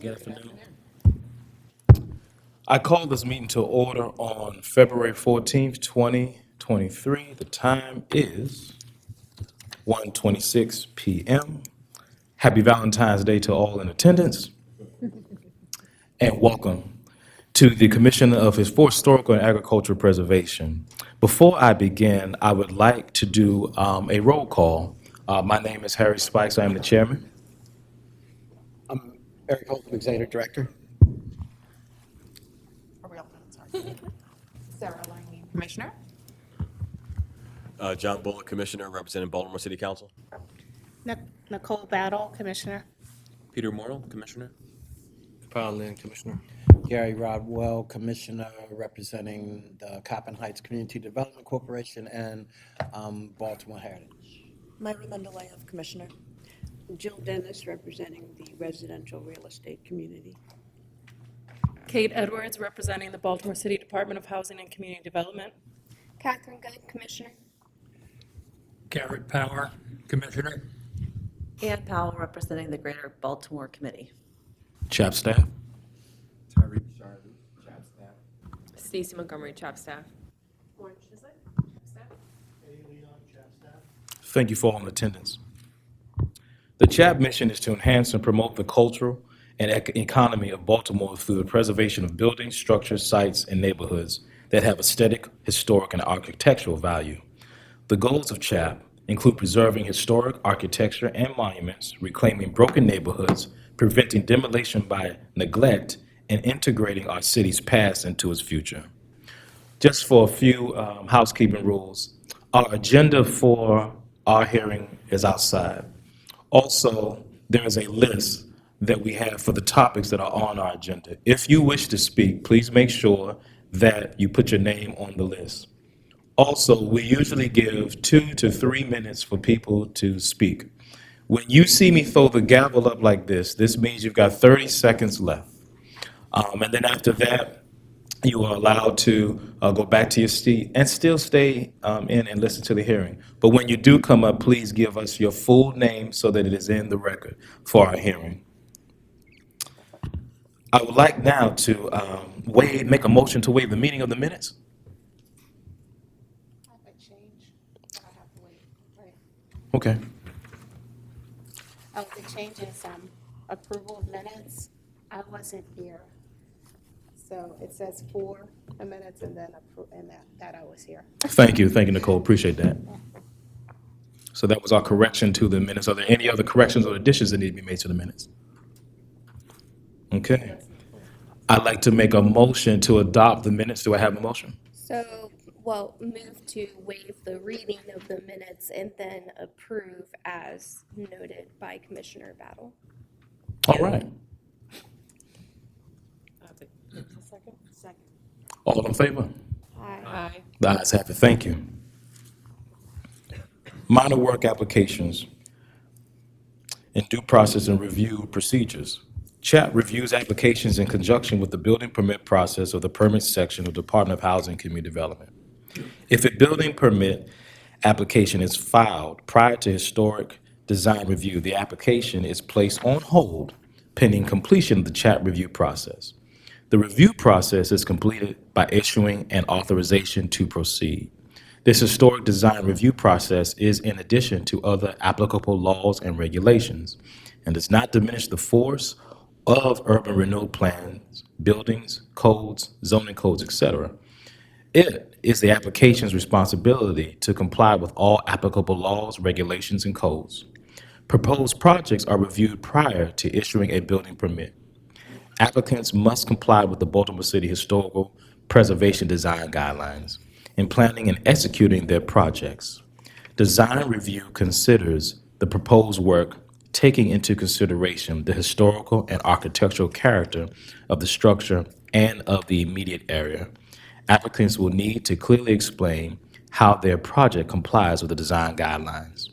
Good afternoon. I call this meeting to order on February 14th, 2023. The time is 1:26 p.m. Happy Valentine's Day to all in attendance, and welcome to the Commission for Historical and Agricultural Preservation. Before I begin, I would like to do a roll call. My name is Harry Spikes. I am the chairman. I'm Eric Holcomb, Executive Director. Are we all done? Sorry. Sarah Langley, Commissioner. John Bullock, Commissioner, representing Baltimore City Council. Nicole Battle, Commissioner. Peter Mortal, Commissioner. Paul Lynn, Commissioner. Gary Rodwell, Commissioner, representing the Coppin Heights Community Development Corporation and Baltimore Heritage. Myra Mendeleev, Commissioner. Jill Dennis, representing the residential real estate community. Kate Edwards, representing the Baltimore City Department of Housing and Community Development. Catherine Good, Commissioner. Garrett Power, Commissioner. Ann Powell, representing the Greater Baltimore Committee. CHAP staff. Tyree Sharvey, CHAP staff. Stacey Montgomery, CHAP staff. Thank you for all in attendance. The CHAP mission is to enhance and promote the cultural and economy of Baltimore through the preservation of buildings, structures, sites, and neighborhoods that have aesthetic, historic, and architectural value. The goals of CHAP include preserving historic architecture and monuments, reclaiming broken neighborhoods, preventing demolition by neglect, and integrating our city's past into its future. Just for a few housekeeping rules, our agenda for our hearing is outside. Also, there is a list that we have for the topics that are on our agenda. If you wish to speak, please make sure that you put your name on the list. Also, we usually give 2 to 3 minutes for people to speak. When you see me throw the gavel up like this means you've got 30 seconds left. And then after that, you are allowed to go back to your seat and still stay in and listen to the hearing. But when you do come up, please give us your full name so that it is in the record for our hearing. I would like now to make a motion to waive the meeting of the minutes. I have a change. I have to wait. Right. Okay. Oh, the change is approval of minutes. I wasn't here. So it says 4 minutes and then that I was here. Thank you, Nicole. Appreciate that. So that was our correction to the minutes. Are there any other corrections or additions that need to be made to the minutes? Okay. I'd like to make a motion to adopt the minutes. Do I have a motion? So, move to waive the reading of the minutes and then approve as noted by Commissioner Battle. All right. Second. All in favor? Aye. The ayes have it. Thank you. Minor work applications and due process and review procedures. CHAP reviews applications in conjunction with the building permit process of the permits section of the Department of Housing and Community Development. If a building permit application is filed prior to historic design review, the application is placed on hold pending completion of the CHAP review process. The review process is completed by issuing an authorization to proceed. This historic design review process is in addition to other applicable laws and regulations and does not diminish the force of urban renewal plans, buildings, codes, zoning codes, etc. It is the application's responsibility to comply with all applicable laws, regulations, and codes. Proposed projects are reviewed prior to issuing a building permit. Applicants must comply with the Baltimore City Historical Preservation Design Guidelines in planning and executing their projects. Design review considers the proposed work taking into consideration the historical and architectural character of the structure and of the immediate area. Applicants will need to clearly explain how their project complies with the design guidelines.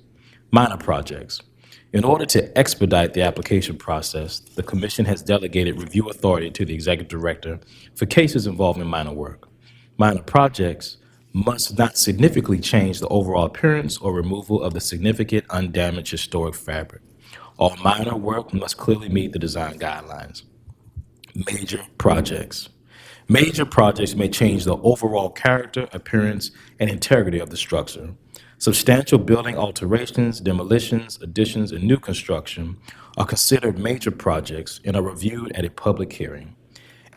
Minor projects. In order to expedite the application process, the Commission has delegated review authority to the Executive Director for cases involving minor work. Minor projects must not significantly change the overall appearance or removal of the significant undamaged historic fabric. All minor work must clearly meet the design guidelines. Major projects. Major projects may change the overall character, appearance, and integrity of the structure. Substantial building alterations, demolitions, additions, and new construction are considered major projects and are reviewed at a public hearing.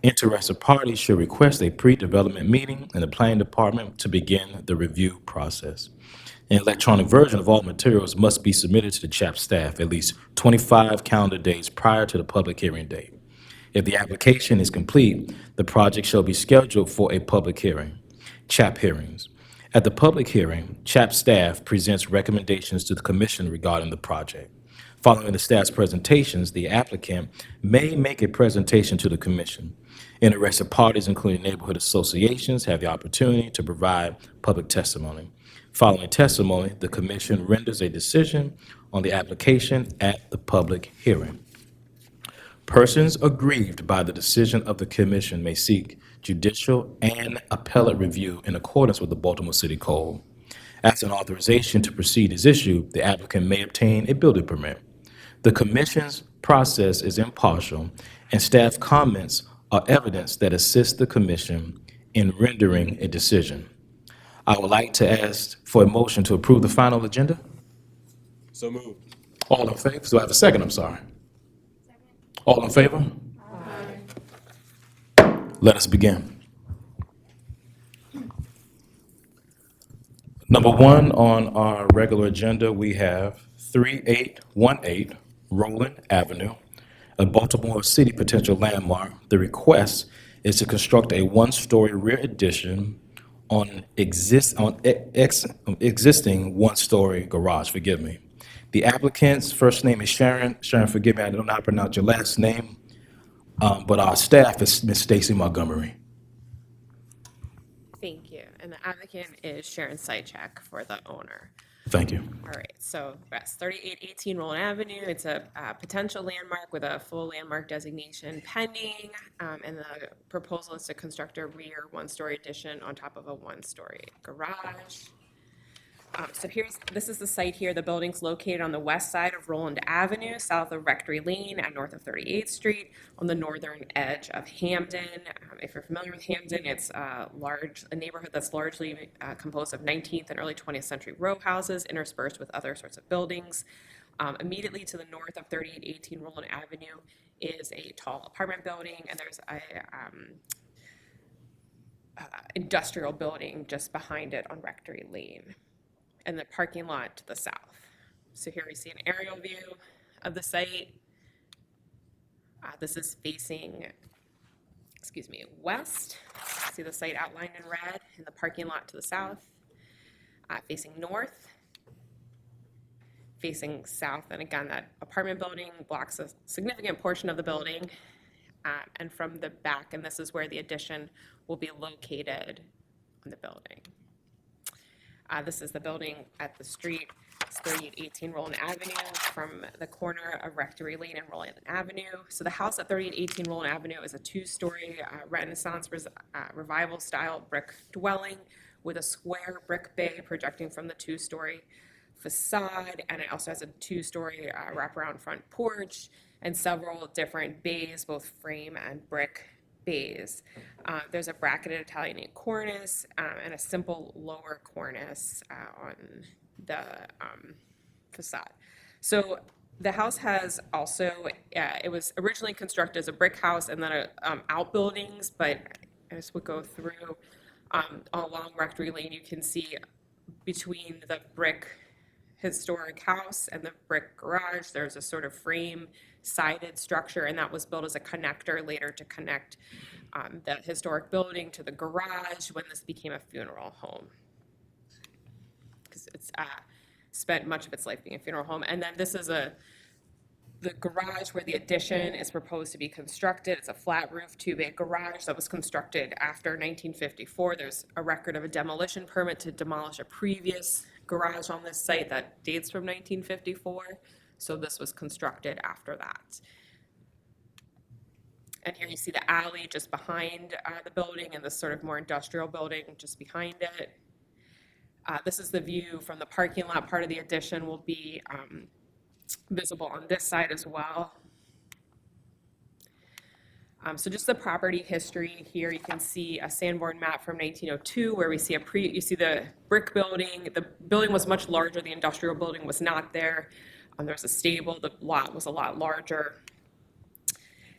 Interested parties should request a pre-development meeting in the planning department to begin the review process. An electronic version of all materials must be submitted to the CHAP staff at least 25 calendar days prior to the public hearing date. If the application is complete, the project shall be scheduled for a public hearing. CHAP hearings. At the public hearing, CHAP staff presents recommendations to the commission regarding the project. Following the staff's presentations, the applicant may make a presentation to the commission. Interested parties, including neighborhood associations, have the opportunity to provide public testimony. Following testimony, the commission renders a decision on the application at the public hearing. Persons aggrieved by the decision of the commission may seek judicial and appellate review in accordance with the Baltimore City Code. After an authorization to proceed is issued, the applicant may obtain a building permit. The commission's process is impartial, and staff comments are evidence that assist the commission in rendering a decision. I would like to ask for a motion to approve the final agenda. So moved. All in favor? Do I have a second? I'm sorry. All in favor? Let us begin. Number one on our regular agenda, we have 3818 Roland Avenue, a Baltimore City potential landmark. The request is to construct a one-story rear addition on existing one-story garage, forgive me. The applicant's first name is Sharon. Sharon, forgive me, I don't know how to pronounce your last name, but our staff is Ms. Stacy Montgomery. Thank you. And the applicant is Sharon Sychak for the owner. Thank you. All right, so that's 3818 Roland Avenue. It's a potential landmark with a full landmark designation pending. And the proposal is to construct a rear one-story addition on top of a one-story garage. So this is the site here. The building's located on the west side of Roland Avenue, south of Rectory Lane and north of 38th Street, on the northern edge of Hamden. If you're familiar with Hamden, it's a neighborhood that's largely composed of 19th and early 20th century row houses interspersed with other sorts of buildings. Immediately to the north of 3818 Roland Avenue is a tall apartment building, and there's a industrial building just behind it on Rectory Lane, and the parking lot to the south. So here we see an aerial view of the site. This is facing, west. See the site outlined in red, and the parking lot to the south. Facing north, facing south, and again, that apartment building blocks a significant portion of the building. And from the back, and this is where the addition will be located on the building. This is the building at the street. It's 3818 Roland Avenue from the corner of Rectory Lane and Roland Avenue. So the house at 3818 Roland Avenue is a two-story Renaissance revival style brick dwelling with a square brick bay projecting from the two-story facade, and it also has a two-story wraparound front porch and several different bays, both frame and brick bays. There's a bracketed Italianate cornice and a simple lower cornice on the facade. So the house has also, it was originally constructed as a brick house and then outbuildings, but as we go through along Rectory Lane, you can see between the brick historic house and the brick garage, there's a sort of frame sided structure, and that was built as a connector later to connect the historic building to the garage when this became a funeral home, because it's spent much of its life being a funeral home. And then this is the garage where the addition is proposed to be constructed. It's a flat roof, two bay garage that was constructed after 1954. There's a record of a demolition permit to demolish a previous garage on this site that dates from 1954. So this was constructed after that. And here you see the alley just behind the building and this sort of more industrial building just behind it. This is the view from the parking lot. Part of the addition will be visible on this side as well. So just the property history here, you can see a Sanborn map from 1902 where we see you see the brick building. The building was much larger. The industrial building was not there. There was a stable. The lot was a lot larger.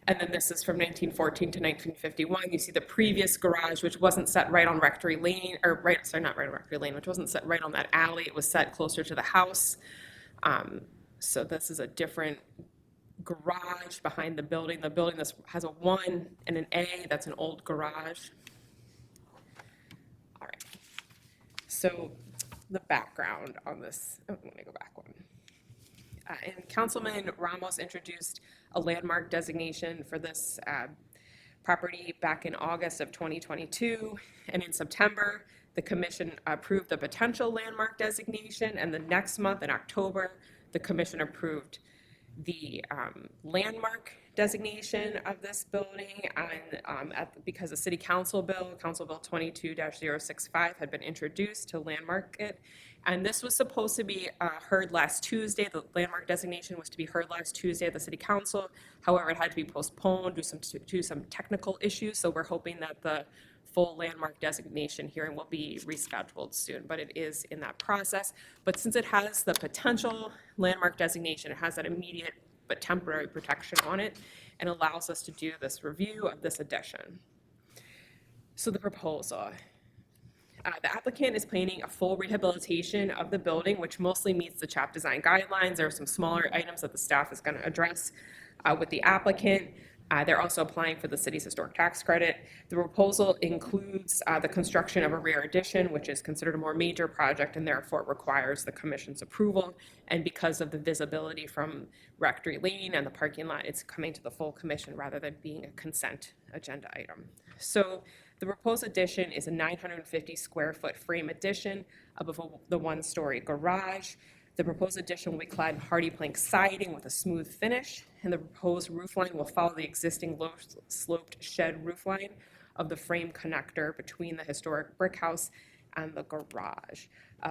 And then this is from 1914 to 1951. You see the previous garage, which wasn't set right on Rectory Lane, or right, sorry, not right on Rectory Lane, which wasn't set right on that alley. It was set closer to the house. So this is a different garage behind the building. The building this has a 1 and an A. That's an old garage. All right. So the background on this, let me go back one. And Councilman Ramos introduced a landmark designation for this property back in August of 2022. And in September, the commission approved the potential landmark designation. And the next month in October, the commission approved the landmark designation of this building. And because the city council bill, Council Bill 22-065 had been introduced to landmark it. And this was supposed to be heard last Tuesday. The landmark designation was to be heard last Tuesday at the city council. However, it had to be postponed due to some technical issues. So we're hoping that the full landmark designation hearing will be rescheduled soon, but it is in that process. But since it has the potential landmark designation, it has that immediate but temporary protection on it and allows us to do this review of this addition. So the proposal. The applicant is planning a full rehabilitation of the building, which mostly meets the CHAP design guidelines. There are some smaller items that the staff is going to address with the applicant. They're also applying for the city's historic tax credit. The proposal includes the construction of a rear addition, which is considered a more major project and therefore requires the commission's approval. And because of the visibility from Rectory Lane and the parking lot, it's coming to the full commission rather than being a consent agenda item. So the proposed addition is a 950 square foot frame addition above the 1-story garage. The proposed addition will be clad in hardy plank siding with a smooth finish, and the proposed roofline will follow the existing low-sloped shed roofline of the frame connector between the historic brick house and the garage.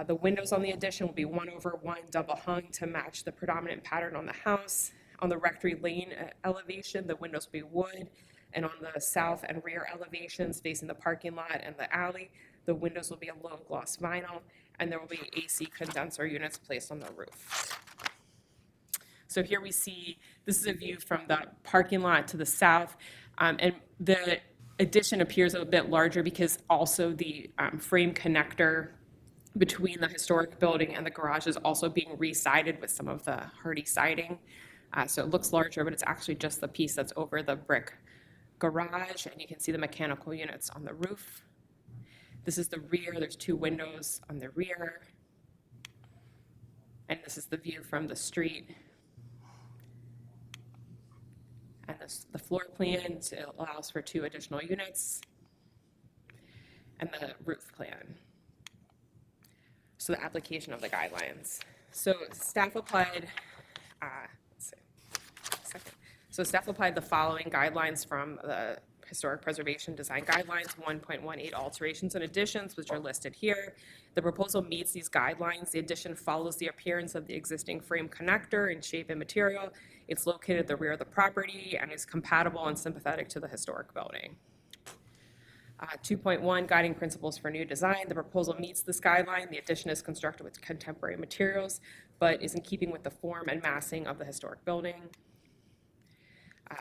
The windows on the addition will be 1/1 double hung to match the predominant pattern on the house. On the Rectory Lane elevation, the windows will be wood, and on the south and rear elevations facing the parking lot and the alley, the windows will be a low gloss vinyl, and there will be AC condenser units placed on the roof. So here we see, this is a view from the parking lot to the south, and the addition appears a bit larger because also the frame connector between the historic building and the garage is also being re-sided with some of the hardy siding. So it looks larger, but it's actually just the piece that's over the brick garage, and you can see the mechanical units on the roof. This is the rear. There's 2 windows on the rear. And this is the view from the street. And this, the floor plan, so it allows for 2 additional units. And the roof plan. So the application of the guidelines. So staff applied, So staff applied the following guidelines from the Historic Preservation Design Guidelines 1.18 alterations and additions, which are listed here. The proposal meets these guidelines. The addition follows the appearance of the existing frame connector in shape and material. It's located at the rear of the property and is compatible and sympathetic to the historic building. 2.1 guiding principles for new design. The proposal meets this guideline. The addition is constructed with contemporary materials, but is in keeping with the form and massing of the historic building.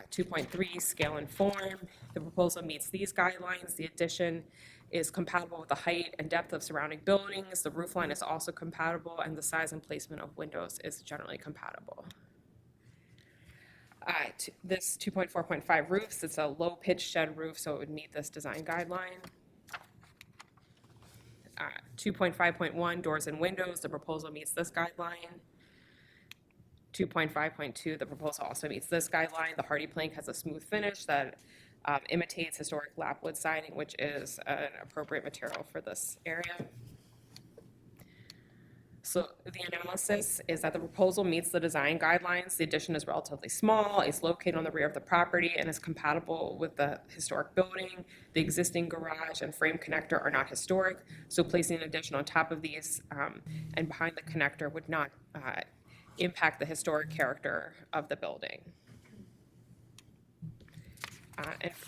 2.3, scale and form. The proposal meets these guidelines. The addition is compatible with the height and depth of surrounding buildings. The roof line is also compatible, and the size and placement of windows is generally compatible. This 2.4.5 roofs, it's a low pitch shed roof, so it would meet this design guideline. 2.5.1, doors and windows. The proposal meets this guideline. 2.5.2, the proposal also meets this guideline. The hardy plank has a smooth finish that imitates historic lapwood siding, which is an appropriate material for this area. So the analysis is that the proposal meets the design guidelines. The addition is relatively small, is located on the rear of the property, and is compatible with the historic building. The existing garage and frame connector are not historic, so placing an addition on top of these and behind the connector would not impact the historic character of the building.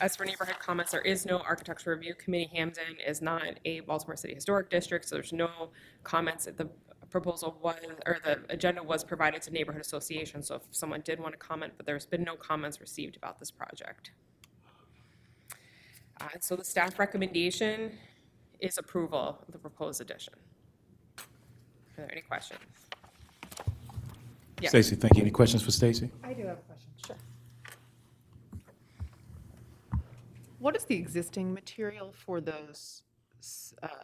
As for neighborhood comments, there is no architectural review committee. Hamden is not a Baltimore City Historic District, so there's no comments. The proposal was, or the agenda was provided to neighborhood associations, so if someone did want to comment, but there's been no comments received about this project. So the staff recommendation is approval of the proposed addition. Are there any questions? Yes. Stacy, thank you. Any questions for Stacy? I do have a question. Sure. What is the existing material for those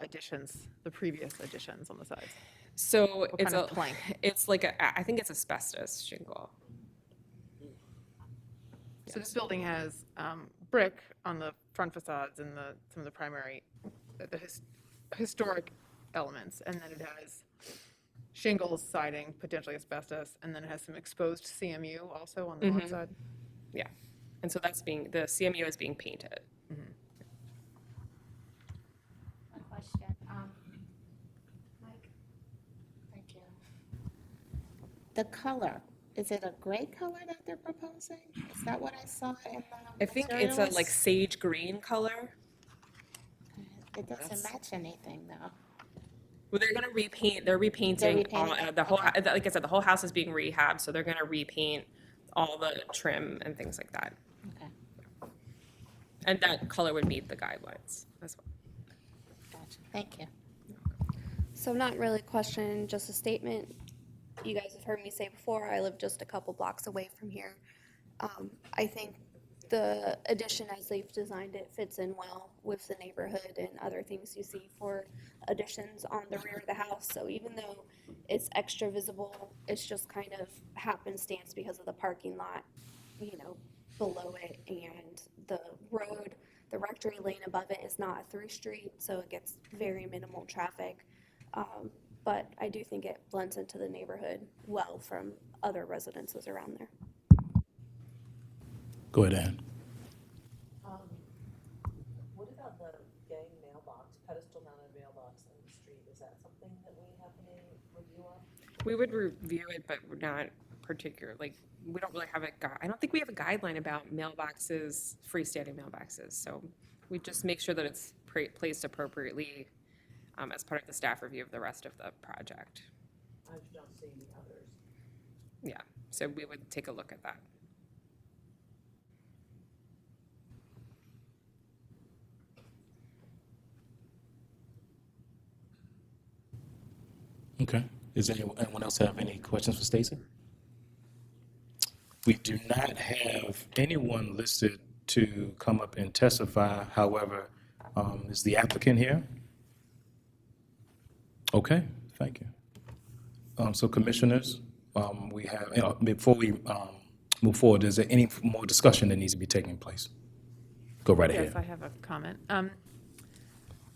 additions, the previous additions on the sides? So What it's kind of a, plank? it's like I think it's asbestos shingle. So this building has brick on the front facades and some of the primary, historic elements, and then it has shingles, siding, potentially asbestos, and then it has some exposed CMU also on the north side. Yeah. And so the CMU is being painted. A question, Mike? Thank you. The color, is it a gray color that they're proposing? Is that what I saw in the I think it's a like materials? sage green color. It doesn't match anything though. Well, they're gonna repaint, they're repainting all, repainting it? the whole, Okay. like I said, the whole house is being rehabbed, so they're gonna repaint all the trim and things like that. Okay, And that color would meet the guidelines as well. gotcha. Thank you. So not really a question, just a statement. You guys have heard me say before, I live just a couple blocks away from here. I think the addition as they've designed it fits in well with the neighborhood and other things you see for additions on the rear of the house. So even though it's extra visible, it's just kind of happenstance because of the parking lot, below it, and the road, the rectory lane above it is not a through street, so it gets very minimal traffic. But I do think it blends into the neighborhood well from other residences around there. Go ahead, Ann. What about the gang mailbox, pedestal mounted mailbox on the street? Is that something that we have any review of? We would review it, but we're not particular, like, we don't really have I don't think we have a guideline about mailboxes, freestanding mailboxes, so we just make sure that it's placed appropriately as part of the staff review of the rest of the project. I just don't see the others. Yeah, so we would take a look at that. Okay. Does anyone else have any questions for Stacy? We do not have anyone listed to come up and testify. However, is the applicant here? Okay, thank you. So commissioners, we have, before we move forward, is there any more discussion that needs to be taking place? Go right ahead. Yes, I have a comment.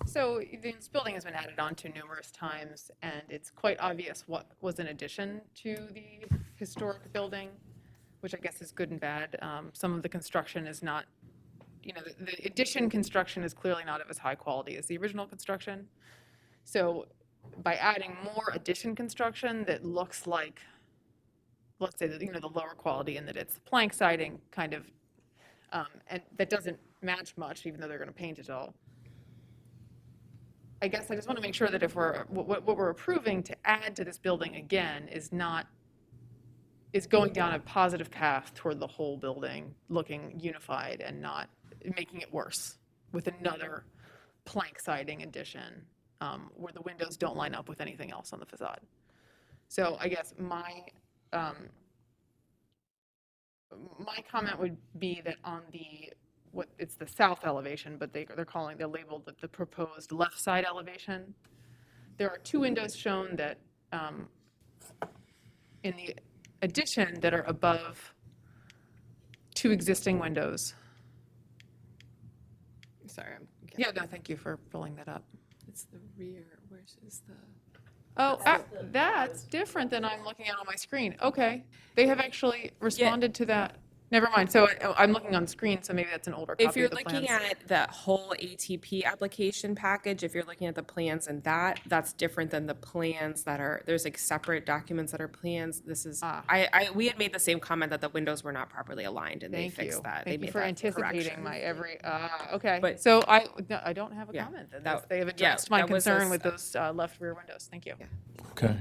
So this building has been added on to numerous times, and it's quite obvious what was an addition to the historic building, which I guess is good and bad. Some of the construction is not, the addition construction is clearly not of as high quality as the original construction. So by adding more addition construction that looks like, let's say, the lower quality, and that it's plank siding kind of, and that doesn't match much, even though they're going to paint it all. I guess I just want to make sure that if what we're approving to add to this building again is going down a positive path toward the whole building looking unified and not making it worse with another plank siding addition where the windows don't line up with anything else on the facade. So I guess my comment would be that on it's the south elevation, but they're labeled the proposed left side elevation. There are two windows shown that in the addition that are above two existing windows. Sorry. Yeah, no, thank you for pulling that up. It's the rear, which is the. Oh, that's different than I'm looking at on my screen. Okay. They have actually responded to that. Never mind. So I'm looking on screen, so maybe that's an older If copy you're of the looking plans. at the whole ATP application package, if you're looking at the plans and that's different than the plans that are, there's like separate documents that are plans. This is, we had made the same comment that the windows were not properly aligned and they Thank you. fixed that. They Thank you made for that anticipating correction. my every, okay. But- So I don't have a Yeah, comment. Then that- they have yeah, addressed my that was a concern with those left rear windows. Thank you. Okay.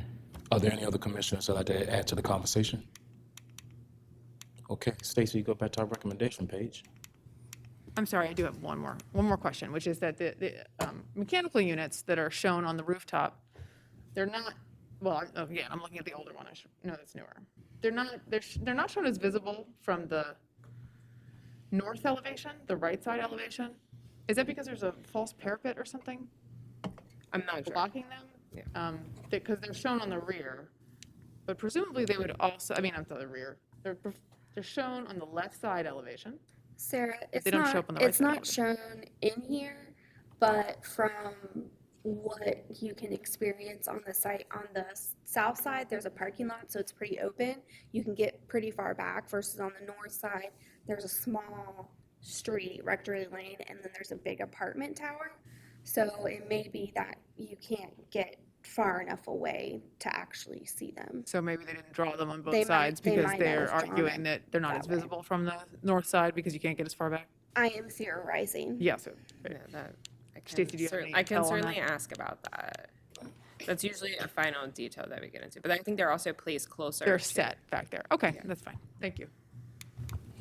Are there any other commissioners that'd like to add to the conversation? Okay, Stacy, you go back to our recommendation page. I'm sorry, I do have one more question, which is that the mechanical units that are shown on the rooftop, they're not, well, again, I'm looking at the older one, I should know that's newer. They're not shown as visible from the north elevation, the right side elevation. Is that because there's a false parapet or something I'm not sure. blocking them? Because they're shown on the rear, but presumably they would also, I mean, I'm sorry, the rear, they're shown on the left side elevation. Sarah, it's they don't show not, up on the right it's side not shown in here, but from what you can experience on the site, on the south side, there's a parking lot, so it's pretty open. You can get pretty far back versus on the north side, there's a small street, Rectory Lane, and then there's a big apartment tower. So it may be that you can't get far enough away to actually see them. So maybe they didn't draw them on both They sides might because not they're have drawn arguing it that they're not as that way. visible from the north side because you can't get as far back? I am theorizing. Yeah, so, Yeah, that, Stacy, do you have any I can intel on certainly that? ask about that. That's usually a final detail that we get into, but I think they're also placed closer. They're to- set back there. Okay, that's fine. Thank you.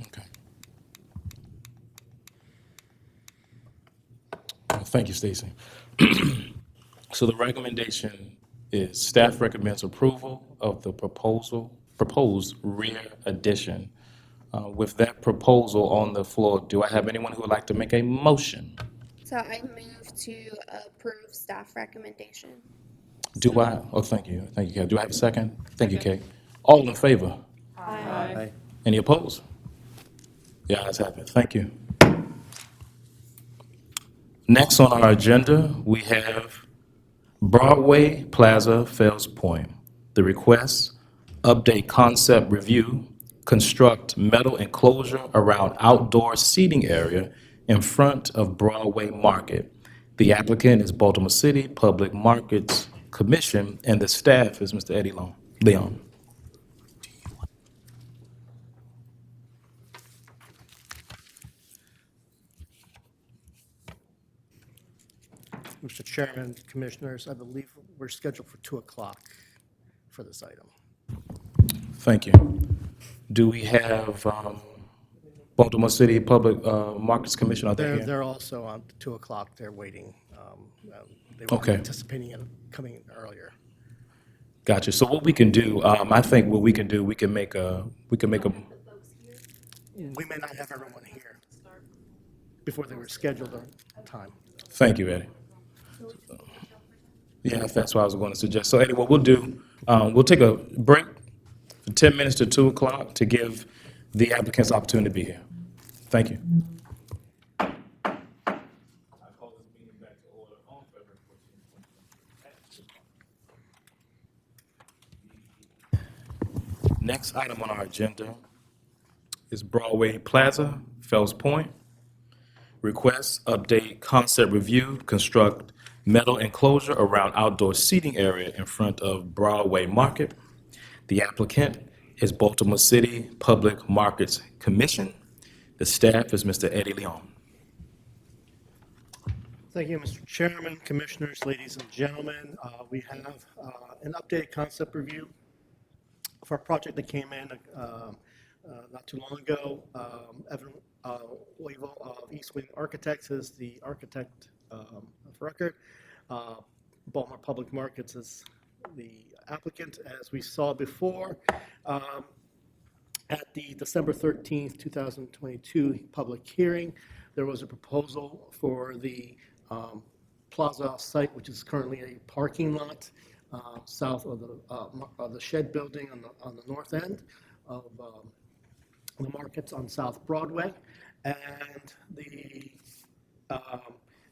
Okay. Thank you, Stacy. So the recommendation is staff recommends approval of the proposed rear addition. With that proposal on the floor, do I have anyone who would like to make a motion? So I move to approve staff recommendation. Do I? Oh, thank you. Thank you, Kay. Do I have a second? Thank you, Kay. All in favor? Aye. Any opposed? The ayes have it. Thank you. Next on our agenda, we have Broadway Plaza, Fells Point. The request, update concept review, construct metal enclosure around outdoor seating area in front of Broadway Market. The applicant is Baltimore City Public Markets Commission, and the staff is Mr. Eddie Leon. Mr. Chairman, Commissioners, I believe we're scheduled for 2 o'clock for this item. Thank you. Do we have Baltimore City Public Markets Commission? Are they here? They're also on 2 o'clock, they're waiting. They were Okay. anticipating it coming in earlier. Gotcha. So what we can do, I think what we can do, we can make a. We may not have everyone here before they were scheduled on time. Thank you, Eddie. Yeah, that's what I was going to suggest. So Eddie, what we'll do, we'll take a break for 10 minutes to 2 o'clock to give the applicants opportunity to be here. Thank you. Next item on our agenda is Broadway Plaza, Fells Point. Request, update, concept review, construct metal enclosure around outdoor seating area in front of Broadway Market. The applicant is Baltimore City Public Markets Commission. The staff is Mr. Eddie Leon. Thank you, Mr. Chairman, Commissioners, ladies and gentlemen. We have an updated concept review for a project that came in not too long ago. Evan Weevil of East Wing Architects is the architect of record. Baltimore Public Markets is the applicant. As we saw before, at the December 13th, 2022 public hearing, there was a proposal for the plaza site, which is currently a parking lot south of the shed building on the north end of the markets on South Broadway. And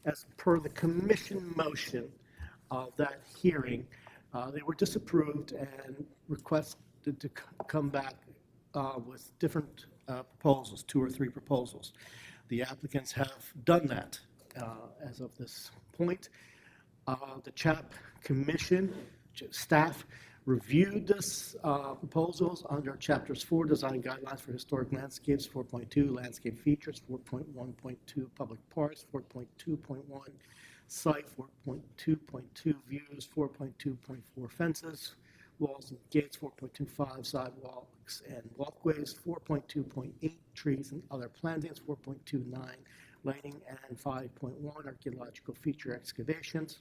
as per the commission motion of that hearing, they were disapproved and requested to come back with different proposals, 2 or 3 proposals. The applicants have done that as of this point. The CHAP Commission staff reviewed this proposals under Chapters 4, Design Guidelines for Historic Landscapes, 4.2, Landscape Features, 4.1.2, Public Parks, 4.2.1, Site, 4.2.2, Views, 4.2.4, Fences, Walls and Gates, 4.25, Sidewalks and Walkways, 4.2.8, Trees and Other Plantings, 4.29, Lighting, and 5.1, Archaeological Feature Excavations.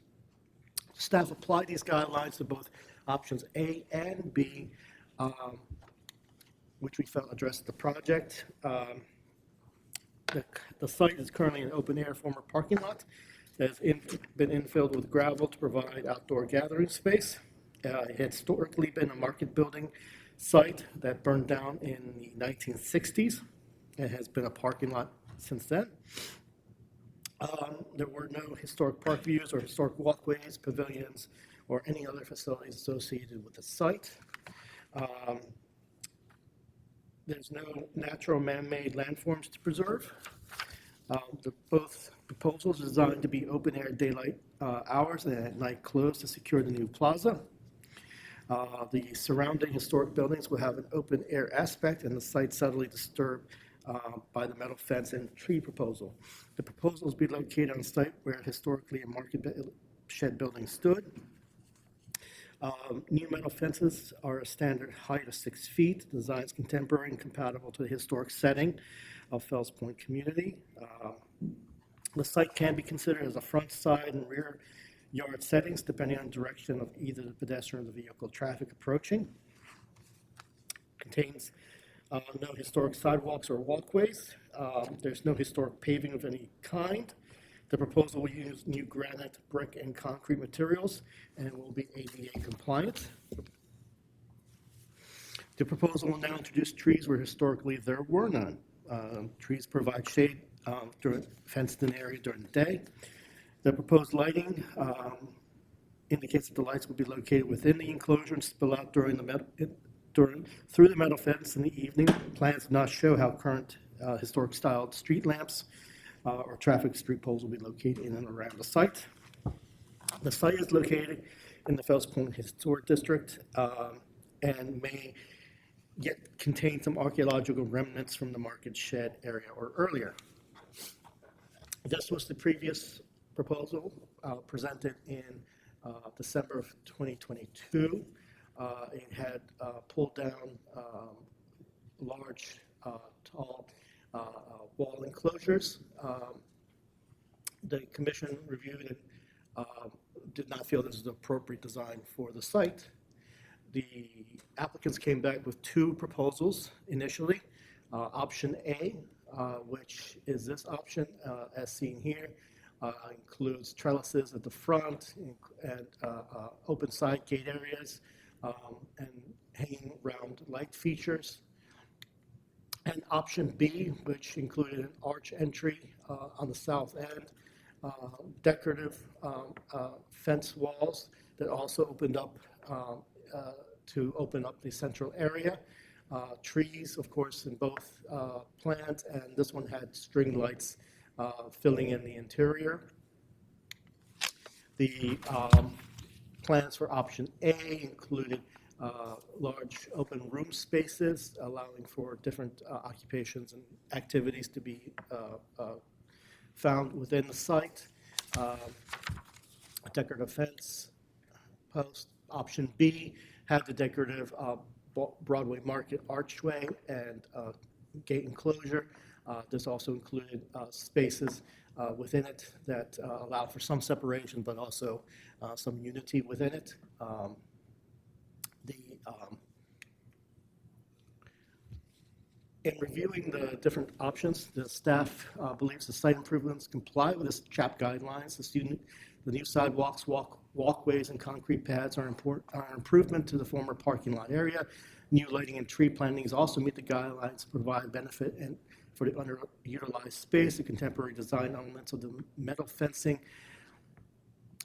Staff applied these guidelines to both options A and B, which we felt addressed the project. The site is currently an open-air former parking lot that has been infilled with gravel to provide outdoor gathering space. It had historically been a market building site that burned down in the 1960s and has been a parking lot since then. There were no historic park views or historic walkways, pavilions, or any other facilities associated with the site. There's no natural man-made landforms to preserve. Both proposals are designed to be open-air daylight hours and at night closed to secure the new plaza. The surrounding historic buildings will have an open-air aspect, and the site subtly disturbed by the metal fence and tree proposal. The proposals be located on a site where historically a market shed building stood. New metal fences are a standard height of 6 feet. Designs contemporary and compatible to the historic setting of Fells Point community. The site can be considered as a front, side, and rear yard settings depending on direction of either the pedestrian or the vehicle traffic approaching. Contains no historic sidewalks or walkways. There's no historic paving of any kind. The proposal will use new granite, brick, and concrete materials and will be ADA compliant. The proposal will now introduce trees where historically there were none. Trees provide shade during fenced-in area during the day. The proposed lighting indicates that the lights will be located within the enclosure and spill out through the metal fence in the evening. Plans do not show how current historic styled street lamps or traffic street poles will be located in and around the site. The site is located in the Fells Point Historic District and may yet contain some archaeological remnants from the market shed area or earlier. This was the previous proposal presented in December of 2022. It had pulled down large, tall wall enclosures. The commission reviewed it, did not feel this was the appropriate design for the site. The applicants came back with 2 proposals initially. Option A, which is this option as seen here, includes trellises at the front and open side gate areas and hanging round light features. And option B, which included an arch entry on the south end, decorative fence walls that also opened up to open up the central area. Trees, of course, in both plans, and this one had string lights filling in the interior. The plans for option A included large open room spaces, allowing for different occupations and activities to be found within the site. A decorative fence post. Option B had the decorative Broadway Market archway and gate enclosure. This also included spaces within it that allowed for some separation, but also some unity within it. In reviewing the different options, the staff believes the site improvements comply with the CHAP guidelines. The new sidewalks, walkways, and concrete pads are an improvement to the former parking lot area. New lighting and tree plantings also meet the guidelines, provide benefit and for the underutilized space. The contemporary design elements of the metal fencing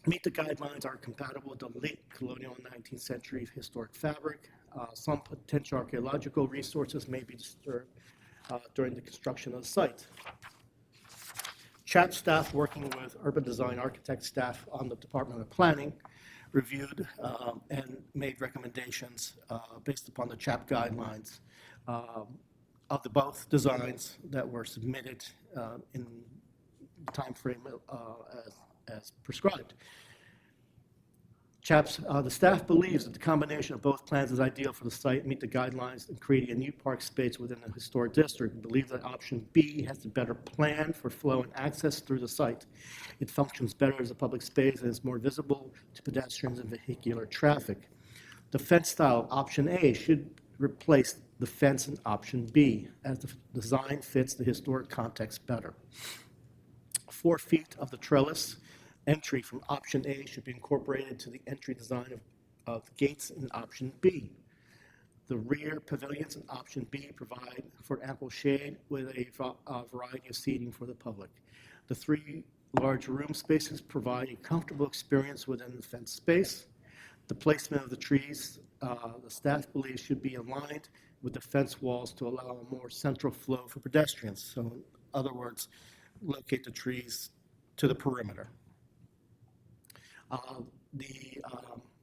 meet the guidelines, are compatible with the late colonial and 19th century historic fabric. Some potential archaeological resources may be disturbed during the construction of the site. CHAP staff, working with urban design architect staff on the Department of Planning, reviewed and made recommendations based upon the CHAP guidelines of the both designs that were submitted in the timeframe as prescribed. The staff believes that the combination of both plans is ideal for the site, meet the guidelines, and creating a new park space within the historic district. We believe that option B has a better plan for flow and access through the site. It functions better as a public space and is more visible to pedestrians and vehicular traffic. The fence style, option A, should replace the fence in option B, as the design fits the historic context better. 4 feet of the trellis entry from option A should be incorporated to the entry design of the gates in option B. The rear pavilions in option B provide for ample shade with a variety of seating for the public. The 3 large room spaces provide a comfortable experience within the fenced space. The placement of the trees, the staff believes, should be aligned with the fence walls to allow a more central flow for pedestrians. So in other words, locate the trees to the perimeter.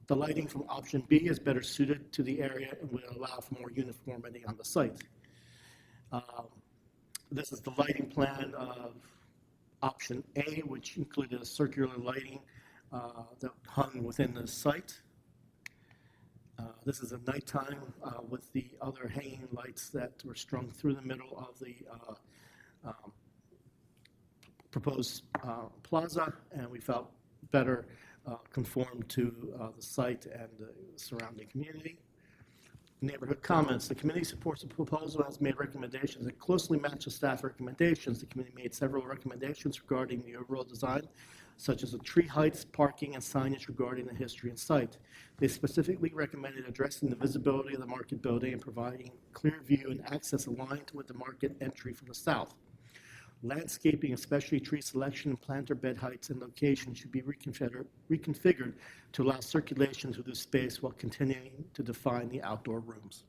The lighting from option B is better suited to the area and will allow for more uniformity on the site. This is the lighting plan of option A, which included a circular lighting that hung within the site. This is at nighttime with the other hanging lights that were strung through the middle of the proposed plaza, and we felt better conform to the site and the surrounding community. Neighborhood comments. The committee supports the proposal and has made recommendations that closely match the staff recommendations. The committee made several recommendations regarding the overall design, such as the tree heights, parking, and signage regarding the history and site. They specifically recommended addressing the visibility of the market building and providing clear view and access aligned with the market entry from the south. Landscaping, especially tree selection and planter bed heights and location, should be reconfigured to allow circulation through the space while continuing to define the outdoor rooms.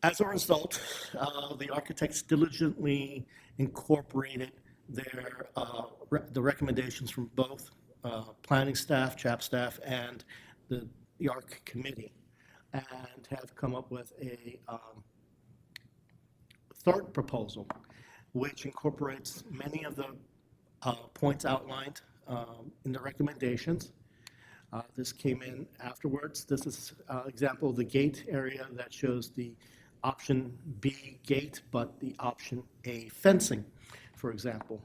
As a result, the architects diligently incorporated the recommendations from both planning staff, CHAP staff, and the ARC committee, and have come up with a third proposal, which incorporates many of the points outlined in the recommendations. This came in afterwards. This is an example of the gate area that shows the option B gate, but the option A fencing, for example.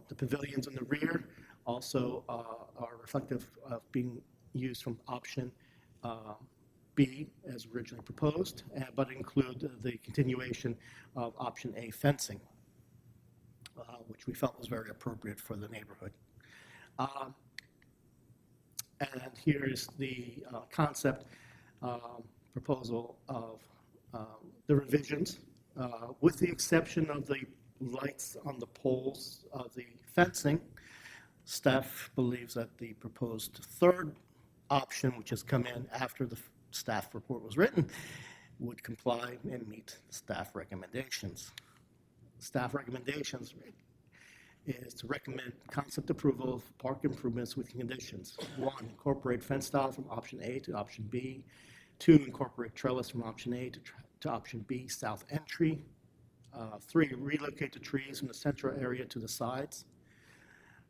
The pavilions in the rear also are reflective of being used from option B as originally proposed, but include the continuation of option A fencing, which we felt was very appropriate for the neighborhood. And here is the concept proposal of the revisions, with the exception of the lights on the poles of the fencing. Staff believes that the proposed third option, which has come in after the staff report was written, would comply and meet staff recommendations. Staff recommendations is to recommend concept approval of park improvements with conditions. 1, incorporate fence style from option A to option B. 2, incorporate trellis from option A to option B, south entry. 3, relocate the trees from the central area to the sides.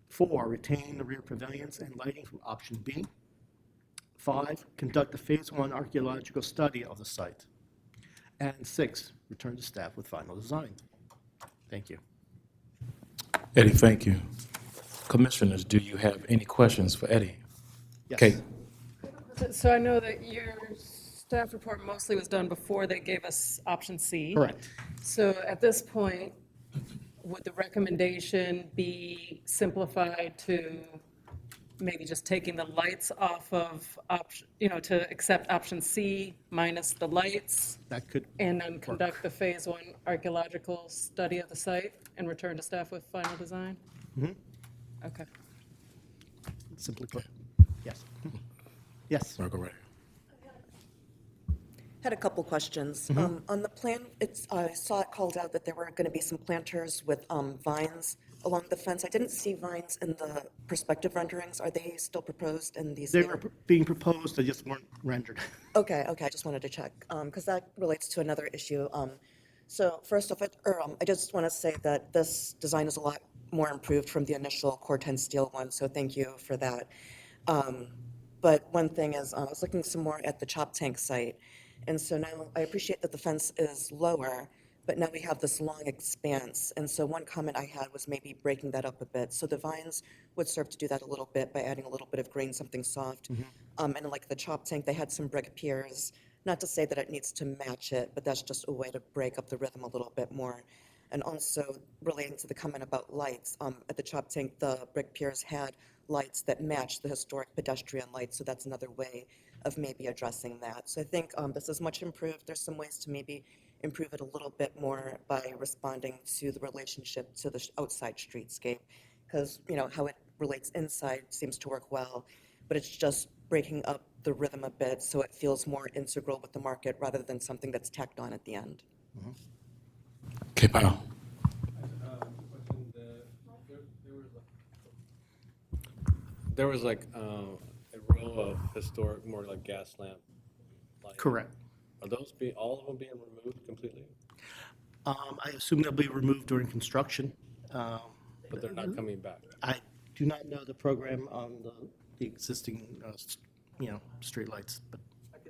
4, retain the rear pavilions and lighting from option B. 5, conduct a phase 1 archaeological study of the site. And 6, return to staff with final design. Thank you. Eddie, thank you. Commissioners, do you have any questions for Eddie? Yes. Kate? So I know that your staff report mostly was done before they gave us option C. Correct. So at this point, would the recommendation be simplified to maybe just taking the lights off of option, to accept option C minus the lights? That could and then conduct the phase 1 archaeological study of the site and return to staff with final design? Mhm. Okay. Simply put, yes. Yes. Margaret. Had a couple questions. On the plan, I saw it called out that there were going to be some planters with vines along the fence. I didn't see vines in the perspective renderings. Are they still proposed in these? They were being proposed, they just weren't rendered. Okay, I just wanted to check, because that relates to another issue. So first off, I just want to say that this design is a lot more improved from the initial Core 10 steel one, so thank you for that. But one thing is, I was looking some more at the CHAP tank site, and so now I appreciate that the fence is lower, but now we have this long expanse, and so one comment I had was maybe breaking that up a bit. So the vines would serve to do that a little bit by adding a little bit of green, something soft. And like the CHAP tank, they had some brick piers. Not to say that it needs to match it, but that's just a way to break up the rhythm a little bit more. And also relating to the comment about lights, at the CHAP tank, the brick piers had lights that match the historic pedestrian lights, so that's another way of maybe addressing that. So I think this is much improved. There's some ways to maybe improve it a little bit more by responding to the relationship to the outside streetscape, because how it relates inside seems to work well, but it's just breaking up the rhythm a bit so it feels more integral with the market rather than something that's tacked on at the end. Okay, Powell. There was like a row of historic, more like gas lamp lights. Correct. Are those all of them being removed completely? I assume they'll be removed during construction. But they're not coming back. I do not know the program on the existing, streetlights, but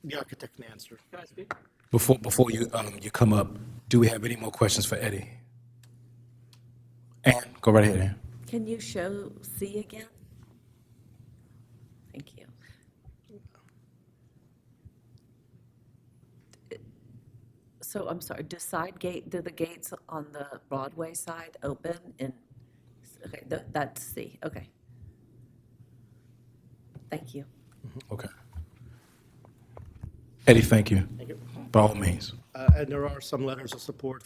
the architect can answer. Can I speak? Before you come up, do we have any more questions for Eddie? Ann, go right ahead, Ann. Can you show C again? Thank you. So I'm sorry, do the gates on the Broadway side open in, okay, that's C, okay. Thank you. Okay. Eddie, thank you. Thank you. By all means. And there are some letters of support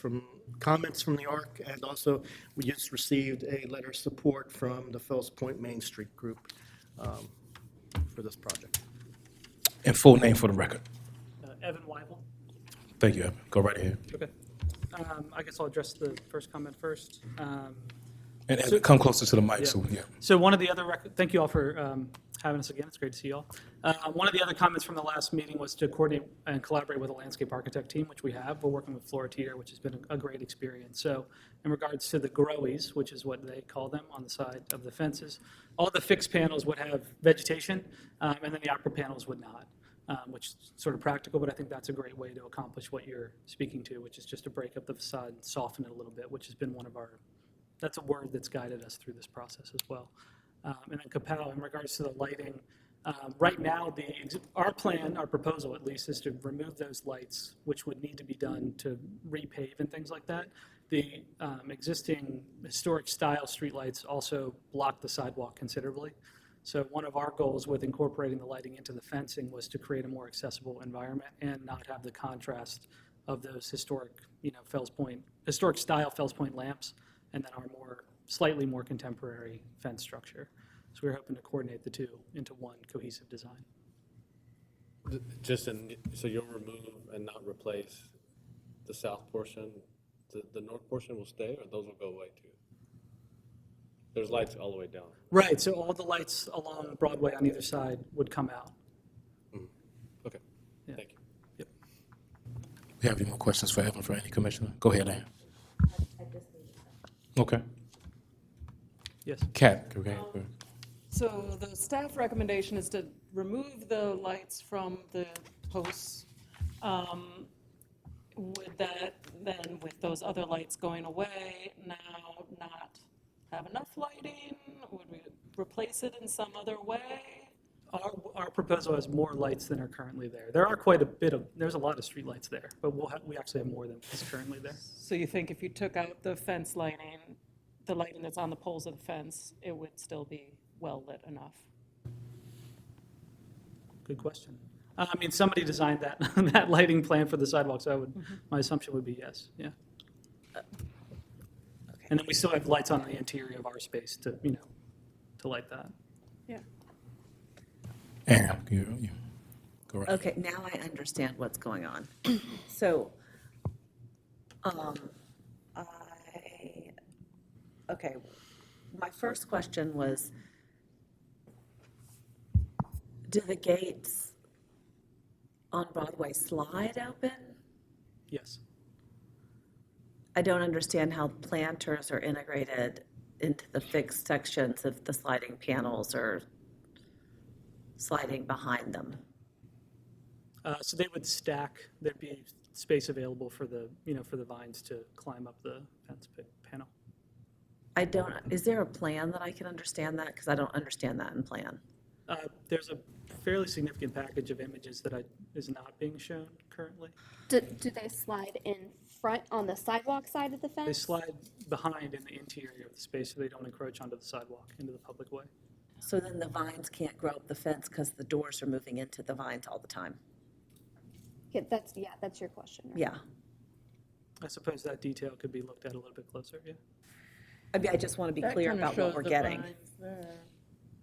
comments from the ARC, and also we just received a letter of support from the Fells Point Main Street group for this project. And full name for the record. Evan Weibel. Thank you, Evan. Go right ahead. Okay. I guess I'll address the first comment first. And Evan, come closer to the mic. Yeah. So one of the other, thank you all for having us again. It's great to see you all. One of the other comments from the last meeting was to coordinate and collaborate with a landscape architect team, which we have. We're working with Flora Teeter, which has been a great experience. So in regards to the growies, which is what they call them on the side of the fences, all the fixed panels would have vegetation, and then the opera panels would not, which is sort of practical, but I think that's a great way to accomplish what you're speaking to, which is just to break up the facade and soften it a little bit, which has been that's a word that's guided us through this process as well. And then Kapow, in regards to the lighting, right now, our proposal at least, is to remove those lights, which would need to be done to repave and things like that. The existing historic style streetlights also block the sidewalk considerably. So one of our goals with incorporating the lighting into the fencing was to create a more accessible environment and not have the contrast of those historic style Fells Point lamps, and then our slightly more contemporary fence structure. So we're hoping to coordinate the two into one cohesive design. So you'll remove and not replace the south portion, the north portion will stay, or those will go away too? There's lights all the way down. Right, so all the lights along Broadway on either side would come out. Okay, Yeah. thank you. Yep. We have any more questions for Evan, for any commissioner? Go ahead, Ann. Okay. Yes. Kat, okay. So the staff recommendation is to remove the lights from the posts. Would that then, with those other lights going away, now not have enough lighting? Would we replace it in some other way? Our proposal has more lights than are currently there. There's a lot of street lights there, but we actually have more than is currently there. So you think if you took out the fence lighting, the lighting that's on the poles of the fence, it would still be well lit enough? Good question. I mean, somebody designed that lighting plan for the sidewalk, so my assumption would be yes, yeah. And then we still have lights on the interior of our space to light that. Yeah. Ann, you. Correct. Okay, now I understand what's going on. So, I, okay, my first question was, do the gates on Broadway slide open? Yes. I don't understand how planters are integrated into the fixed sections if the sliding panels are sliding behind them. So they would stack, there'd be space available for the, for the vines to climb up the fence panel. I don't, is there a plan that I can understand that? Because I don't understand that in plan. There's a fairly significant package of images that is not being shown currently. Do they slide in front on the sidewalk side of the fence? They slide behind in the interior of the space so they don't encroach onto the sidewalk, into the public way. So then the vines can't grow up the fence because the doors are moving into the vines all the time. Yeah, that's your question, right? Yeah. I suppose that detail could be looked at a little bit closer, yeah. I mean, I just want to be That clear kinda about what shows we're the getting. vines there.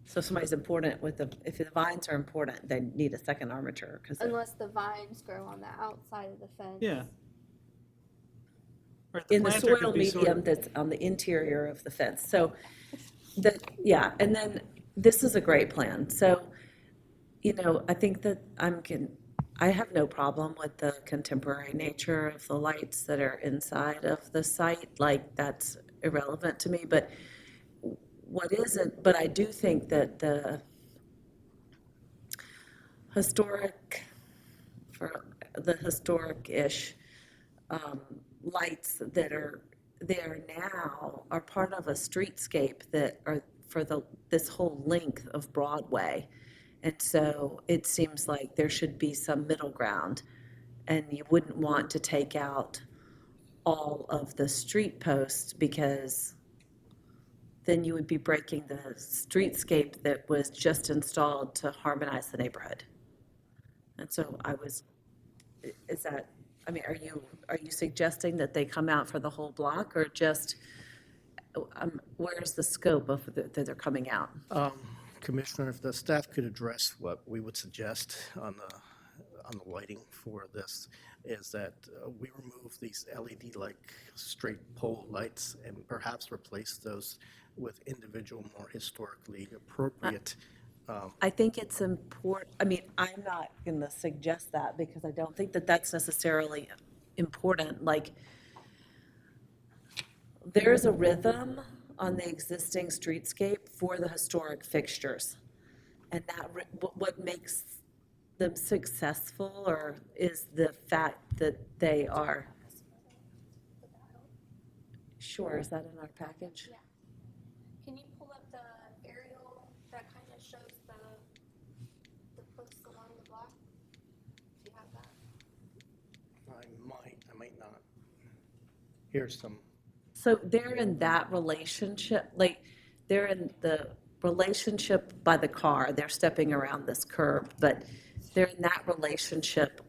So if somebody's important with if the vines are important, they need a second armature because Unless the vines grow on the outside of the fence. Yeah. Right, in the planter could soil be medium sort of- that's on the interior of the fence. So yeah, and then this is a great plan. So, I think that I have no problem with the contemporary nature of the lights that are inside of the site. Like, that's irrelevant to me, but but I do think that the historic-ish lights that are there now are part of a streetscape that are for this whole length of Broadway. And so it seems like there should be some middle ground, and you wouldn't want to take out all of the street posts because then you would be breaking the streetscape that was just installed to harmonize the neighborhood. And so are you suggesting that they come out for the whole block, or just, where's the scope of that they're coming out? Commissioner, if the staff could address what we would suggest on the lighting for this, is that we remove these LED-like straight pole lights and perhaps replace those with individual, more historically appropriate. I think it's important, I'm not going to suggest that because I don't think that that's necessarily important. Like, there's a rhythm on the existing streetscape for the historic fixtures. And what makes them successful is the fact that they are. Sure, is that in our package? Yeah. Can you pull up the aerial that kind of shows the posts along the block? Do you have that? I might not. Here's some. So they're in that relationship, like they're in the relationship by the car, they're stepping around this curb, but they're in that relationship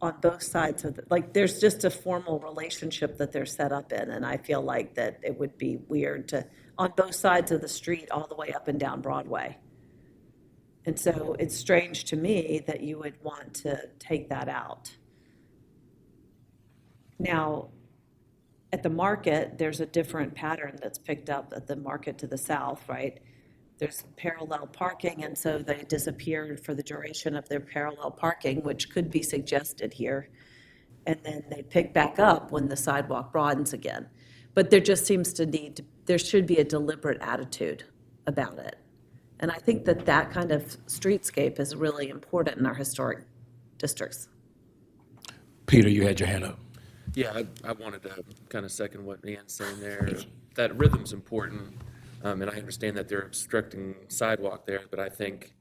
on both sides of like there's just a formal relationship that they're set up in, and I feel like that it would be weird to, on both sides of the street, all the way up and down Broadway. And so it's strange to me that you would want to take that out. Now, at the market, there's a different pattern that's picked up at the market to the south, right? There's parallel parking, and so they disappeared for the duration of their parallel parking, which could be suggested here. And then they pick back up when the sidewalk broadens again. But there just seems there should be a deliberate attitude about it. And I think that kind of streetscape is really important in our historic districts. Peter, you had your hand up. Yeah, I wanted to kind of second what Ann's saying there. That rhythm's important, and I understand that they're obstructing sidewalk there, but I think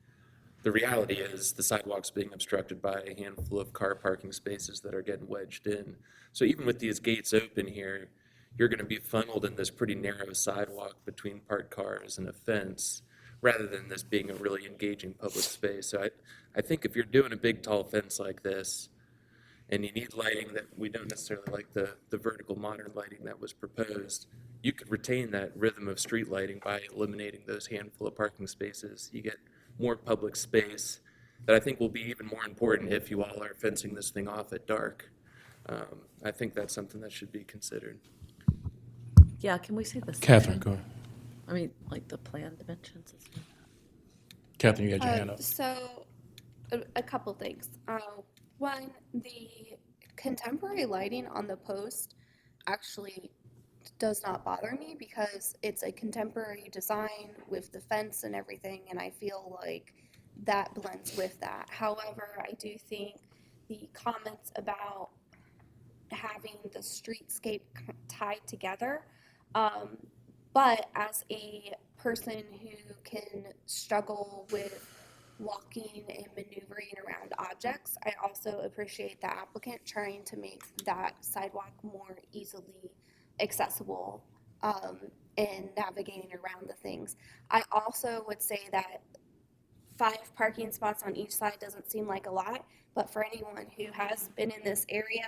the reality is the sidewalk's being obstructed by a handful of car parking spaces that are getting wedged in. So even with these gates open here, you're going to be funneled in this pretty narrow sidewalk between parked cars and a fence, rather than this being a really engaging public space. So I think if you're doing a big, tall fence like this, and you need lighting that we don't necessarily like the vertical modern lighting that was proposed, you could retain that rhythm of street lighting by eliminating those handful of parking spaces. You get more public space, that I think will be even more important if you all are fencing this thing off at dark. I think that's something that should be considered. Yeah, can we see the Catherine, section? go ahead. I mean, like the plan dimensions as well. Catherine, you had your hand up. So, a couple things. One, the contemporary lighting on the post actually does not bother me because it's a contemporary design with the fence and everything, and I feel like that blends with that. However, I do think the comments about having the streetscape tied together, um, but as a person who can struggle with walking and maneuvering around objects, I also appreciate the applicant trying to make that sidewalk more easily accessible, and navigating around the things. I also would say that 5 parking spots on each side doesn't seem like a lot, but for anyone who has been in this area,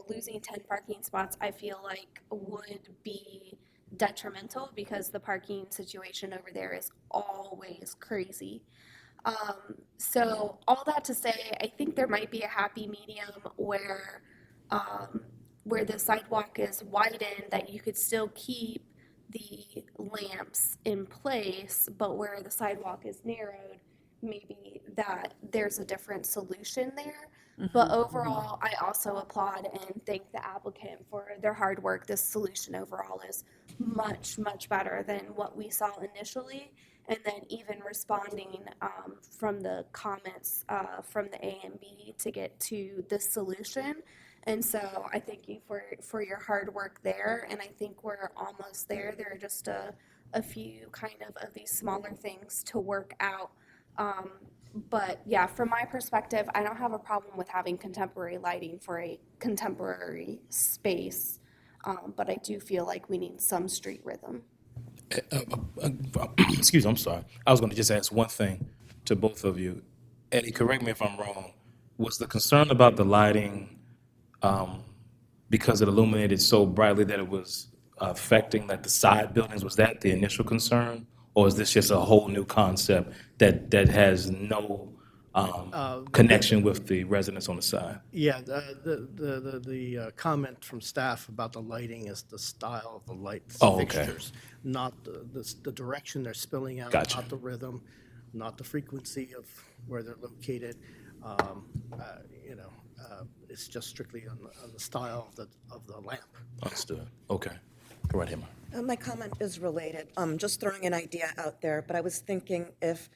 losing 10 parking spots, I feel like would be detrimental because the parking situation over there is always crazy. So all that to say, I think there might be a happy medium where the sidewalk is widened, that you could still keep the lamps in place, but where the sidewalk is narrowed, maybe that there's a different solution there. But overall, I also applaud and thank the applicant for their hard work. This solution overall is much, much better than what we saw initially. And then even responding from the comments from the A and B to get to this solution. And so I thank you for your hard work there. And I think we're almost there. There are just a few kind of these smaller things to work out. But yeah, from my perspective, I don't have a problem with having contemporary lighting for a contemporary space. But I do feel like we need some street rhythm. Excuse me, I'm sorry. I was going to just ask one thing to both of you. Eddie, correct me if I'm wrong. Was the concern about the lighting because it illuminated so brightly that it was affecting like the side buildings? Was that the initial concern? Or is this just a whole new concept that has no connection with the residents on the side? Yeah, the comment from staff about the lighting is the style of the lights Oh, okay. fixtures, not the direction they're spilling out, Gotcha. not the rhythm, not the frequency of where they're located. It's just strictly on the style of the lamp. Understood. Okay. Go right here, Mark. My comment is related. Just throwing an idea out there, but I was thinking if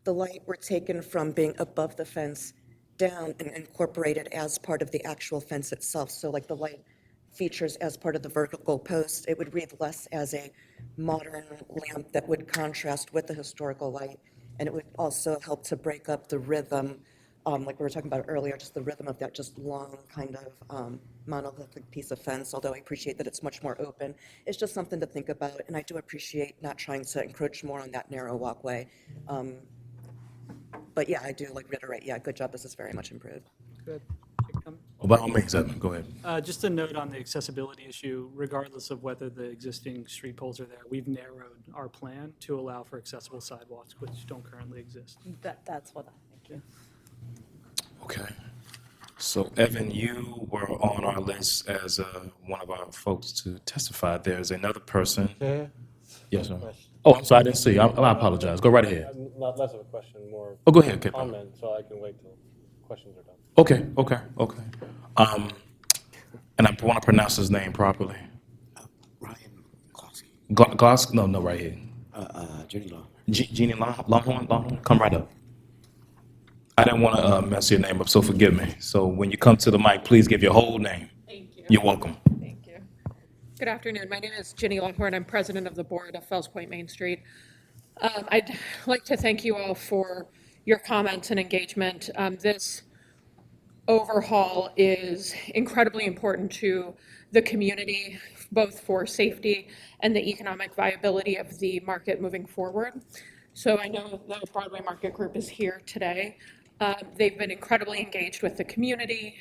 the light were taken from being above the fence down and incorporated as part of the actual fence itself, so like the light features as part of the vertical post, it would read less as a modern lamp that would contrast with the historical light, and it would also help to break up the rhythm, like we were talking about earlier, just the rhythm of that just long kind of monolithic piece of fence, although I appreciate that it's much more open. It's just something to think about, and I do appreciate not trying to encroach more on that narrow walkway. But yeah, I do reiterate, yeah, good job, this is very much improved. Good. Oh, by all means, Edmund, go ahead. Just a note on the accessibility issue, regardless of whether the existing street poles are there, we've narrowed our plan to allow for accessible sidewalks, which don't currently exist. That's what I think. Okay. So Evan, you were on our list as one of our folks to testify. There's another person. Yeah. Yes, sir. Oh, I'm sorry, I didn't see you. I apologize. Go right ahead. Not less of a question, more. Oh, go ahead, Kip. Comment, so I can wait till questions are done. Okay. And I want to pronounce his name properly. Ryan Klosky. Gloss? No, right here. Jenny Long. Jeannie Longhorn? Come right up. I didn't want to mess your name up, so forgive me. So when you come to the mic, please give your whole name. Thank you. You're welcome. Thank you. Good afternoon. My name is Jenny Longhorn. I'm president of the board of Fells Point Main Street. I'd like to thank you all for your comments and engagement. This overhaul is incredibly important to the community, both for safety and the economic viability of the market moving forward. So I know the Broadway Market Group is here today. They've been incredibly engaged with the community.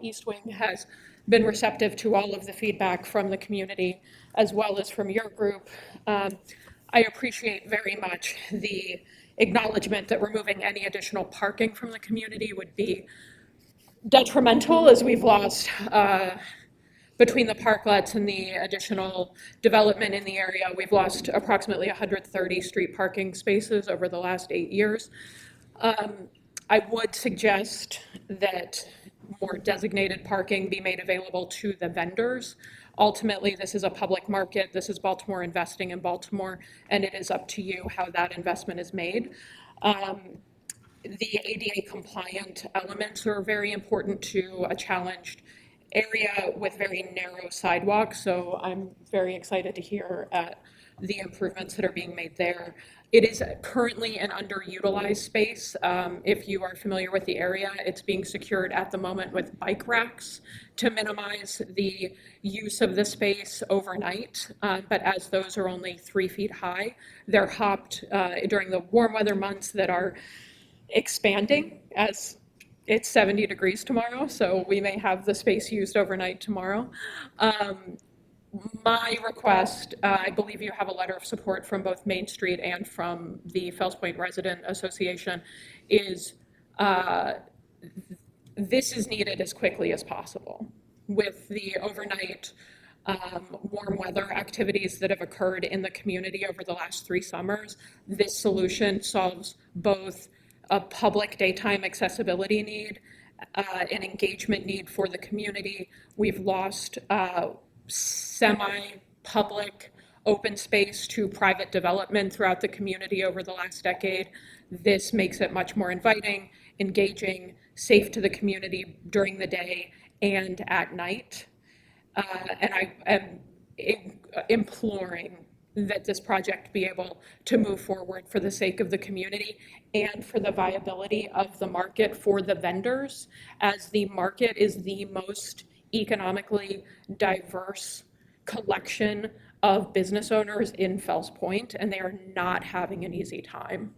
East Wing has been receptive to all of the feedback from the community, as well as from your group. I appreciate very much the acknowledgement that removing any additional parking from the community would be detrimental, as we've lost between the parklets and the additional development in the area, we've lost approximately 130 street parking spaces over the last 8 years. I would suggest that more designated parking be made available to the vendors. Ultimately, this is a public market. This is Baltimore investing in Baltimore, and it is up to you how that investment is made. The ADA compliant elements are very important to a challenged area with very narrow sidewalks, so I'm very excited to hear the improvements that are being made there. It is currently an underutilized space. If you are familiar with the area, it's being secured at the moment with bike racks to minimize the use of the space overnight. But as those are only 3 feet high, they're hopped during the warm weather months that are expanding as it's 70 degrees tomorrow, so we may have the space used overnight tomorrow. My request, I believe you have a letter of support from both Main Street and from the Fells Point Resident Association, is this is needed as quickly as possible. With the overnight warm weather activities that have occurred in the community over the last 3 summers, this solution solves both a public daytime accessibility need, an engagement need for the community. We've lost semi-public open space to private development throughout the community over the last decade. This makes it much more inviting, engaging, safe to the community during the day and at night. And I am imploring that this project be able to move forward for the sake of the community and for the viability of the market for the vendors, as the market is the most economically diverse collection of business owners in Fells Point, and they are not having an easy time.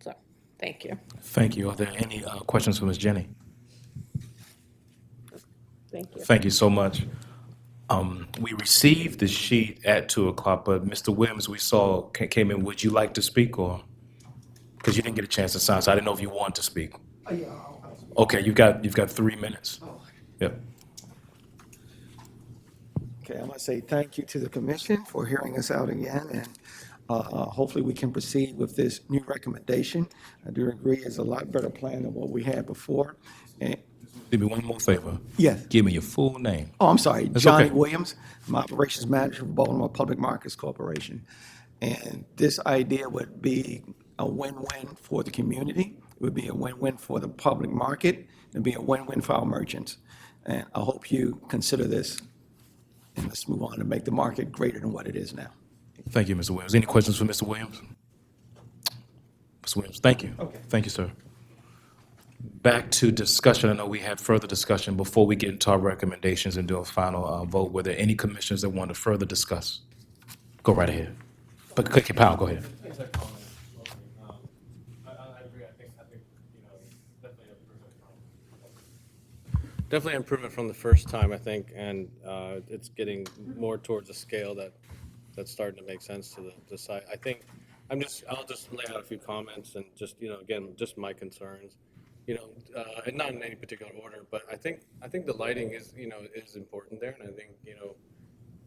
So, thank you. Thank you. Are there any questions for Ms. Jenny? Thank you. Thank you so much. We received the sheet at 2:00, but Mr. Williams, we saw came in. Would you like to speak, or because you didn't get a chance to sign, so I didn't know if you want to speak. Yeah, I'll speak. Okay, you've got 3 minutes. Yep. Okay, I want to say thank you to the commission for hearing us out again, and hopefully we can proceed with this new recommendation. I do agree it's a lot better plan than what we had before. And Do me one more favor. Yes. Give me your full name. Oh, I'm sorry, That's Johnny okay. Williams. I'm operations manager for Baltimore Public Markets Corporation. And this idea would be a win-win for the community. It would be a win-win for the public market. It would be a win-win for our merchants. And I hope you consider this, and let's move on and make the market greater than what it is now. Thank you, Mr. Williams. Any questions for Mr. Williams? Mr. Williams, thank you. Okay. Thank you, sir. Back to discussion. I know we had further discussion before we get into our recommendations and do a final vote. Were there any commissioners that want to further discuss? Go right ahead. But click your power. Go ahead. Thanks for comment. I agree. I think definitely improvement from the first time, I think, and it's getting more towards a scale that's starting to make sense to the site. I think I'll just lay out a few comments and just, again, just my concerns, and not in any particular order, but I think the lighting is important there, and I think,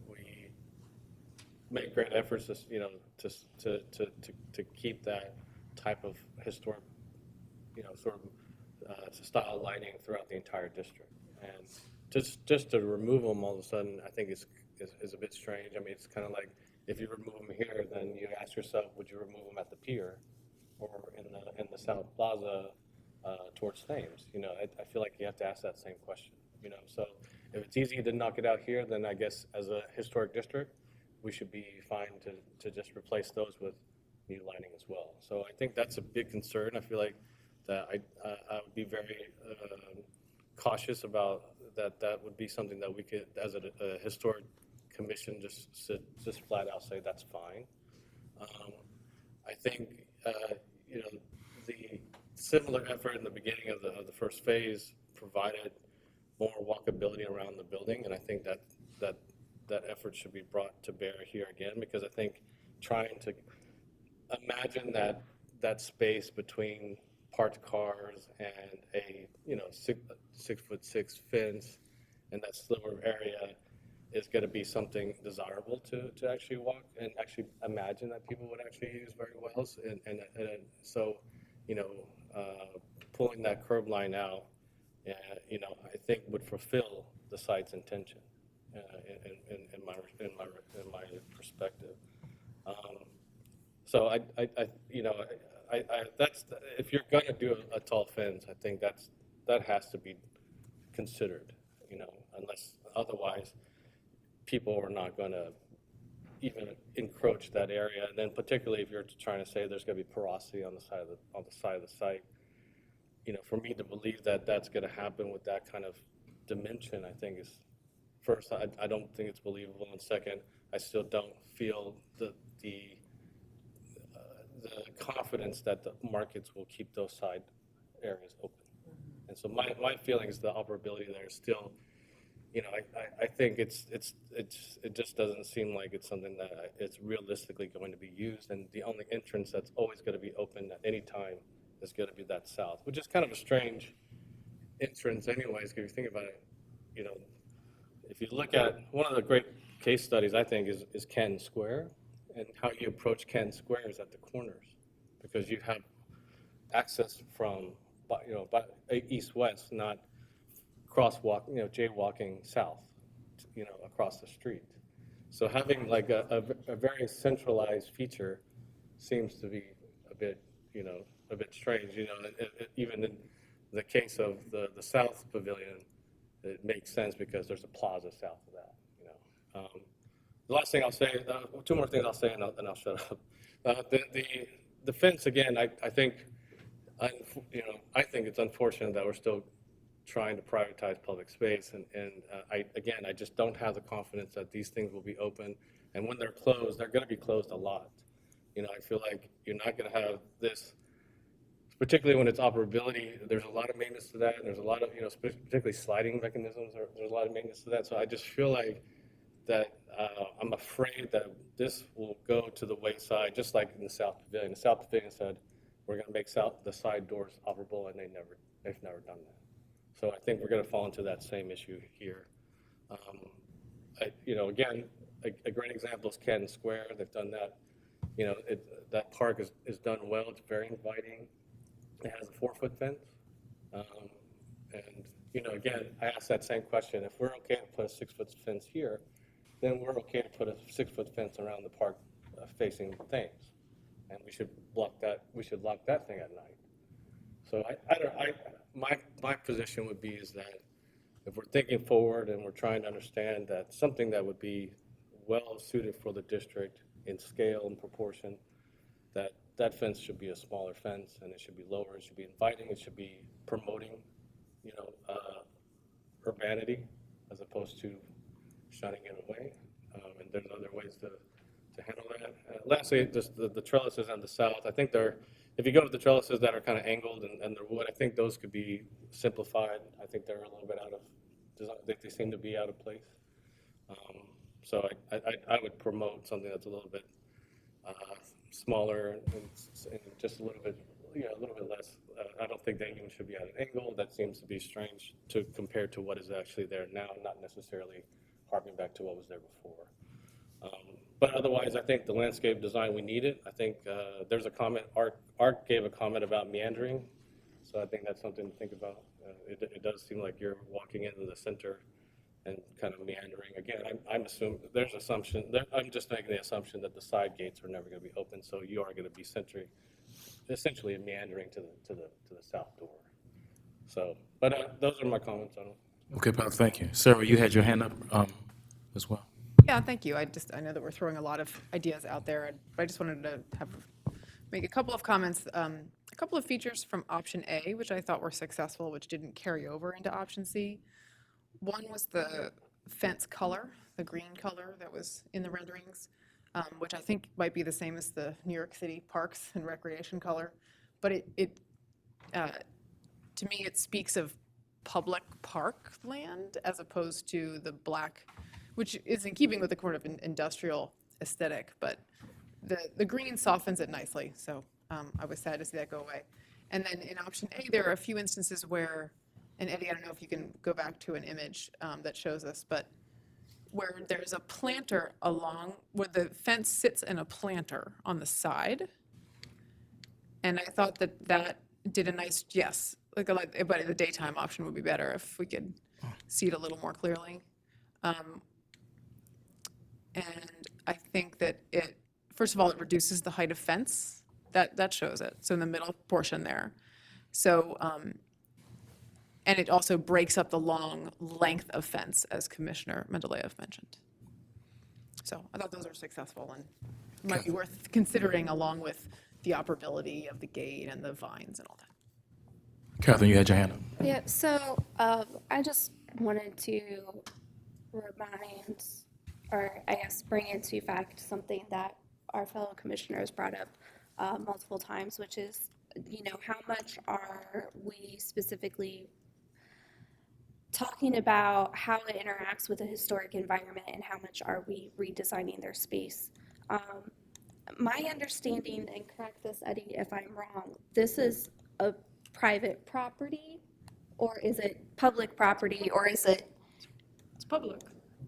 we make great efforts to keep that type of historic, sort of style lighting throughout the entire district. And just to remove them all of a sudden, I think is a bit strange. I mean, it's kind of like if you remove them here, then you ask yourself, would you remove them at the pier or in the South Plaza towards Thames? I feel like you have to ask that same question. So if it's easy to knock it out here, then I guess as a historic district, we should be fine to just replace those with new lighting as well. So I think that's a big concern. I feel like that I would be very cautious about that. That would be something that we could, as a historic commission, just flat out say that's fine. I think the similar effort in the beginning of the first phase provided more walkability around the building, and I think that effort should be brought to bear here again, because I think trying to imagine that space between parked cars and a, 6'6" fence and that sliver area is going to be something desirable to actually walk and actually imagine that people would actually use very well. And so, you know, pulling that curb line out, I think would fulfill the site's intention in my perspective. So that's, if you're going to do a tall fence, I think that has to be considered, unless otherwise people are not going to even encroach that area. And then particularly if you're trying to say there's going to be porosity on the side of the site, for me to believe that that's going to happen with that kind of dimension, I think is, first, I don't think it's believable, and second, I still don't feel the confidence that the markets will keep those side areas open. And so my feeling is the operability there is still, I think it just doesn't seem like it's something that it's realistically going to be used, and the only entrance that's always going to be open at any time is going to be that south, which is kind of a strange entrance anyways, if you think about it. If you look at one of the great case studies, I think, is Canton Square, and how you approach Canton Square is at the corners, because you have access from, east-west, not crosswalk, jaywalking south, across the street. So having like a very centralized feature seems to be a bit strange. Even in the case of the South Pavilion, it makes sense because there's a plaza south of that. The last thing I'll say, two more things I'll say, and I'll shut up. The fence again. I think it's unfortunate that we're still trying to privatize public space, and I just don't have the confidence that these things will be open, and when they're closed, they're going to be closed a lot. I feel like you're not going to have this, particularly when it's operability. There's a lot of maintenance to that, and there's a lot of, particularly sliding mechanisms, there's a lot of maintenance to that. So I just feel like that I'm afraid that this will go to the wayside, just like in the South Pavilion. The South Pavilion said, we're going to make the side doors operable, and they've never done that. So I think we're going to fall into that same issue here. Again, a great example is Canton Square. They've done that. That park is done well. It's very inviting. It has a 4-foot fence. Again, I asked that same question. If we're okay to put a 6-foot fence here, then we're okay to put a 6-foot fence around the park facing Thames. And we should lock that thing at night. So my position would be is that if we're thinking forward and we're trying to understand that something that would be well suited for the district in scale and proportion, that fence should be a smaller fence, and it should be lower. It should be inviting. It should be promoting, urbanity as opposed to shunning it away. And there's other ways to handle that. Lastly, just the trellises on the south. I think if you go to the trellises that are kind of angled and they're wood, I think those could be simplified. I think they're a little bit out of design. They seem to be out of place. So I would promote something that's a little bit smaller and just a little bit less. I don't think they even should be at an angle. That seems to be strange compared to what is actually there now, not necessarily harking back to what was there before. But otherwise, I think the landscape design, we need it. I think there's a comment, Art gave a comment about meandering, so I think that's something to think about. It does seem like you're walking into the center and kind of meandering. Again, I'm assuming, I'm just making the assumption that the side gates are never going to be open, so you are going to be essentially meandering to the south door. So, but those are my comments on it. Okay, Bob, thank you. Sarah, you had your hand up as well. Yeah, thank you. I know that we're throwing a lot of ideas out there, but I just wanted to make a couple of comments. A couple of features from option A, which I thought were successful, which didn't carry over into option C. One was the fence color, the green color that was in the renderings, which I think might be the same as the New York City Parks and Recreation color. But to me, it speaks of public park land as opposed to the black, which is in keeping with the kind of industrial aesthetic, but the green softens it nicely, so I was sad to see that go away. And then in option A, there are a few instances where, and Eddie, I don't know if you can go back to an image that shows us, but where there's a planter where the fence sits in a planter on the side. And I thought that did a nice, yes, but the daytime option would be better if we could see it a little more clearly. And I think that first of all, it reduces the height of fence. That shows it. So in the middle portion there. So, and it also breaks up the long length of fence, as Commissioner Mendeleev mentioned. So I thought those are successful and might be worth considering along with the operability of the gate and the vines and all that. Catherine, you had your hand up. Yeah, so I just wanted to remind, or I guess bring into fact something that our fellow commissioners brought up multiple times, which is, how much are we specifically talking about how it interacts with the historic environment and how much are we redesigning their space. My understanding, and correct this, Eddie, if I'm wrong, this is a private property, or is it public property, or is it? It's public.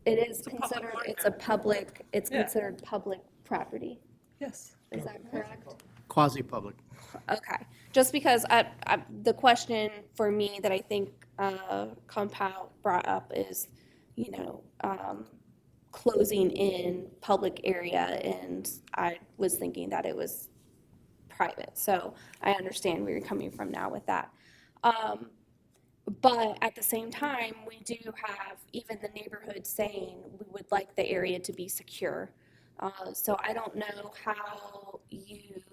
It is considered, it's Yeah. considered public property. Yes. Is that correct? Quasi-public. Okay, just because the question for me that I think Compound brought up is, closing in public area, and I was thinking that it was private. So I understand where you're coming from now with that. But at the same time, we do have even the neighborhood saying we would like the area to be secure. So I don't know how you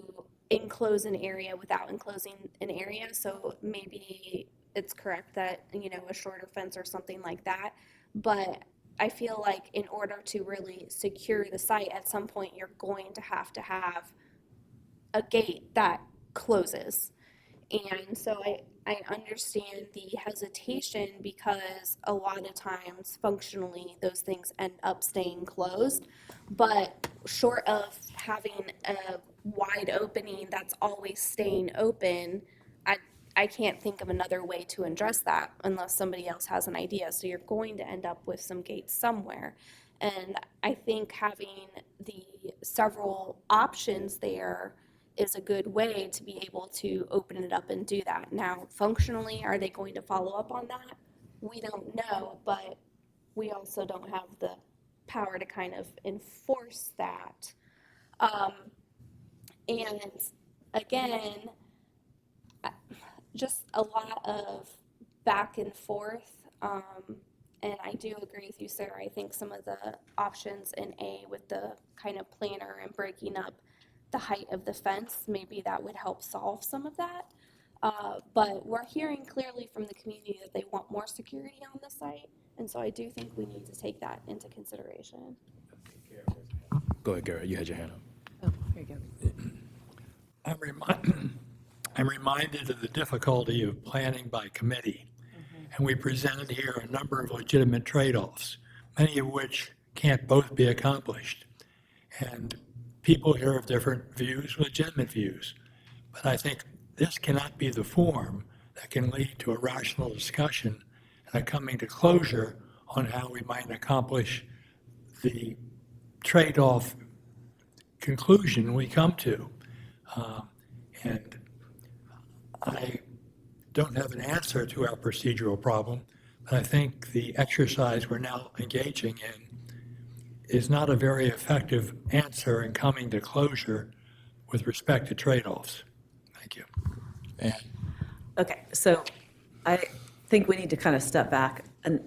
enclose an area without enclosing an area. So maybe it's correct that, a shorter fence or something like that. But I feel like in order to really secure the site, at some point you're going to have a gate that closes. And so I understand the hesitation because a lot of times functionally those things end up staying closed. But short of having a wide opening that's always staying open, I can't think of another way to address that unless somebody else has an idea. So you're going to end up with some gates somewhere. And I think having the several options there is a good way to be able to open it up and do that. Now, functionally, are they going to follow up on that? We don't know, but we also don't have the power to kind of enforce that. And again, just a lot of back and forth. And I do agree with you, Sarah. I think some of the options in A with the kind of planner and breaking up the height of the fence, maybe that would help solve some of that. But we're hearing clearly from the community that they want more security on the site. And so I do think we need to take that into consideration. Go ahead, Garrett, you had your hand up. Oh, here you go. I'm reminded of the difficulty of planning by committee. And we presented here a number of legitimate trade-offs, many of which can't both be accomplished. And people here have different views, legitimate views. But I think this cannot be the form that can lead to a rational discussion and a coming to closure on how we might accomplish the trade-off conclusion we come to. And I don't have an answer to our procedural problem, but I think the exercise we're now engaging in is not a very effective answer in coming to closure with respect to trade-offs. Thank you. And Okay, so I think we need to kind of step back, and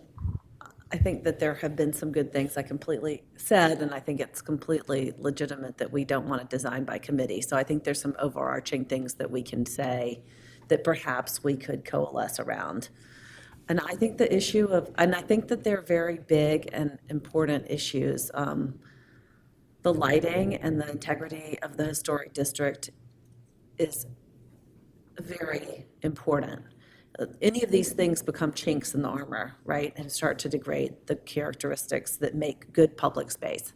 I think that there have been some good things I completely said, and I think it's completely legitimate that we don't want it designed by committee. So I think there's some overarching things that we can say that perhaps we could coalesce around. And I think the issue of, and I think that they're very big and important issues. The lighting and the integrity of the historic district is very important. Any of these things become chinks in the armor, right, and start to degrade the characteristics that make good public space.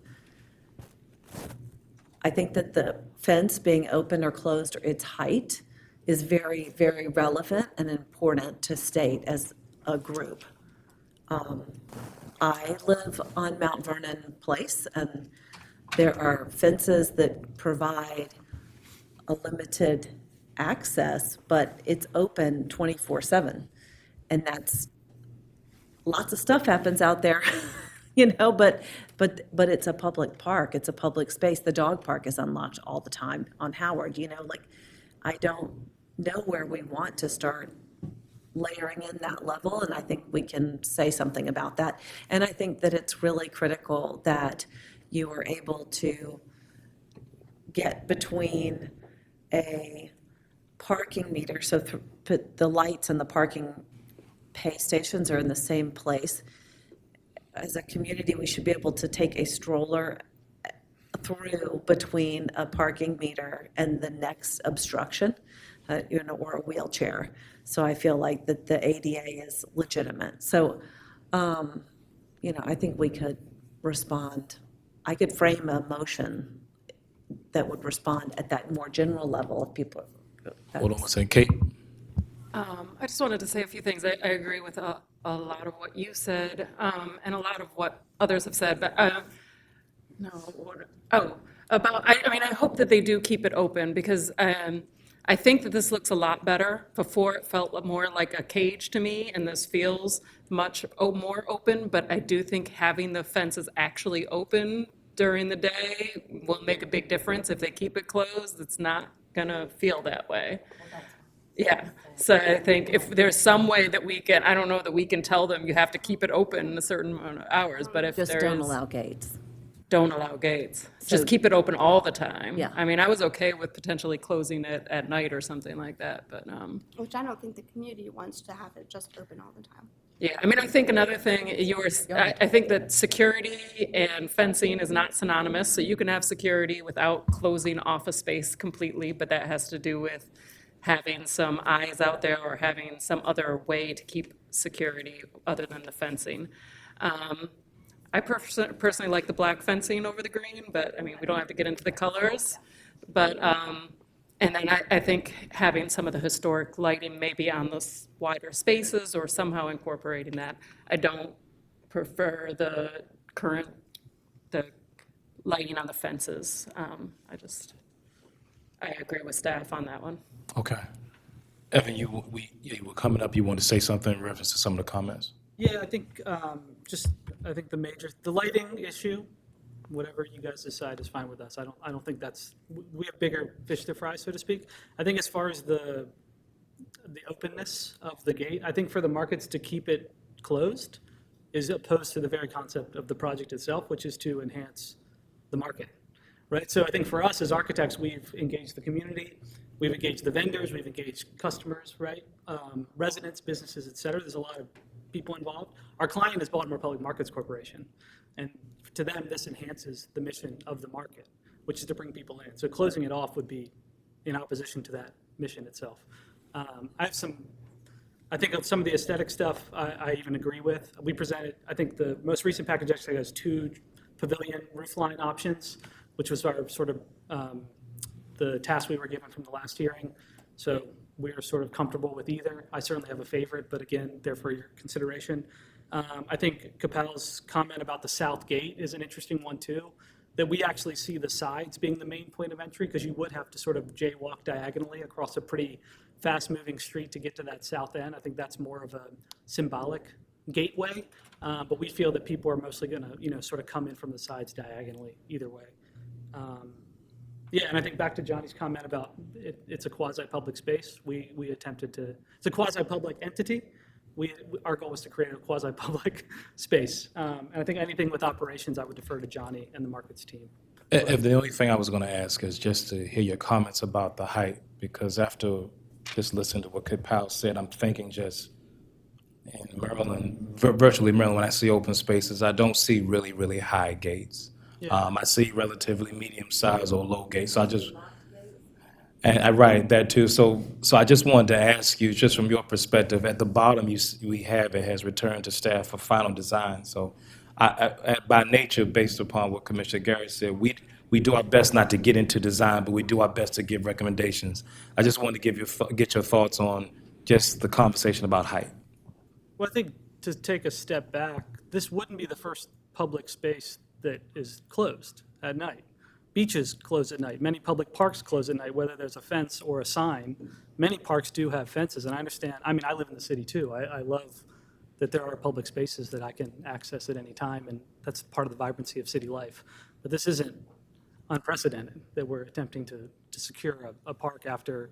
I think that the fence being open or closed, or its height, is very, very relevant and important to state as a group. I live on Mount Vernon Place, and there are fences that provide a limited access, but it's open 24/7. And that's, lots of stuff happens out there, but it's a public park, it's a public space. The dog park is unlocked all the time on Howard, like, I don't know where we want to start layering in that level, and I think we can say something about that. And I think that it's really critical that you are able to get between a parking meter, so put the lights and the parking pay stations are in the same place. As a community, we should be able to take a stroller through between a parking meter and the next obstruction, or a wheelchair. So I feel like that the ADA is legitimate. So, I think we could respond. I could frame a motion that would respond at that more general level of people. Hold on one second, Kate. I just wanted to say a few things. I agree with a lot of what you said, and a lot of what others have said, but, I hope that they do keep it open, because I think that this looks a lot better. Before, it felt more like a cage to me, and this feels much more open, but I do think having the fences actually open during the day will make a big difference. If they keep it closed, it's not gonna feel that way. Yeah, so I think if there's some way that we can, I don't know that we can tell them you have to keep it open a certain amount of hours, but if Just there don't is- allow gates. Don't allow gates. So- Just keep it open all the time. Yeah. I mean, I was okay with potentially closing it at night or something like that, but, Which I don't think the community wants to have it just open all the time. yeah, I think another thing, I think that security and fencing is not synonymous, so you can have security without closing off a space completely, but that has to do with having some eyes out there or having some other way to keep security other than the fencing. I personally like the black fencing over the green, but, we don't have to get into the colors. But, and then I think having some of the historic lighting maybe on those wider spaces or somehow incorporating that. I don't prefer the lighting on the fences. I agree with staff on that one. Okay. Evan, you were coming up, you wanted to say something in reference to some of the comments? Yeah, I think, the lighting issue, whatever you guys decide is fine with us. I don't think we have bigger fish to fry, so to speak. I think as far as the openness of the gate, I think for the markets to keep it closed is opposed to the very concept of the project itself, which is to enhance the market, right? So I think for us as architects, we've engaged the community, we've engaged the vendors, we've engaged customers, right? Residents, businesses, et cetera. There's a lot of people involved. Our client is Baltimore Public Markets Corporation, and to them, this enhances the mission of the market, which is to bring people in. So closing it off would be in opposition to that mission itself. I think of some of the aesthetic stuff I even agree with. We presented, I think the most recent package actually has 2 pavilion roofline options, which was our sort of the task we were given from the last hearing. So we're sort of comfortable with either. I certainly have a favorite, but again, they're for your consideration. I think Capel's comment about the south gate is an interesting one too, that we actually see the sides being the main point of entry, because you would have to sort of jaywalk diagonally across a pretty fast-moving street to get to that south end. I think that's more of a symbolic gateway, but we feel that people are mostly going to, sort of come in from the sides diagonally either way. Yeah, and I think back to Johnny's comment about it's a quasi-public space. We attempted to, it's a quasi-public entity. Our goal was to create a quasi-public space. And I think anything with operations, I would defer to Johnny and the markets team. If the only thing I was going to ask is just to hear your comments about the height, because after just listening to what Powell said, I'm thinking just in Maryland, virtually Maryland, when I see open spaces, I don't see really, really high gates. Yeah. I see relatively medium-sized or low gates. So I write that too. So I just wanted to ask you, just from your perspective, at the bottom we have it has returned to staff for final design. So I by nature, based upon what Commissioner Garrett said, we we do our best not to get into design, but we do our best to give recommendations. I just wanted to get your thoughts on just the conversation about height. Well, I think to take a step back, this wouldn't be the first public space that is closed at night. Beaches close at night. Many public parks close at night, whether there's a fence or a sign. Many parks do have fences, and I understand, I mean, I live in the city too. I love that there are public spaces that I can access at any time, and that's part of the vibrancy of city life. But this isn't unprecedented, that we're attempting to secure a park after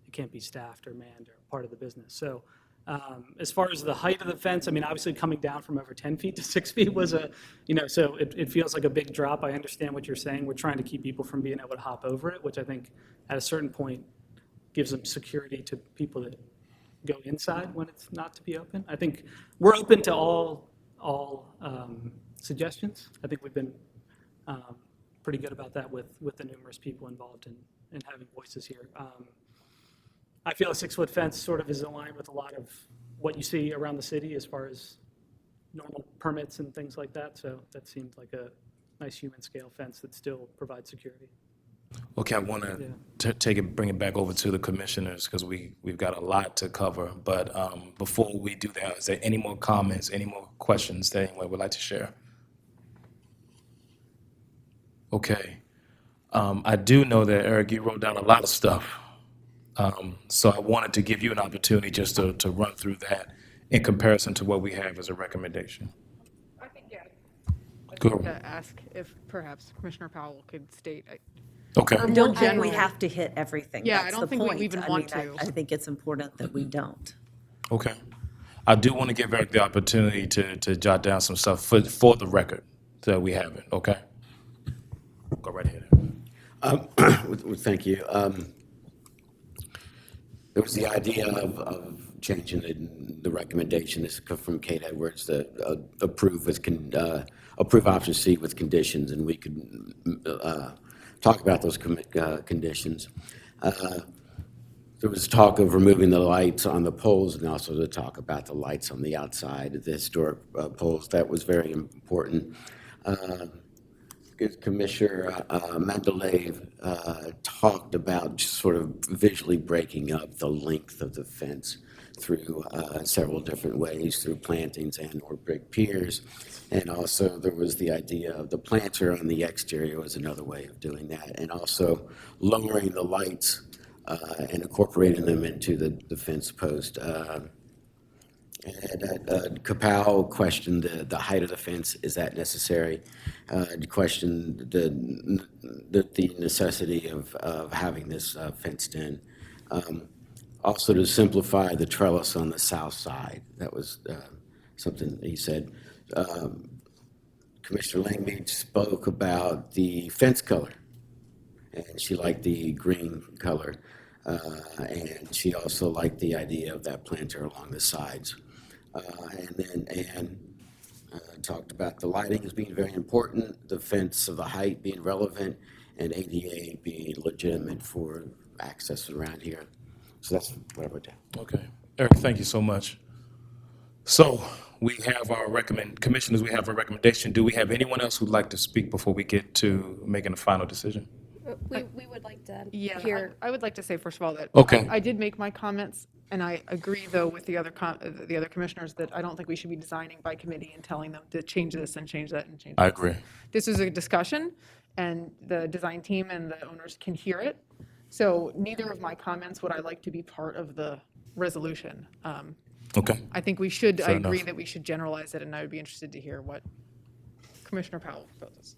it can't be staffed or manned or part of the business. So as far as the height of the fence, I mean, obviously coming down from over 10 feet to 6 feet was so it feels like a big drop. I understand what you're saying. We're trying to keep people from being able to hop over it, which I think at a certain point gives them security to people that go inside when it's not to be open. I think we're open to all suggestions. I think we've been pretty good about that with the numerous people involved in having voices here. I feel a 6-foot fence sort of is in line with a lot of what you see around the city as far as normal permits and things like that. So that seemed like a nice human scale fence that still provides security. Okay, I want to bring it back over to the commissioners because we've got a lot to cover. But before we do that, is there any more comments, any more questions that anyone would like to share? Okay. I do know that, Eric, you wrote down a lot of stuff. So I wanted to give you an opportunity just to run through that in comparison to what we have as a recommendation. I think, yeah. Go. To ask if perhaps Commissioner Powell could state. Okay. Or I more don't think we generally. have to hit everything. Yeah, I That's don't the think we point. even I want mean, to. I think it's important that we don't. Okay. I do want to give Eric the opportunity to jot down some stuff for the record so that we have it, okay? Go right ahead. Thank you. There was the idea of changing the recommendation. This comes from Kate Edwards, that approve option C with conditions, and we could talk about those conditions. There was talk of removing the lights on the poles and also to talk about the lights on the outside of the historic poles. That was very important. Commissioner Mendeleev talked about just sort of visually breaking up the length of the fence through several different ways, through plantings and or brick piers. And also there was the idea of the planter on the exterior was another way of doing that. And also lowering the lights and incorporating them into the fence post. Kapow questioned the height of the fence. Is that necessary? Questioned the necessity of having this fenced in. Also to simplify the trellis on the south side. That was something he said. Commissioner Langmead spoke about the fence color, and she liked the green color. And she also liked the idea of that planter along the sides. And then Ann talked about the lighting as being very important, the fence of the height being relevant, and ADA being legitimate for access around here. So that's what I wrote down. Okay. Eric, thank you so much. So we have our commissioners, we have a recommendation. Do we have anyone else who'd like to speak before we get to making a final decision? We would like to Yeah, hear. I would like to say, first of all, that Okay. I did make my comments, and I agree, though, with the other commissioners that I don't think we should be designing by committee and telling them to change this and change that and change that. I agree. This is a discussion, and the design team and the owners can hear it. So neither of my comments would I like to be part of the resolution. Okay. I think we should, I Fair agree enough. that we should generalize it, and I would be interested to hear what Commissioner Powell proposes.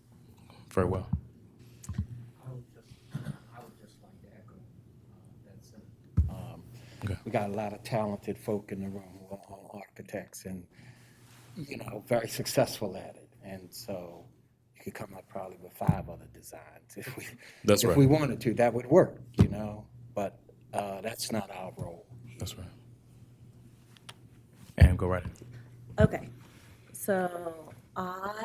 Very well. I would just like to echo that. We got a lot of talented folk in the room who are all architects and, very successful at it. And so you could come up probably with 5 other designs if we, That's if right. we wanted to. That would work, but that's not our role. That's right. And go right ahead. Okay, so I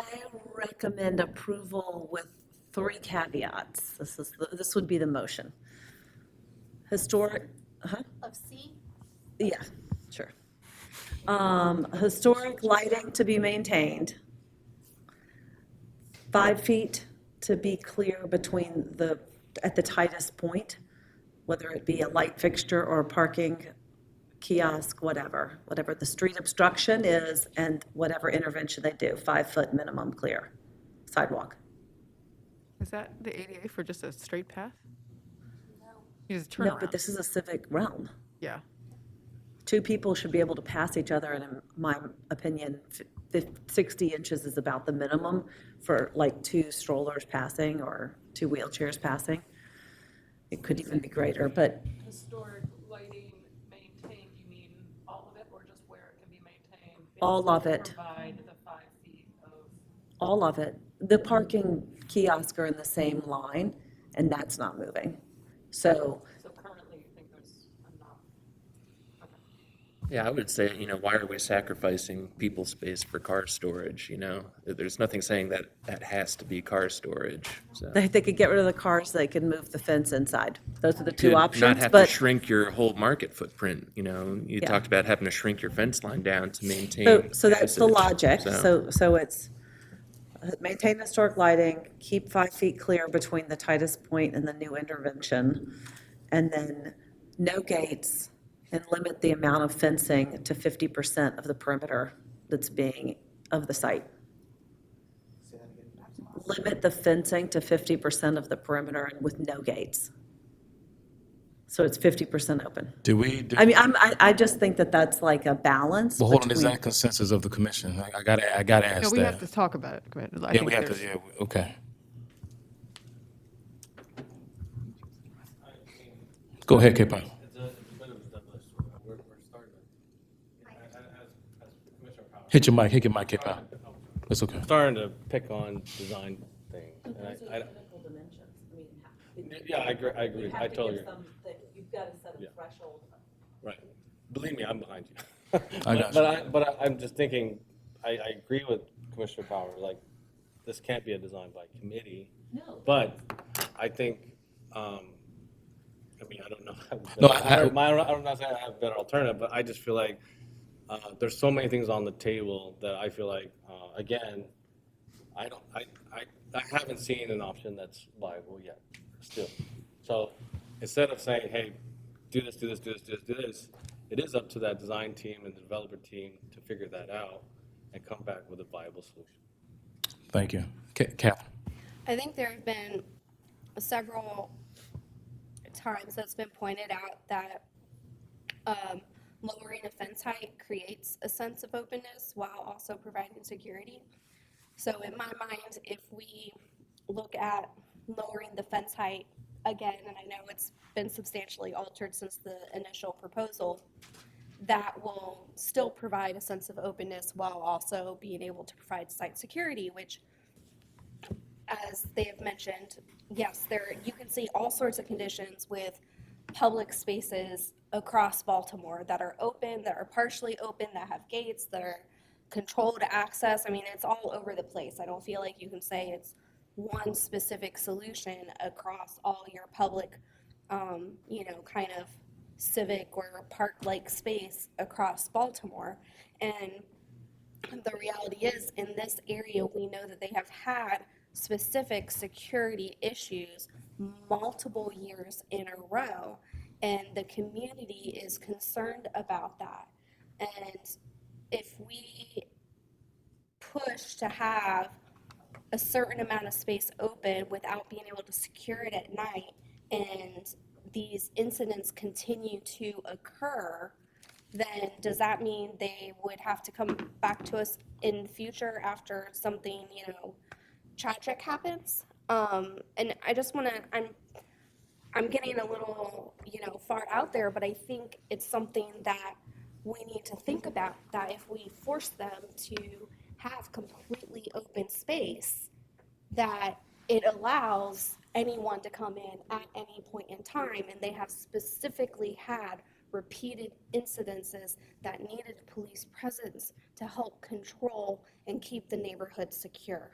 recommend approval with 3 caveats. This would be the motion. Historic, Of C? yeah, sure. Historic lighting to be maintained. 5 feet to be clear between at the tightest point, whether it be a light fixture or a parking kiosk, whatever the street obstruction is, and whatever intervention they do, 5-foot minimum clear sidewalk. Is that the ADA for just a straight path? You just turn No, around. but this is a civic realm. Yeah. Two people should be able to pass each other, and in my opinion, 60 inches is about the minimum for like 2 strollers passing or 2 wheelchairs passing. It could even be greater, but Historic lighting maintained, you mean all of it, or just where it can be maintained? all of it. Provide the 5 feet of. All of it. The parking kiosk are in the same line, and that's not moving. So Currently, you think there's enough? Yeah, I would say, why are we sacrificing people space for car storage, There's nothing saying that that has to be car storage, so. they could get rid of the cars, they could move the fence inside. Those are the two Could options, not have to but shrink your whole market footprint, You talked about having to shrink your fence line down to maintain so that's the usage, logic. So it's maintain historic lighting, keep 5 feet clear between the tightest point and the new intervention, and then no gates, and limit the amount of fencing to 50% of the perimeter that's being of the site. Limit the fencing to 50% of the perimeter and with no gates. So it's 50% open. I just think that that's like a balance. Well, hold on, is between- that consensus of the commission? I gotta ask No, that. we have to talk about it. I Yeah, think we have to, there's- okay. Go ahead, K-Pop. It's a bit of a double-edged sword. We're starting to, as Commissioner Powell. Hit your mic, K-Pop. That's okay. Starting to pick on design things. And yeah, I agree. I totally agree. You've got to set Yeah. a threshold. Right. Believe me, I'm behind you. I got you. But I'm just thinking, I agree with Commissioner Power, like, this can't be a design by committee. No. But I think, I don't know. No, I'm not saying I have a better alternative, but I just feel like there's so many things on the table that I feel like, again, I haven't seen an option that's viable yet, still. So instead of saying, hey, do this, it is up to that design team and the developer team to figure that out and come back with a viable solution. Thank you. Cap. I think there have been several times that's been pointed out that lowering a fence height creates a sense of openness while also providing security. So in my mind, if we look at lowering the fence height again, and I know it's been substantially altered since the initial proposal, that will still provide a sense of openness while also being able to provide site security, which, as they have mentioned, yes, you can see all sorts of conditions with public spaces across Baltimore that are open, that are partially open, that have gates, that are controlled access. I mean, it's all over the place. I don't feel like you can say it's one specific solution across all your public, kind of civic or park-like space across Baltimore. And the reality is, in this area, we know that they have had specific security issues multiple years in a row, and the community is concerned about that. And if we push to have a certain amount of space open without being able to secure it at night, and these incidents continue to occur, then does that mean they would have to come back to us in the future after something, tragic happens? And I just want to, I'm getting a little, far out there, but I think it's something that we need to think about, that if we force them to have completely open space, that it allows anyone to come in at any point in time, and they have specifically had repeated incidences that needed police presence to help control and keep the neighborhood secure.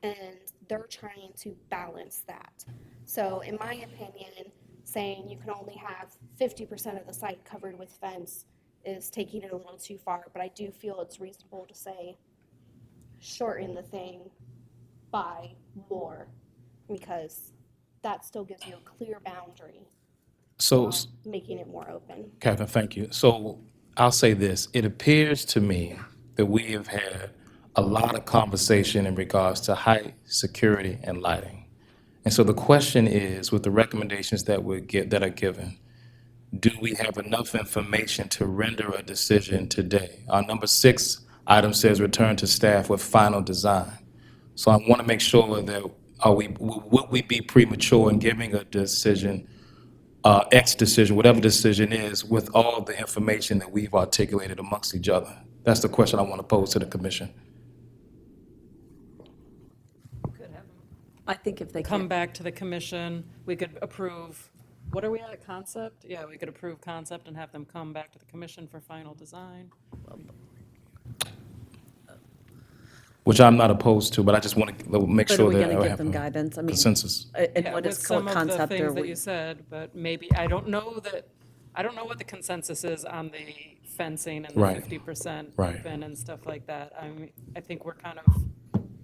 And they're trying to balance that. So in my opinion, saying you can only have 50% of the site covered with fence is taking it a little too far, but I do feel it's reasonable to say shorten the thing by more. because that still gives you a clear boundary, So, making it more open. Catherine, thank you. So I'll say this, it appears to me that we have had a lot of conversation in regards to height, security, and lighting. And so the question is, with the recommendations that that are given, do we have enough information to render a decision today? Our number 6 item says return to staff with final design. So I want to make sure that would we be premature in giving a decision, X decision, whatever decision is, with all the information that we've articulated amongst each other? That's the question I want to pose to the commission. I think if they Come can, back to the commission, we could approve, what are we at, concept? Yeah, we could approve concept and have them come back to the commission for final design. Which I'm not opposed to, but I just want to make but are sure we that going to I give have them a guidance? I mean, consensus. And Yeah, what with is called some of the concept things or that we? you said, but maybe, I don't know what the consensus is on the fencing and the Right. 50% Right. open and stuff like that. I think we're kind of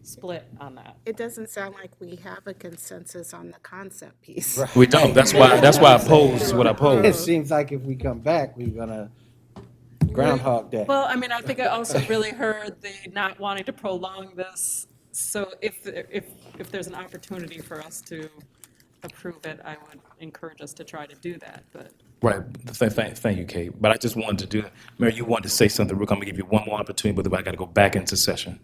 split on that. It doesn't sound like we have a consensus on the concept piece. We don't. That's why I posed what I It posed. seems like if we come back, we're gonna Groundhog Day. Well, I mean, I think I also really heard the not wanting to prolong this. So if there's an opportunity for us to approve it, I would encourage us to try to do that, but. Right. Thank you, Kate. But I just wanted to do that. Mary, you wanted to say something. We're going to give you one more opportunity, but I got to go back into session.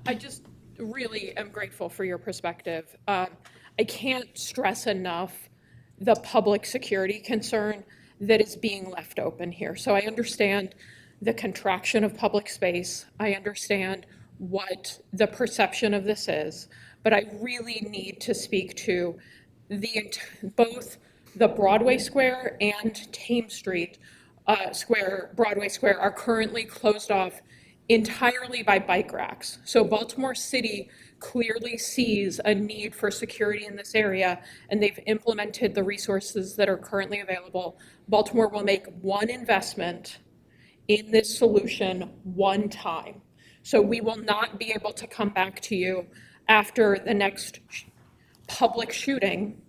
I just really am grateful for your perspective. I can't stress enough the public security concern that is being left open here. So I understand the contraction of public space. I understand what the perception of this is, but I really need to speak to both the Broadway Square and Thames Street Broadway Square are currently closed off entirely by bike racks. So Baltimore City clearly sees a need for security in this area, and they've implemented the resources that are currently available. Baltimore will make one investment in this solution one time. So we will not be able to come back to you after the next public shooting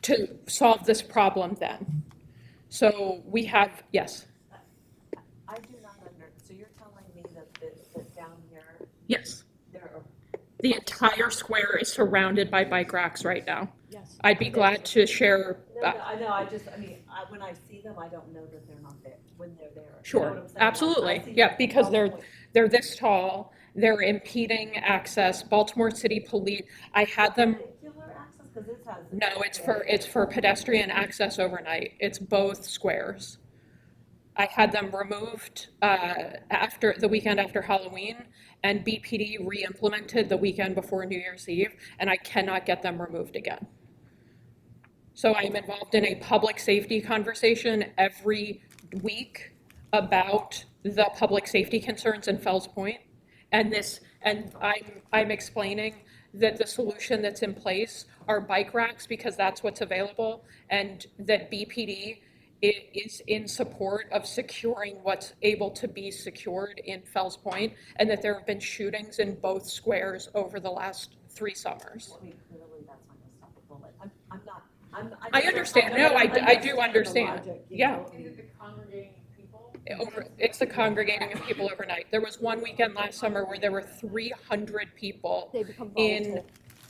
to solve this problem then. So we have, yes. I do not so you're telling me that down here? Yes. There are. The entire square is surrounded by bike racks right now. Yes. I'd be glad to share. I know, when I see them, I don't know that they're not there, when they're there. You know Sure, what I'm saying? absolutely. I see Yeah, them because all they're this tall, they're impeding access. Baltimore City Police, I had them, Vehicular access, 'cause this has. no, it's for pedestrian access overnight. It's both squares. I had them removed after the weekend after Halloween, and BPD re-implemented the weekend before New Year's Eve, and I cannot get them removed again. So I'm involved in a public safety conversation every week about the public safety concerns in Fells Point. And I'm explaining that the solution that's in place are bike racks because that's what's available, and that BPD is in support of securing what's able to be secured in Fells Point, and that there have been shootings in both squares over the last 3 summers. I mean, clearly that's not gonna stop a bullet. I'm not, I understand. No, I do understand. Yeah. Is it the congregating people? It's the congregating of people overnight. There was one weekend last summer where there were 300 people in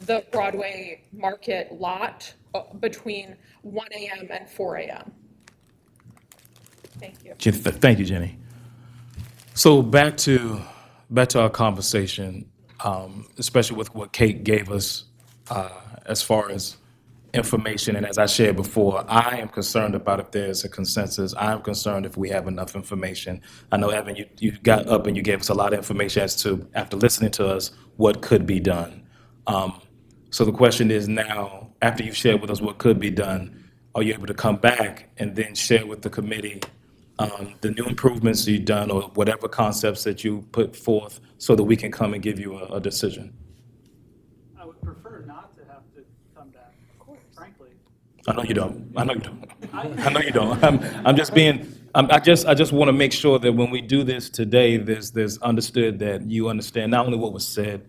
the Broadway Market lot between 1 a.m. and 4 a.m. Thank you. Thank you, Jenny. So back to our conversation, especially with what Kate gave us as far as information. And as I shared before, I am concerned about if there's a consensus. I am concerned if we have enough information. I know, Evan, you got up and you gave us a lot of information as to, after listening to us, what could be done. So the question is now, after you've shared with us what could be done, are you able to come back and then share with the committee the new improvements you've done or whatever concepts that you put forth so that we can come and give you a decision? I would prefer not to have to come back, frankly. I know you don't. I know you don't. I know you don't. I'm just being. I just want to make sure that when we do this today, there's understood that you understand not only what was said,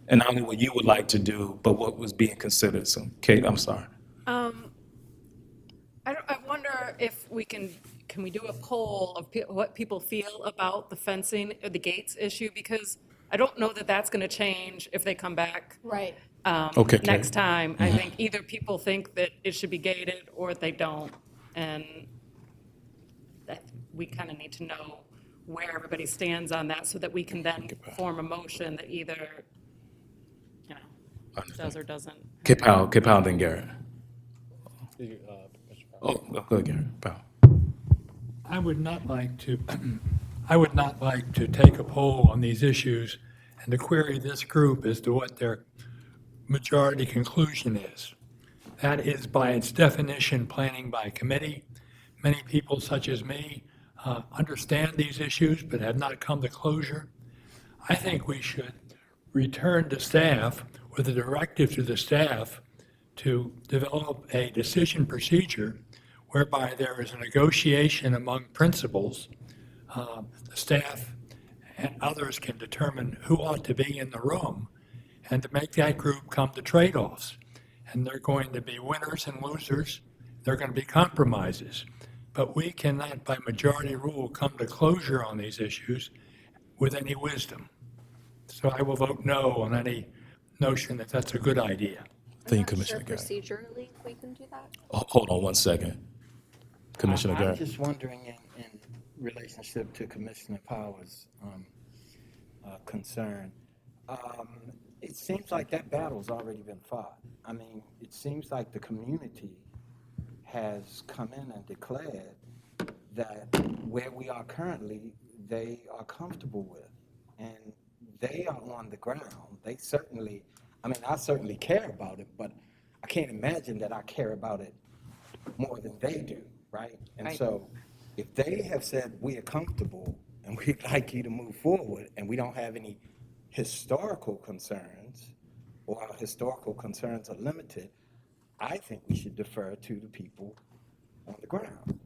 and not only what you would like to do, but what was being considered. So, Kate, I'm sorry. I wonder if can we do a poll of what people feel about the fencing, or the gates issue? Because I don't know that that's going to change if they come back. Right. Okay, Kate. Next time. I think either people think that it should be gated or they don't. And that we kind of need to know where everybody stands on that so that we can then form a motion that either, you know, does or doesn't. Kate Powell, then Garrett. Mr. Oh, go ahead, Garrett. Powell. I would not like to, I would not like to take a poll on these issues and to query this group as to what their majority conclusion is. That is by its definition, planning by committee. Many people such as me understand these issues but have not come to closure. I think we should return to staff with a directive to the staff to develop a decision procedure whereby there is a negotiation among principals. The staff and others can determine who ought to be in the room and to make that group come to trade-offs. And they're going to be winners and losers. They're going to be compromises. But we cannot, by majority rule, come to closure on these issues with any wisdom. So I will vote no on any notion that that's a good idea. Thank you, I'm not Commissioner sure Garrett. procedurally we can do that. Hold on one second. Commissioner I'm Garrett. just wondering in relationship to Commissioner Powers' concern. It seems like that battle's already been fought. I mean, it seems like the community has come in and declared that where we are currently, they are comfortable with. And they are on the ground. They certainly, I mean, I certainly care about it, but I can't imagine that I care about it more than they do, right? And Right. so if they have said we are comfortable and we'd like you to move forward and we don't have any historical concerns, or our historical concerns are limited, I think we should defer to the people on the ground.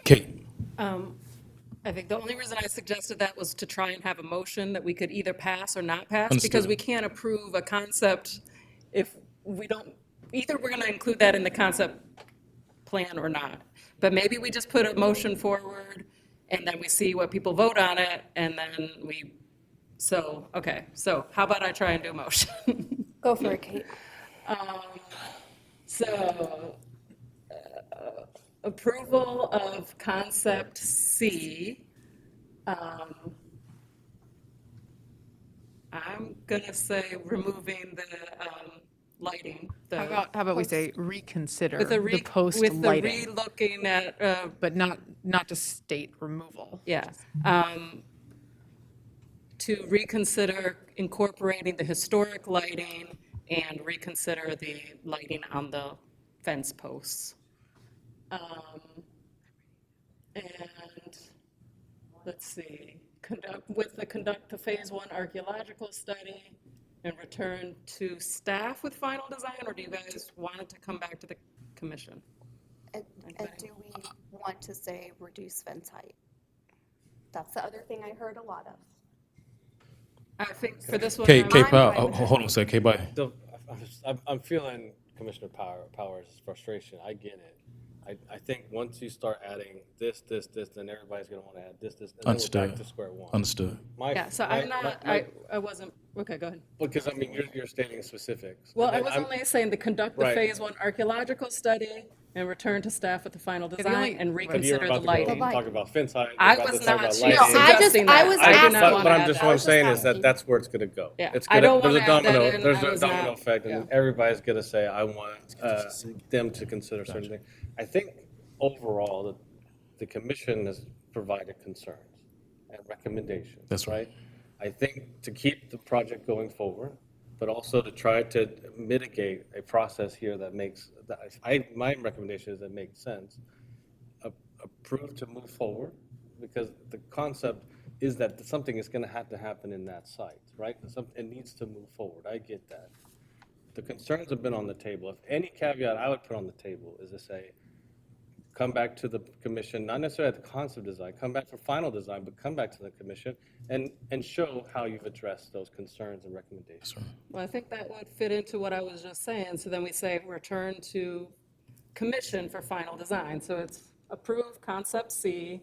Kate. I think the only reason I suggested that was to try and have a motion that we could either pass or not pass, Understood. because we can't approve a concept if we don't, either we're going to include that in the concept plan or not. But maybe we just put a motion forward and then we see what people vote on it and then okay, so how about I try and do a motion? Go for it, Kate. So, approval of concept C. I'm gonna say removing the lighting. How about we say reconsider With the post with the lighting, re-looking at, but not to state removal. yeah. To reconsider incorporating the historic lighting and reconsider the lighting on the fence posts. And let's see, conduct the phase one archaeological study and return to staff with final design, or do you guys want it to come back to the commission? And do we want to say reduce fence height? That's the other thing I heard a lot of. I think for this one. Kate I'm Powell. fine with Hold on a second. Kate, bye. I'm feeling Commissioner Powers' frustration. I get it. I think once you start adding this, then everybody's going to want to add this, and then we're Understood. back to square one. Understood. Yeah, so I'm not, I wasn't, okay, go ahead. Because, I mean, you're stating specifics. Well, and I then was I'm- only saying to conduct the Right. phase one archaeological study and return to staff with the final design and But you were reconsider the about to go lighting. and talk about fence height. I you're about was to talk not about suggesting lighting. that. I was I do not asking. want But to I'm add just that. what I'm saying is that that's where it's going to go. Yeah, It's I gonna, don't there's a wanna add that domino, in. there's I a was domino not- effect, and everybody's going to say, I want them to consider certain things. I think overall, the commission has provided concerns and recommendations. That's right. I think to keep the project going forward, but also to try to mitigate a process here that makes, my recommendation is that makes sense. Approve to move forward, because the concept is that something is going to have to happen in that site, right? It needs to move forward. I get that. The concerns have been on the table. If any caveat I would put on the table is to say, come back to the commission, not necessarily at the concept design, come back for final design, but come back to the commission and show how you've addressed those concerns and recommendations. Well, I think that would fit into what I was just saying. So then we say return to commission for final design. So it's approve concept C,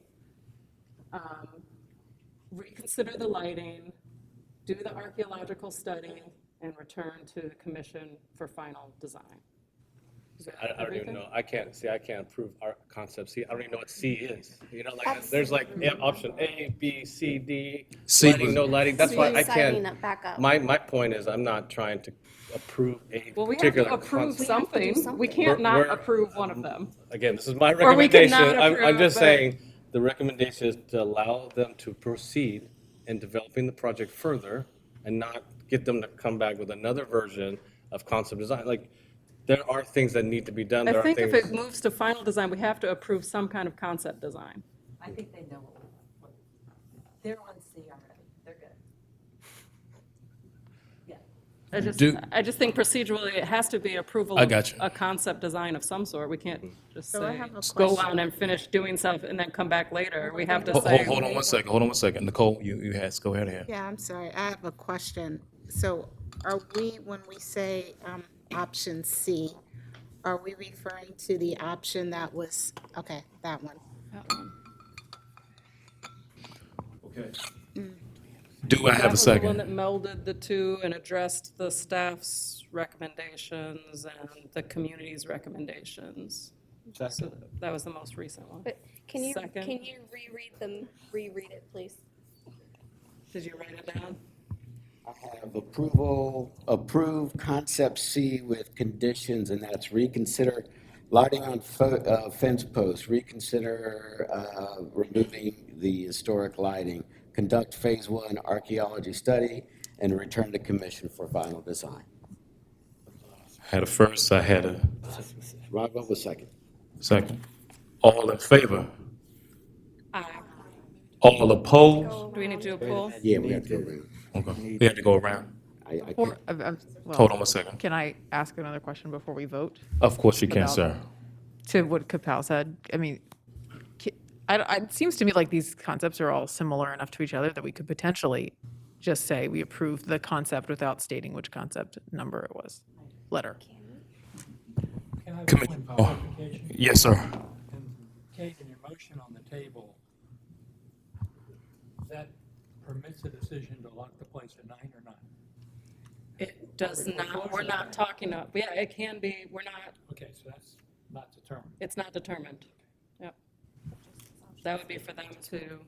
reconsider the lighting, do the archaeological study, and return to the commission for final design. Is that I don't even everything? know. I can't approve our concept C. I don't even know what C is. You know, like there's like option A, B, C, D, C lighting, was- no lighting. That's why I Signing can't. it back up. My point is I'm not trying to approve a Well, we have particular to approve concept. something. We can't We're- not approve one of them. Again, this is my Or we can recommendation. not I'm approve, just but- saying, the recommendation is to allow them to proceed in developing the project further and not get them to come back with another version of concept design. Like, there are things that need to be done. There I are think if things. it moves to final design, we have to approve some kind of concept design. I think they know what, they're on C already, they're good. Yeah. I just think procedurally, it has to be approval I of got you. a concept design of some sort. We can't just So I say, have a go question. on and finish doing stuff and then come back later. We have to Hold say. on 1 second, hold on 1 second. Nicole, you had, go ahead here. Yeah, I'm sorry, I have a question. So are we, when we say option C, are we referring to the option that was, okay, that one? Okay. Do I have a That was the one second? that melded the two and addressed the staff's recommendations and the community's recommendations. So that was the most recent one. But can you Second. reread it, please? Did you write it down? I have approve concept C with conditions, and that's reconsider lighting on fence posts, reconsider removing the historic lighting, conduct phase 1 archaeology study, and return to commission for final design. Had a first, I had a Rockwell was second. second. All in favor? Aye. All opposed? Do we need to do a poll? Yeah, we have to go around. Okay, we have to go around. I Or, can't. well, Hold on 1 second. Can I ask another question before we vote? Of course you can, About- sir. To what Kapow said, I mean, it seems to me like these concepts are all similar enough to each other that we could potentially just say we approve the concept without stating which concept number it was, letter. Can I have Commi- one oh. clarification? Yes, sir. And Kate, in your motion on the table, that permits a decision to lock the place at 9 or not? It does not, we're not talking, yeah, it can be, we're not, Okay, so that's not determined. it's not determined. Yep. That would be for them to,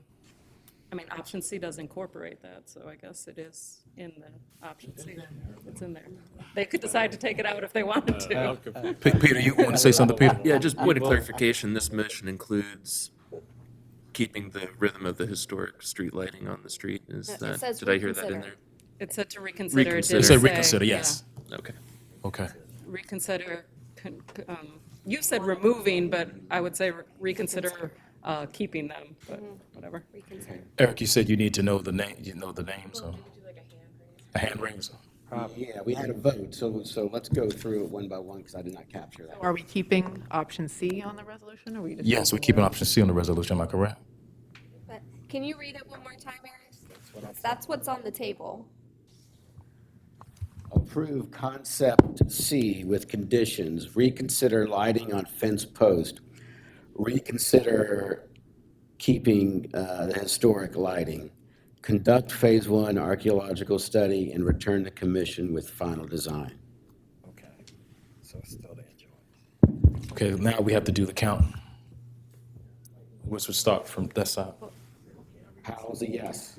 I mean, option C does incorporate that, so I guess it is in the option C. It's in there. They could decide to take it out if they wanted to. Peter, you want to say something, Peter? Yeah, just point of clarification, this motion includes keeping the rhythm of the historic street lighting on the street. Is It that, says did I hear that in reconsider. there? It said to reconsider. It Reconsider. didn't It said say- reconsider, yeah. yes. Okay. Okay. Reconsider, you said removing, but I would say reconsider keeping them, but whatever. Eric, you said you need to know the name, so. A hand raise. Yeah, we had a vote, so let's go through it one by one, because I did not capture that. Are we keeping option C on the resolution, or are we just? Yes, we're keeping option C on the resolution, am I correct? But can you read it one more time, Eric? That's what's on the table. Approve concept C with conditions, reconsider lighting on fence post, reconsider keeping the historic lighting, conduct phase 1 archaeological study, and return to commission with final design. Okay, so it's still there, George. Okay, now we have to do the count. Which would start from that side. Powell's a yes.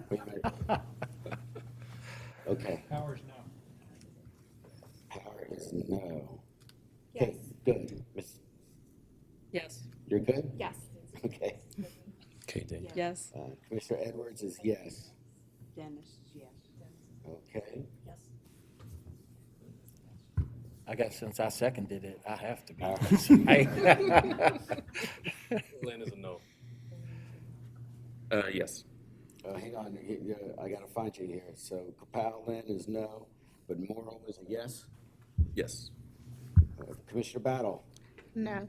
Wait a minute. Okay, Powers, no. Power is no. Okay, good. Yes. You're good? Yes. Okay. Okay, Dave. Yes. Commissioner Edwards is yes. Dennis, yes. Okay. Yes. I guess since I seconded it, I have to be. Lynn is a no. Yes. Hang on, I gotta find you here. So Kapow Lynn is no, but Morrow is a yes. Yes. Commissioner Battle, No.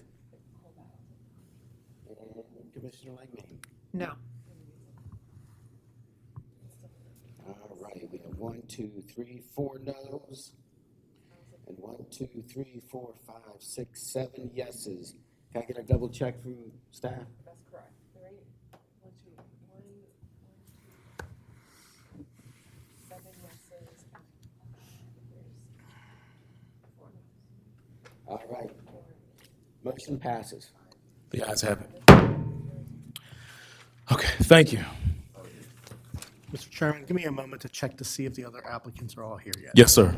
And Commissioner Langmaid. No. All right, we have 1, 2, 3, 4 no's. And 1, 2, 3, 4, 5, 6, 7 yeses. Can I get a double check from staff? That's correct. 3, 1, 2, 1, 2, 7 yeses. All right. Motion passes. The ayes have it. Okay, thank you. Mr. Chairman, give me a moment to check to see if the other applicants are all here yet. Yes, sir.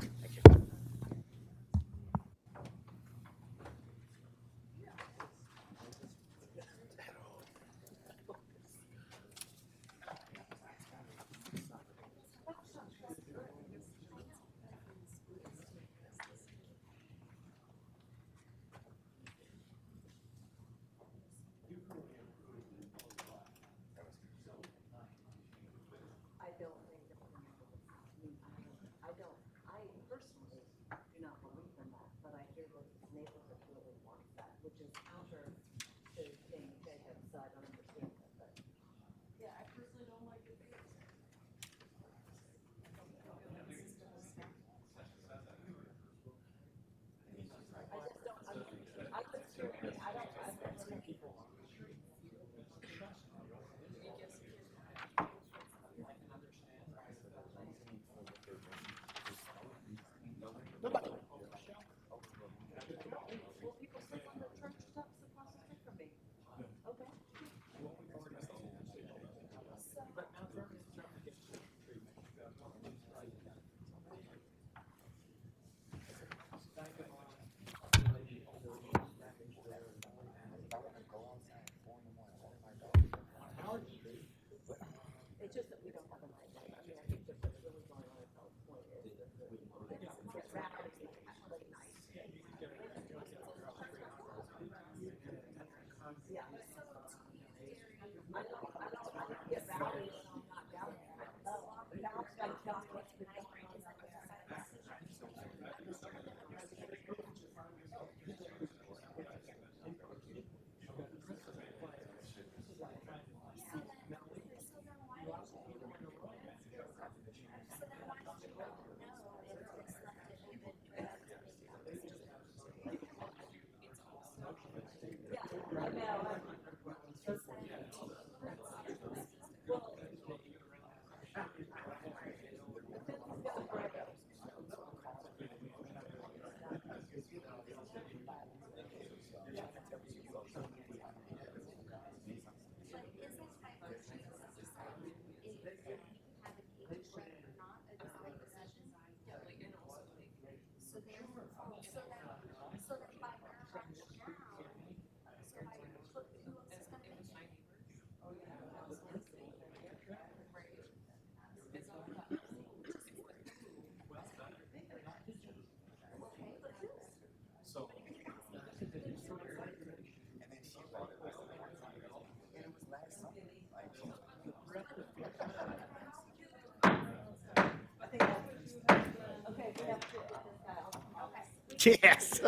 Yes.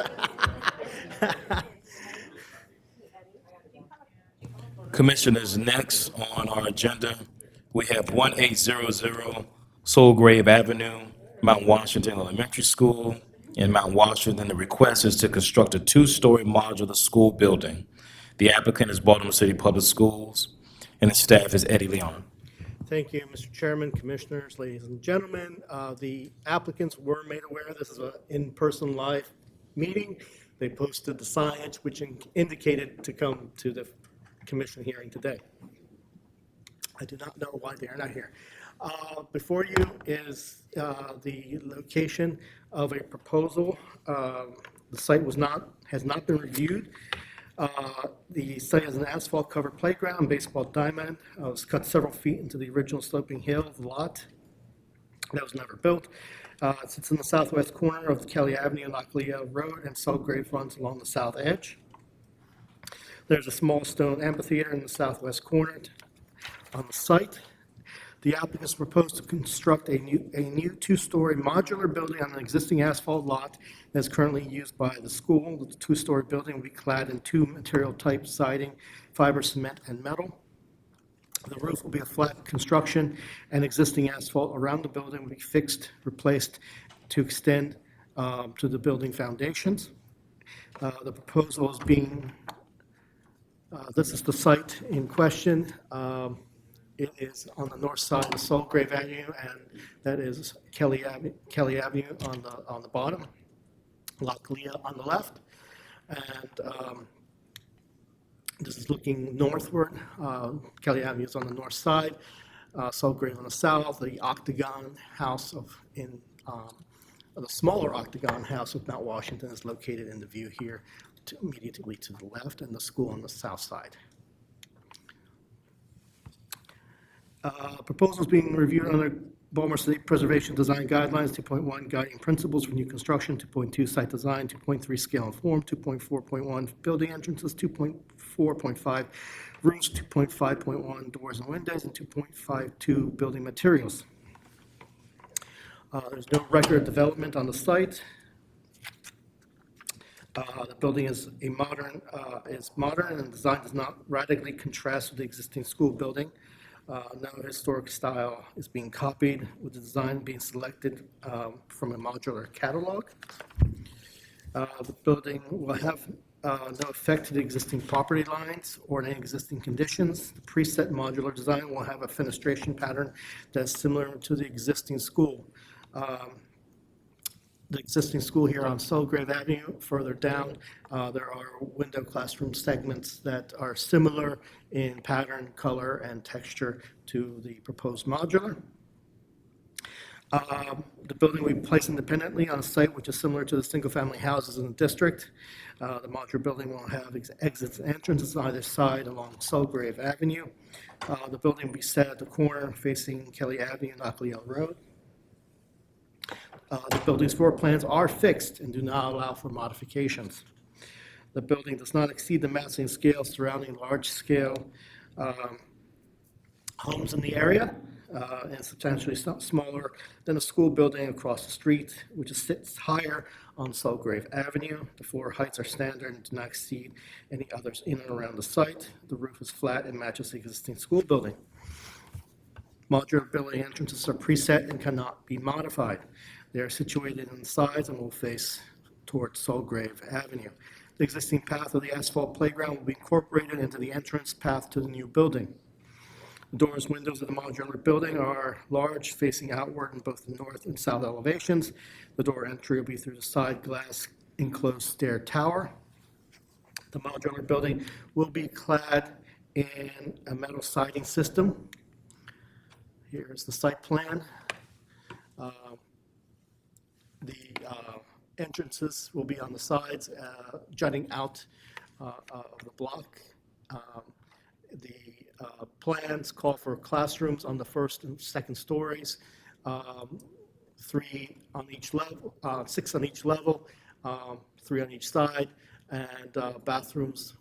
Commissioners, next on our agenda, we have 1800 Soulgrave Avenue, Mount Washington Elementary School in Mount Washington. The request is to construct a two-story modular school building. The applicant is Baltimore City Public Schools, and the staff is Eddie Leon. Thank you, Mr. Chairman, Commissioners, ladies and gentlemen. The applicants were made aware this is an in-person live meeting. They posted the signage which indicated to come to the commission hearing today. I do not know why they are not here. Before you is the location of a proposal. The site has not been reviewed. The site has an asphalt-covered playground, baseball diamond. It was cut several feet into the original sloping hill of the lot. That was never built. It sits in the southwest corner of Kelly Avenue and Lockleah Road, and Soulgrave runs along the south edge. There's a small stone amphitheater in the southwest corner on the site. The applicants propose to construct a new two-story modular building on an existing asphalt lot that is currently used by the school. The two-story building will be clad in two material types: siding, fiber cement, and metal. The roof will be a flat construction, and existing asphalt around the building will be fixed, replaced to extend to the building foundations. The proposal is being, this is the site in question. It is on the north side of Sulgrave Avenue, and that is Kelly Avenue on the bottom, Loch Leah on the left. And this is looking northward. Kelly Avenue is on the north side, Sulgrave on the south. The Octagon House the smaller Octagon House of Mount Washington is located in the view here, immediately to the left, and the school on the south side. Proposals being reviewed under Baltimore City Preservation Design Guidelines, 2.1 Guiding Principles for New Construction, 2.2 Site Design, 2.3 Scale and Form, 2.4.1 Building Entrances, 2.4.5 Roofs, 2.5.1 Doors and Windows, and 2.52 Building Materials. There's no record of development on the site. The building is modern, and the design does not radically contrast with the existing school building. No historic style is being copied, with the design being selected from a modular catalog. The building will have no effect to the existing property lines or any existing conditions. The preset modular design will have a fenestration pattern that is similar to the existing school. The existing school here on Sulgrave Avenue, further down, there are window classroom segments that are similar in pattern, color, and texture to the proposed modular. The building will be placed independently on a site which is similar to the single-family houses in the district. The modular building will have exits and entrances on either side along Sulgrave Avenue. The building will be set at the corner facing Kelly Avenue and Ockleyell Road. The building's floor plans are fixed and do not allow for modifications. The building does not exceed the massing scale surrounding large-scale homes in the area, and substantially smaller than the school building across the street, which sits higher on Sulgrave Avenue. The floor heights are standard and do not exceed any others in and around the site. The roof is flat and matches the existing school building. Modular building entrances are preset and cannot be modified. They are situated on the sides and will face towards Sulgrave Avenue. The existing path of the asphalt playground will be incorporated into the entrance path to the new building. The doors and windows of the modular building are large, facing outward in both the north and south elevations. The door entry will be through the side glass enclosed stair tower. The modular building will be clad in a metal siding system. Here's the site plan. The entrances will be on the sides, jutting out of the block. The plans call for classrooms on the first and second stories, 3 on each level, 6 on each level, 3 on each side, and bathrooms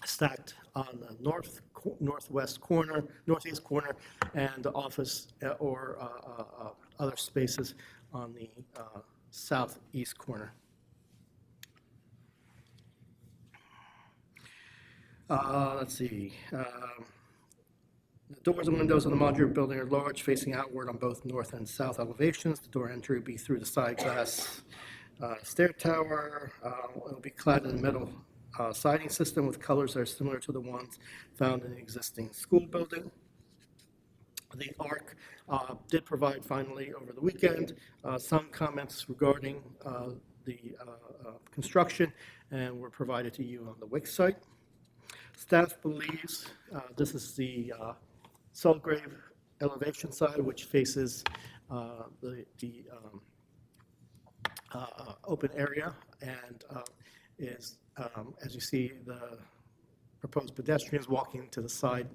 stacked on the northeast corner, and the office or other spaces on the southeast corner. Let's see. The doors and windows of the modular building are large, facing outward on both north and south elevations. The door entry will be through the side glass stair tower. It will be clad in a metal siding system with colors that are similar to the ones found in the existing school building. The ARC did provide finally over the weekend some comments regarding the construction, and were provided to you on the WIC site. Staff believes this is the Sulgrave elevation side, which faces the open area, and is, as you see, the proposed pedestrians walking to the side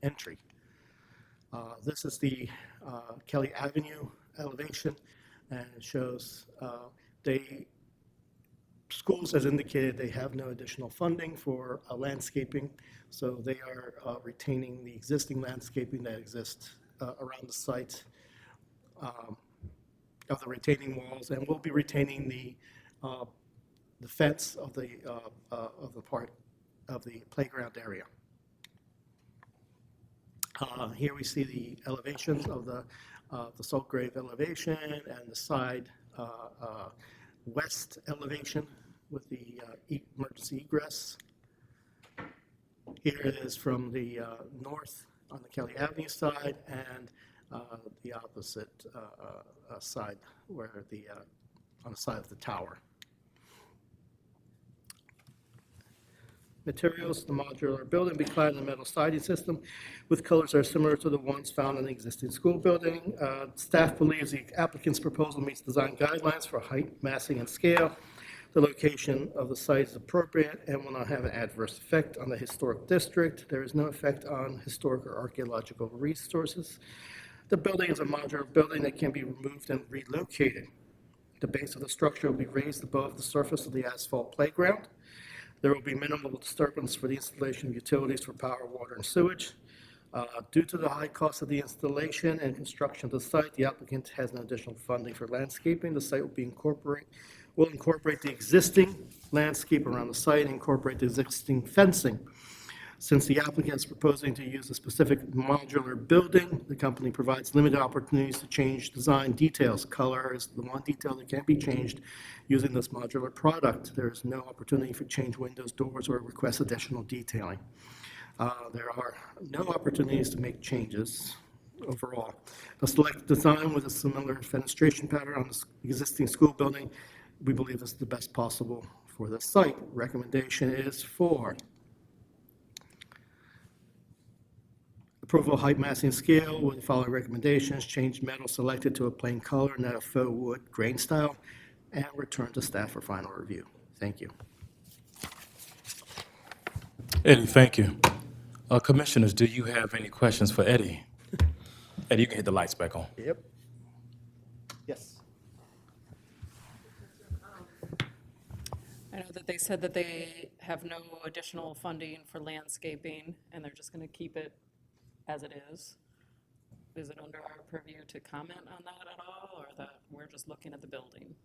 entry. This is the Kelly Avenue elevation, and it shows they Schools has indicated they have no additional funding for landscaping, so they are retaining the existing landscaping that exists around the site of the retaining walls, and we'll be retaining the fence of the part of the playground area. Here we see the elevations of the salt grave elevation and the side west elevation with the emergency egress. Here it is from the north on the Kelly Avenue side and the opposite side where on the side of the tower. Materials, the modular building be clad in a metal siding system with colors that are similar to the ones found in the existing school building. Staff believes the applicant's proposal meets design guidelines for height, massing, and scale. The location of the site is appropriate and will not have an adverse effect on the historic district. There is no effect on historic or archaeological resources. The building is a modular building that can be removed and relocated. The base of the structure will be raised above the surface of the asphalt playground. There will be minimal disturbance for the installation of utilities for power, water, and sewage. Due to the high cost of the installation and construction of the site, the applicant has no additional funding for landscaping. The site will incorporate the existing landscape around the site and incorporate the existing fencing. Since the applicant is proposing to use a specific modular building, the company provides limited opportunities to change design details. Color is the one detail that can be changed using this modular product. There is no opportunity for change windows, doors, or request additional detailing. There are no opportunities to make changes overall. A select design with a similar fenestration pattern on the existing school building, we believe is the best possible for the site. Recommendation is for approval of height, massing, scale with the following recommendations: change metal selected to a plain color, not a faux wood grain style, and return to staff for final review. Thank you. Eddie, thank you. Commissioners, do you have any questions for Eddie? Eddie, you can hit the lights back on. Yep. Yes. I know that they said that they have no additional funding for landscaping, and they're just going to keep it as it is. Is it under our purview to comment on that at all, or that we're just looking at the building?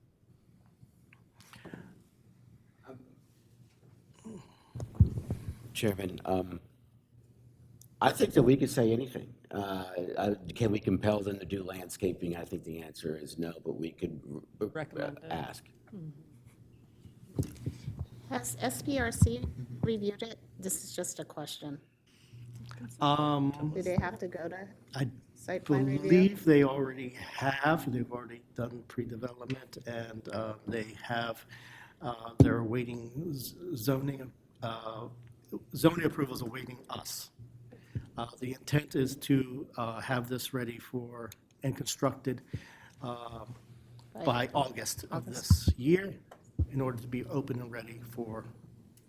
Chairman, I think that we could say anything. Can we compel them to do landscaping? I think the answer is no, but we could Recommend it. ask. Has SPRC reviewed it? This is just a question. Do they have to go to I site plan review? believe they already have. They've already done pre-development, and they have. They're awaiting zoning. Zoning approvals awaiting us. The intent is to have this ready for and constructed by August of this year, in order to be open and ready for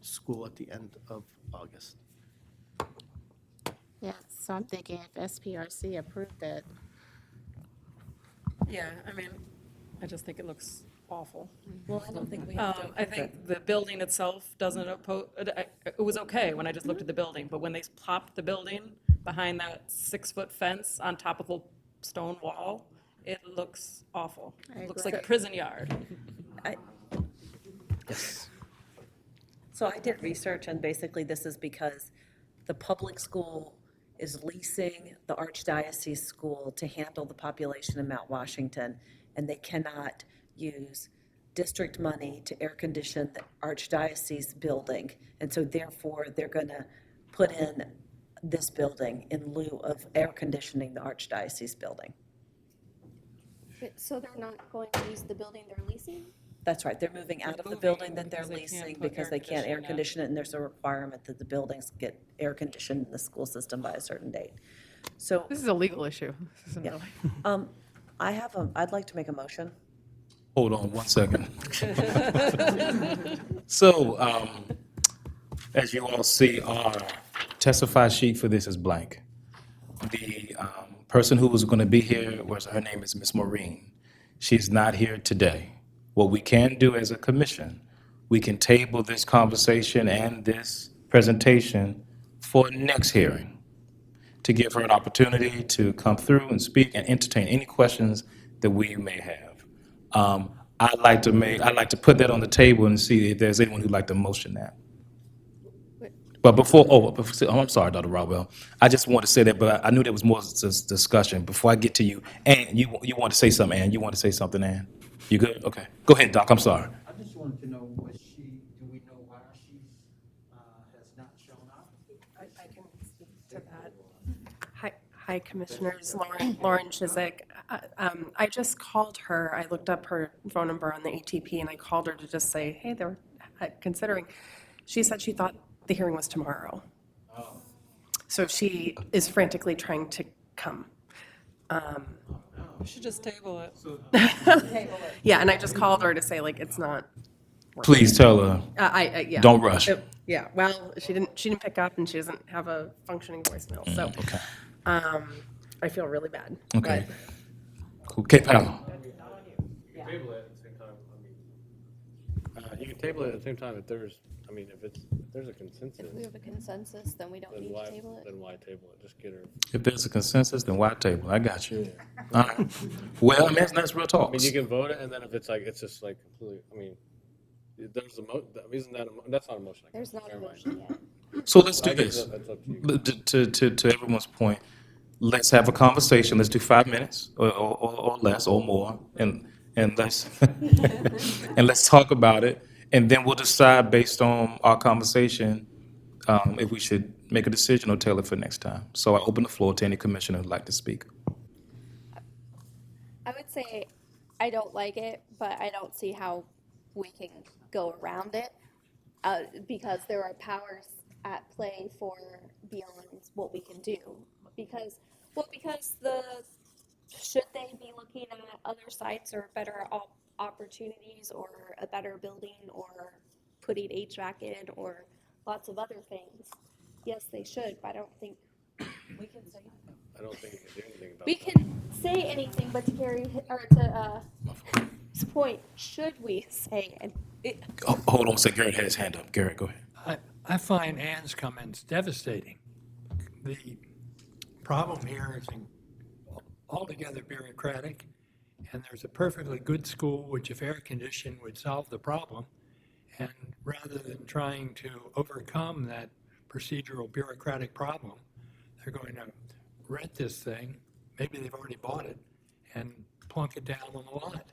school at the end of August. Yeah, so I'm thinking if SPRC approved it, Yeah, I mean, I just think it looks awful. Well, I don't think we have to. I think the building itself doesn't it was okay when I just looked at the building, but when they plopped the building behind that 6-foot fence on top of a stone wall, it looks awful. It looks like a prison yard. Yes. So I did research, and basically this is because the public school is leasing the Archdiocese school to handle the population in Mount Washington, and they cannot use district money to air condition the Archdiocese building. And so therefore, they're going to put in this building in lieu of air conditioning the Archdiocese building. So they're not going to use the building they're leasing? That's right, they're moving out of the building that they're leasing because they can't air condition it, and there's a requirement that the buildings get air conditioned in the school system by a certain date. So. This is a legal issue. This isn't Yeah. really. I'd like to make a motion. Hold on 1 second. So, as you all see, our testify sheet for this is blank. The person who was going to be here, her name is Miss Maureen. She's not here today. What we can do as a commission, we can table this conversation and this presentation for next hearing to give her an opportunity to come through and speak and entertain any questions that we may have. I'd like to put that on the table and see if there's anyone who'd like to motion that. But I'm sorry, Dr. Rodwell. I just want to say that, but I knew there was more discussion. Before I get to you, Ann, you want to say something, Ann? You want to say something, Ann? You good? Okay. Go ahead, Doc. I'm sorry. I just wanted to know, do we know why she has not shown up? I can speak to that. Hi, Commissioners. Lauren Chizik. I just called her. I looked up her phone number on the ATP, and I called her to just say, hey, they're considering. She said she thought the hearing was tomorrow. So she is frantically trying to come. We should just table it. Yeah, and I just called her to say, like, it's not working. Please tell her. Yeah. Don't rush. Yeah, well, she didn't pick up, and she doesn't have a functioning voicemail, so. Okay. I feel really bad. Okay. Cool. Okay, Powell. You can table it at the same time if there's, if there's a consensus. If we have a consensus, then we don't Then need why, to table it. then why table it? Just get her. If there's a consensus, then why table? I got you. All right. Well, that's real talk. You can vote it, and then if it's like, it's just like completely, there's that's not a motion. There's not a motion yet. So let's do I guess this. that's up to you. To everyone's point, let's have a conversation. Let's do 5 minutes or less or more, and let's and let's talk about it, and then we'll decide based on our conversation if we should make a decision or tailor it for next time. So I open the floor to any commissioner who'd like to speak. I would say I don't like it, but I don't see how we can go around it because there are powers at play for beyond what we can do. Because should they be looking at other sites or better opportunities or a better building or putting HVAC in or lots of other things? Yes, they should, but I don't think we can say. I don't think you can do anything about We that. can say anything, but to his point, should we say it? Hold on a second. Garrett had his hand up. Garrett, go ahead. I find Ann's comments devastating. The problem here is altogether bureaucratic, and there's a perfectly good school which, if air conditioned, would solve the problem. And rather than trying to overcome that procedural bureaucratic problem, they're going to rent this thing, maybe they've already bought it, and plunk it down on the lot.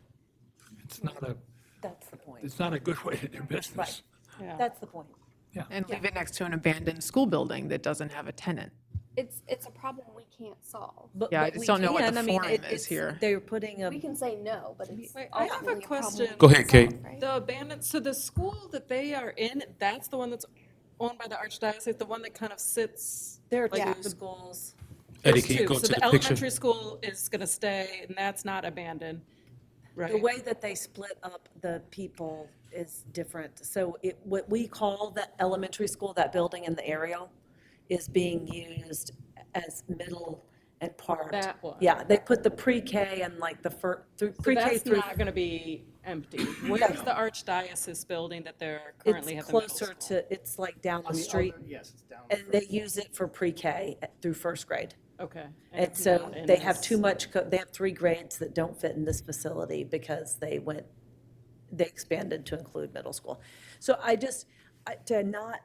It's not a, That's the point. it's not a good way to do business. Right. Yeah. That's the point. Yeah. And leave it next to an abandoned school building that doesn't have a tenant. It's a problem we can't solve. Yeah, I but just we don't know what can. the I mean, forum is here. They're putting a. We can say no, but it's Wait, I have a ultimately problem question. we Go can't ahead, Kate. solve, right? The abandoned, so the school that they are in, that's the one that's owned by the Archdiocese, the one that kind of sits. There are like, two the- schools. Eddie, there's can you two. go So to the the picture? elementary school is gonna stay, and that's not abandoned, right? The way that they split up the people is different. So what we call the elementary school, that building in the aerial, is being used as middle and part. That one. Yeah, they put the pre-K and like the through So pre-K that's through. not gonna be empty. Where's the Archdiocese building that they're currently It's have the middle closer school? to, it's like down On the the street. other- Yes, it's down. And they use it for pre-K through first grade. Okay. And it's so not in they have this- too much, they have 3 grades that don't fit in this facility because they expanded to include middle school. So I'm not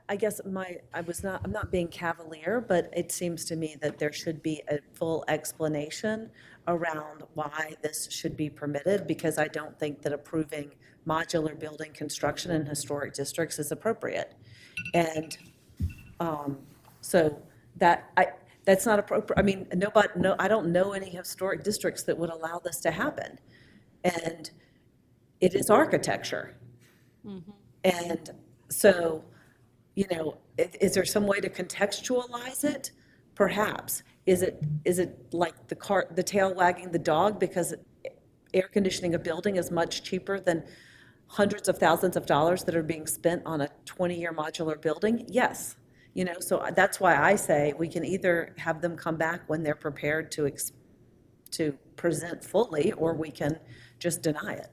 being cavalier, but it seems to me that there should be a full explanation around why this should be permitted, because I don't think that approving modular building construction in historic districts is appropriate. And so that's not appropriate. I mean, I don't know any historic districts that would allow this to happen. And it is architecture. And so, is there some way to contextualize it? Perhaps. Is it like the tail wagging the dog because air conditioning a building is much cheaper than hundreds of thousands of dollars that are being spent on a 20-year modular building? Yes. So that's why I say we can either have them come back when they're prepared to present fully, or we can just deny it.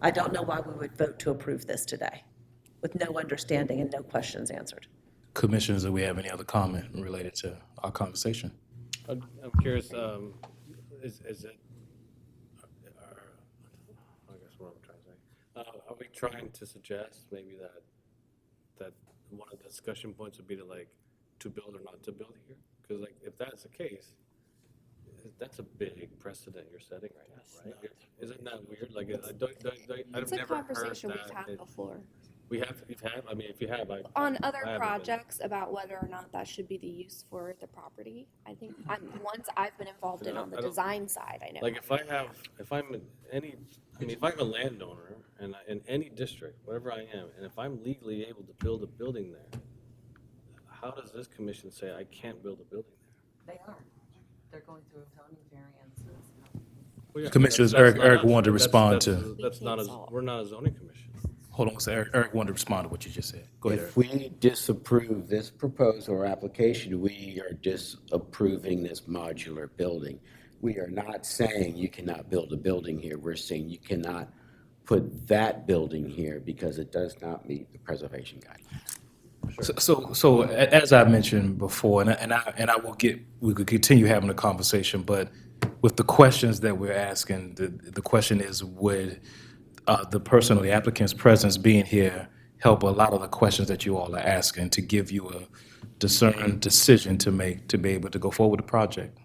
I don't know why we would vote to approve this today with no understanding and no questions answered. Commissioners, do we have any other comment related to our conversation? I'm curious, is it, I guess what I'm trying to say, are we trying to suggest maybe that one of the discussion points would be to build or not to build here? Because if that's the case, that's a big precedent you're setting right now, right? Isn't that weird? I've It's a never heard conversation we've that. had before. You've had, I mean, if you have, On I other haven't been. projects about whether or not that should be the use for the property. I think once I've been involved in on the design side, I know. If I'm a landowner and in any district, whatever I am, and if I'm legally able to build a building there, how does this commission say I can't build a building there? They are. They're going through zoning variances. Well, yeah, Commissioners, that's Eric not us. wanted to respond That's- to. That's not, we're not a zoning commission. Hold on, so Eric wanted to respond to what you just said. Go ahead, Eric. If we disapprove this proposal or application, we are disapproving this modular building. We are not saying you cannot build a building here. We're saying you cannot put that building here because it does not meet the preservation guidelines. So as I mentioned before, and I will we could continue having a conversation, but with the questions that we're asking, the question is, would the person or the applicant's presence being here help a lot of the questions that you all are asking to give you a discerned decision to make to be able to go forward with the project?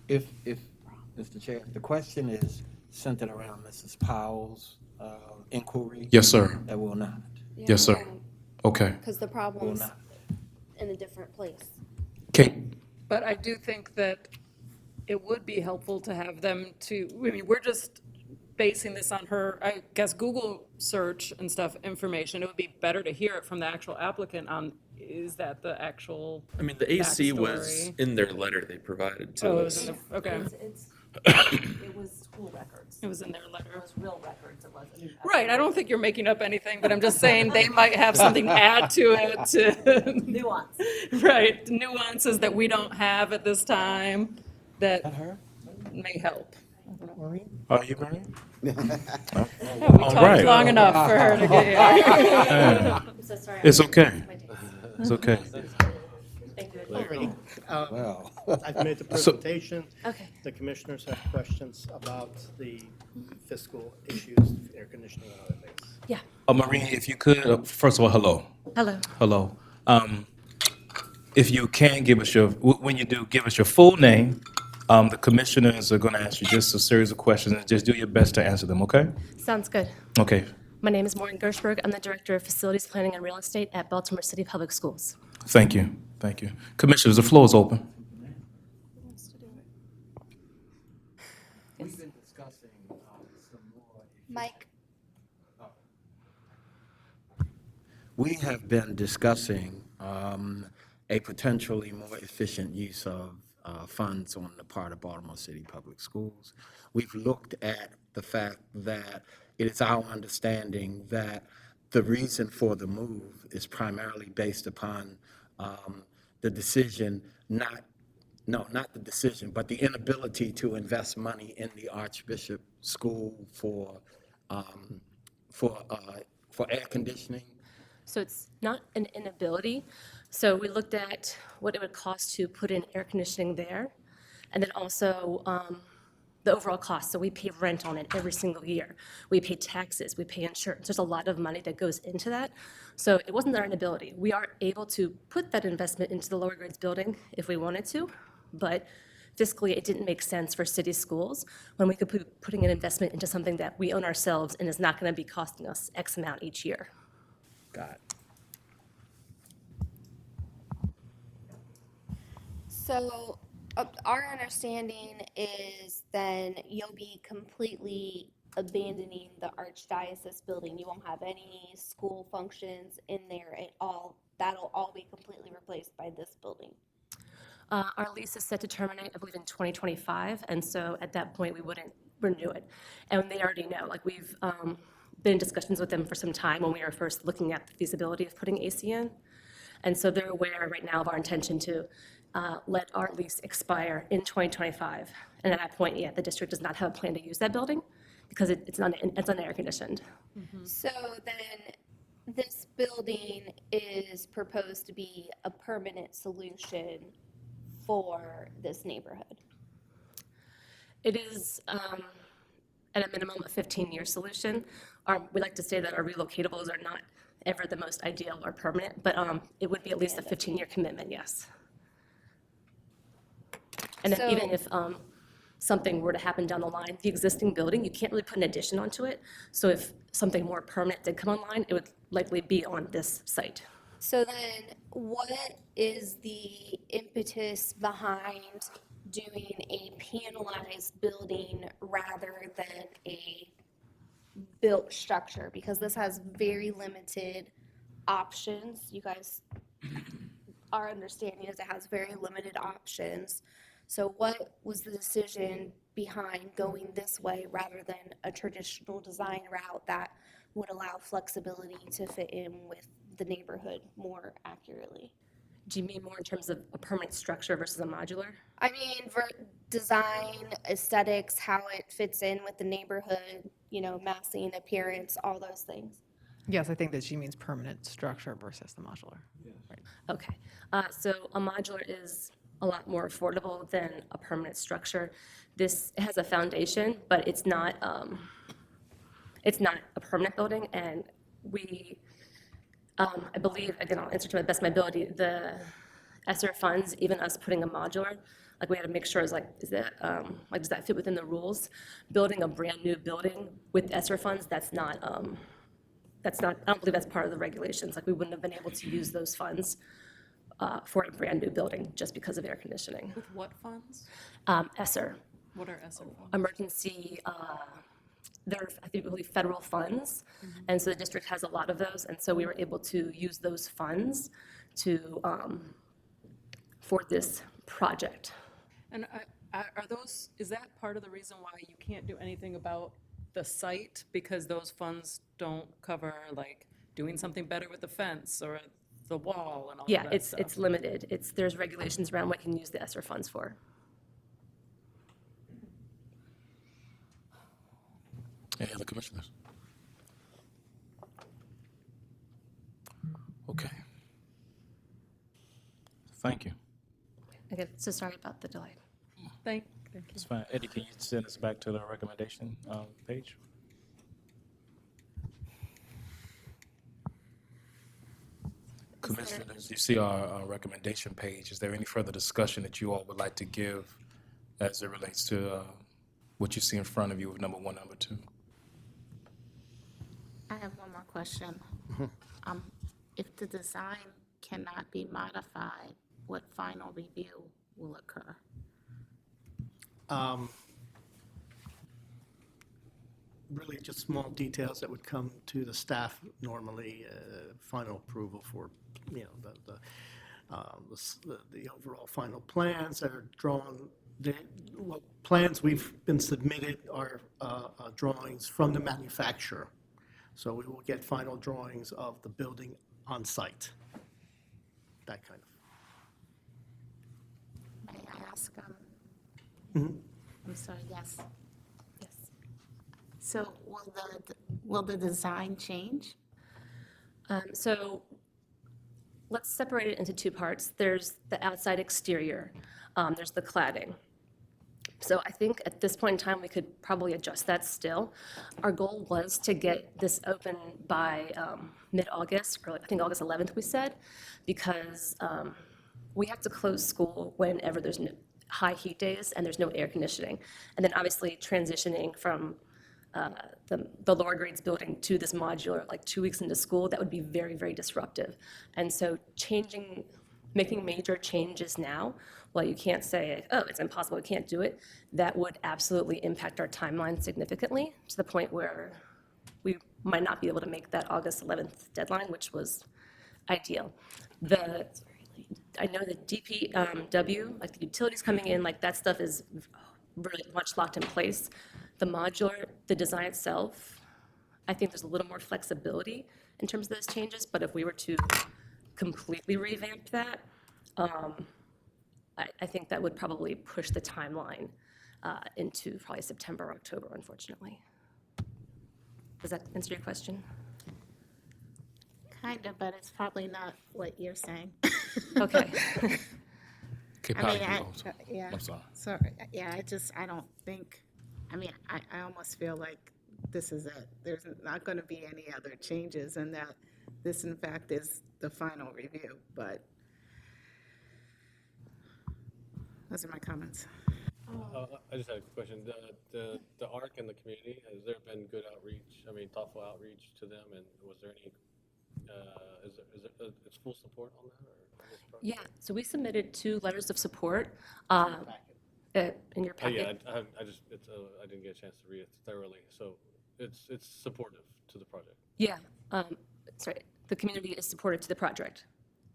If, Mr. Chair, if the question is centered around Mrs. Powell's inquiry. Yes, sir. That will not. Yes, sir. Okay. Because the problem's in a different place. Kate? But I do think that it would be helpful to have them we're just basing this on her, I guess, Google search and stuff information. It would be better to hear it from the actual applicant on, is that the actual I mean, the AC was backstory? in their letter they provided to Oh, it us. was in the, okay. It was school records. It was in their letter. It was real records, it wasn't. Right, I don't think you're making up anything, but I'm just saying they might have something to add to it. Nuance. Right, nuances that we don't have at this time that may help. Are you married? We talked long enough for her to get here. I'm so sorry. It's okay. It's okay. Well, I've made the presentation. Okay. The commissioners have questions about the fiscal issues, air conditioning and other things. Yeah. Maureen, if you could, first of all, hello. Hello. Hello. If you can give us when you do, give us your full name. The commissioners are going to ask you just a series of questions and just do your best to answer them, okay? Sounds good. Okay. My name is Maureen Gershberg. I'm the Director of Facilities Planning and Real Estate at Baltimore City Public Schools. Thank you. Thank you. Commissioners, the floor is open. We've been discussing some more. Mike. We have been discussing a potentially more efficient use of funds on the part of Baltimore City Public Schools. We've looked at the fact that it is our understanding that the reason for the move is primarily based upon the decision, not the decision, but the inability to invest money in the Archbishop School for air conditioning. So it's not an inability. So we looked at what it would cost to put in air conditioning there, and then also the overall cost. So we pay rent on it every single year. We pay taxes, we pay insurance. There's a lot of money that goes into that. So it wasn't our inability. We are able to put that investment into the lower grades building if we wanted to, but fiscally it didn't make sense for city schools when we could be putting an investment into something that we own ourselves and is not going to be costing us X amount each year. Got it. So our understanding is then you'll be completely abandoning the Archdiocese building. You won't have any school functions in there at all. That'll all be completely replaced by this building. Our lease is set to terminate, I believe, in 2025, and so at that point, we wouldn't renew it. And they already know, like, we've been in discussions with them for some time when we were first looking at the feasibility of putting AC in. And so they're aware right now of our intention to let our lease expire in 2025. And at that point, yeah, the district does not have a plan to use that building. because it's unair conditioned. So then, this building is proposed to be a permanent solution for this neighborhood. It is at a minimum a 15-year solution. We like to say that our relocatables are not ever the most ideal or permanent, but it would be at least a 15-year commitment, yes. And So- even if something were to happen down the line, the existing building, you can't really put an addition onto it. So if something more permanent did come online, it would likely be on this site. So then, what is the impetus behind doing a panelized building rather than a built structure? Because this has very limited options. You guys, our understanding is it has very limited options. So what was the decision behind going this way rather than a traditional design route that would allow flexibility to fit in with the neighborhood more accurately? Do you mean more in terms of a permanent structure versus a modular? I mean, design, aesthetics, how it fits in with the neighborhood, massing, appearance, all those things. Yes, I think that she means permanent structure versus the modular. Right. Okay, so a modular is a lot more affordable than a permanent structure. This has a foundation, but it's not a permanent building, and I believe, again, I'll answer to the best of my ability, the ESSER funds, even us putting a modular, like we had to make sure, does that fit within the rules? Building a brand new building with ESSER funds, I don't believe that's part of the regulations. Like we wouldn't have been able to use those funds for a brand new building just because of air conditioning. With what funds? ESSER. What are ESSER funds? Emergency, they're, I think, really federal funds, and so the district has a lot of those, and so we were able to use those funds to, for this project. And is that part of the reason why you can't do anything about the site? Because those funds don't cover, like, doing something better with the fence or the wall and all of that stuff? Yeah, it's limited. There's regulations around what you can use the ESSER funds for. Any other commissioners? Okay. Thank you. Okay, so sorry about the delay. Thank you. It's fine. Eddie, can you send us back to the recommendation page? Commissioners, you see our recommendation page. Is there any further discussion that you all would like to give as it relates to what you see in front of you with number 1, number 2? I have one more question. If the design cannot be modified, what final review will occur? Really just small details that would come to the staff normally, final approval for, the overall final plans that are drawn. The plans we've been submitted are drawings from the manufacturer. So we will get final drawings of the building on site, that kind of. May I ask, Mhm. I'm sorry, yes. Yes. So will the design change? So let's separate it into 2 parts. There's the outside exterior, there's the cladding. So I think at this point in time, we could probably adjust that still. Our goal was to get this open by mid-August, or I think August 11th, we said, because we have to close school whenever there's high heat days and there's no air conditioning. And then obviously transitioning from the lower grades building to this modular, like 2 weeks into school, that would be very, very disruptive. And so making major changes now, while you can't say, oh, it's impossible, we can't do it, that would absolutely impact our timeline significantly to the point where we might not be able to make that August 11th deadline, which was ideal. I know the DPW, like the utilities coming in, like that stuff is really much locked in place. The modular, the design itself, I think there's a little more flexibility in terms of those changes, but if we were to completely revamp that, I think that would probably push the timeline into probably September or October, unfortunately. Does that answer your question? Kind of, but it's probably not what you're saying. Okay. Okay, I Patty, mean, you go. yeah. I'm sorry. So, yeah, I don't think, I almost feel like this is it. There's not going to be any other changes, and that this, in fact, is the final review, but those are my comments. I just had a question. The ARC and the community, has there been good outreach, thoughtful outreach to them? And was there any, is full support on that? Or on this project? Yeah, so we submitted 2 letters of support in your Oh, yeah, packet. I didn't get a chance to read it thoroughly. So it's supportive to the project. Yeah, sorry, the community is supportive to the project.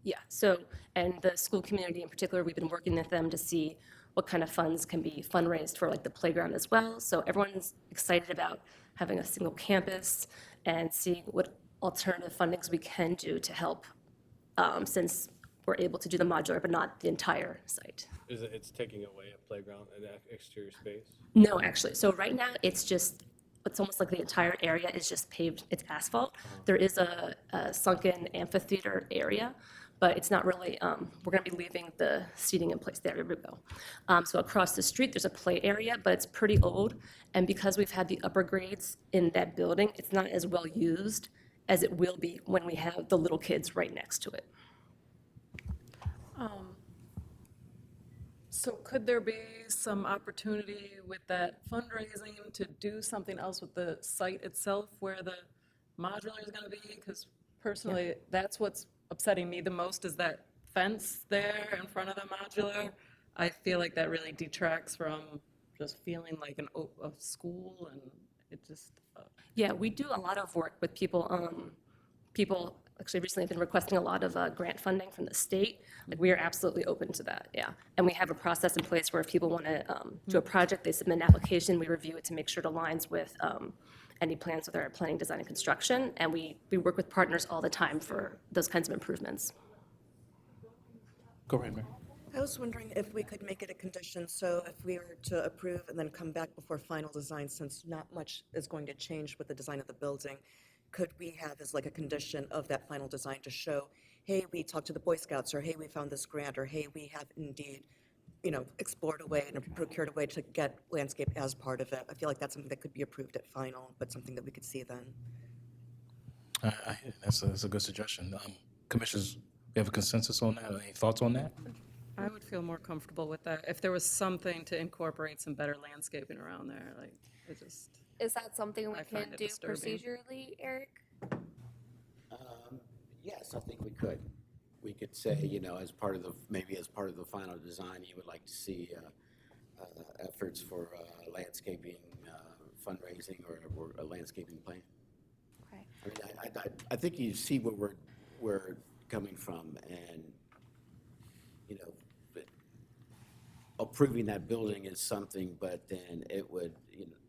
Yeah, so, and the school community in particular, we've been working with them to see what kind of funds can be fundraised for like the playground as well. So everyone's excited about having a single campus and seeing what alternative fundings we can do to help, since we're able to do the modular, but not the entire site. It's taking away a playground and exterior space? No, actually. So right now, it's almost like the entire area is just paved, it's asphalt. There is a sunken amphitheater area, but it's not really, we're gonna be leaving the seating in place there, we go. So across the street, there's a play area, but it's pretty old. And because we've had the upper grades in that building, it's not as well used as it will be when we have the little kids right next to it. So could there be some opportunity with that fundraising to do something else with the site itself where the modular is going to be? Because personally, that's what's upsetting me the most is that fence there in front of the modular. I feel like that really detracts from just feeling like a school, and it just... Yeah, we do a lot of work with people. People actually recently have been requesting a lot of grant funding from the state. Like, we are absolutely open to that, yeah. And we have a process in place where if people want to do a project, they submit an application, we review it to make sure it aligns with any plans with our planning, design, and construction. And we work with partners all the time for those kinds of improvements. Go ahead, Mary. I was wondering if we could make it a condition, so if we were to approve and then come back before final design, since not much is going to change with the design of the building, could we have as like a condition of that final design to show, hey, we talked to the Boy Scouts, or hey, we found this grant, or hey, we have indeed, explored a way and procured a way to get landscape as part of it. I feel like that's something that could be approved at final, but something that we could see then. That's a good suggestion. Commissioners, we have a consensus on that? Any thoughts on that? I would feel more comfortable with that if there was something to incorporate some better landscaping around there, like, it just... Is that something we I can find it do disturbing. procedurally, Eric? Yes, I think we could. We could say, as part of the final design, you would like to see efforts for landscaping, fundraising, or a landscaping plan. Okay. I mean, I think you see where we're coming from, and approving that building is something, but then it would,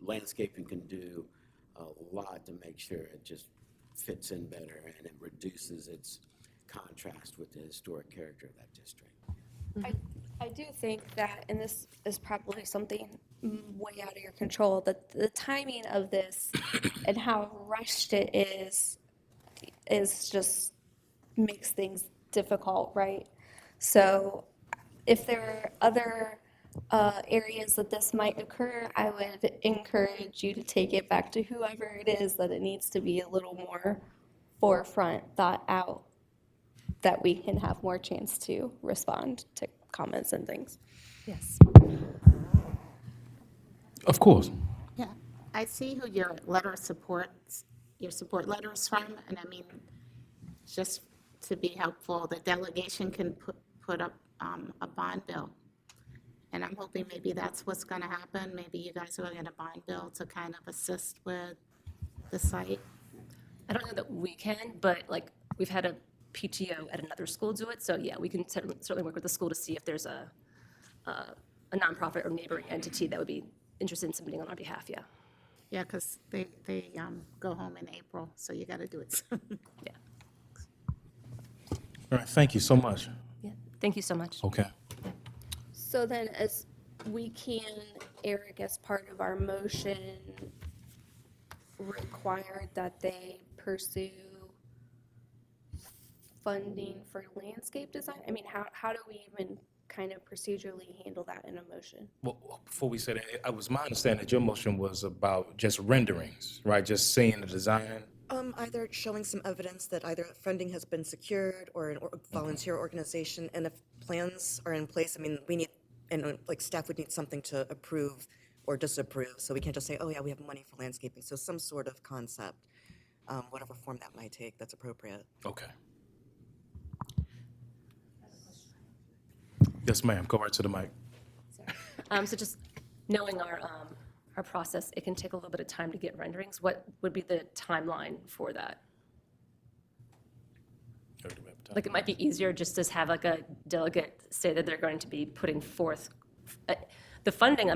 landscaping can do a lot to make sure it just fits in better and it reduces its contrast with the historic character of that district. I do think that, and this is probably something way out of your control, that the timing of this and how rushed it is just makes things difficult, right? So if there are other areas that this might occur, I would encourage you to take it back to whoever it is that it needs to be a little more forefront, thought out, that we can have more chance to respond to comments and things. Yes. Of course. Yeah, I see who your letter supports, your support letter is from, and I mean, just to be helpful, the delegation can put up a bond bill. And I'm hoping maybe that's what's gonna happen. Maybe you guys are gonna get a bond bill to kind of assist with the site. I don't know that we can, but like, we've had a PTO at another school do it, so yeah, we can certainly work with the school to see if there's a nonprofit or neighboring entity that would be interested in submitting on our behalf, yeah. Yeah, because they go home in April, so you gotta do it soon. Yeah. All right, thank you so much. Yeah, thank you so much. Okay. So then, as we can, Eric, as part of our motion, required that they pursue funding for landscape design? I mean, how do we even kind of procedurally handle that in a motion? Well, before we say that, it was my understanding that your motion was about just renderings, right? Just seeing the design. Either showing some evidence that either funding has been secured or an volunteer organization, and if plans are in place, I mean, we need, and like staff would need something to approve or disapprove, so we can't just say, oh yeah, we have money for landscaping, so some sort of concept, whatever form that might take, that's appropriate. Okay. Yes, ma'am. Go right to the mic. So just knowing our process, it can take a little bit of time to get renderings. What would be the timeline for that? Like, it might be easier just to have like a delegate say that they're going to be putting forth the funding.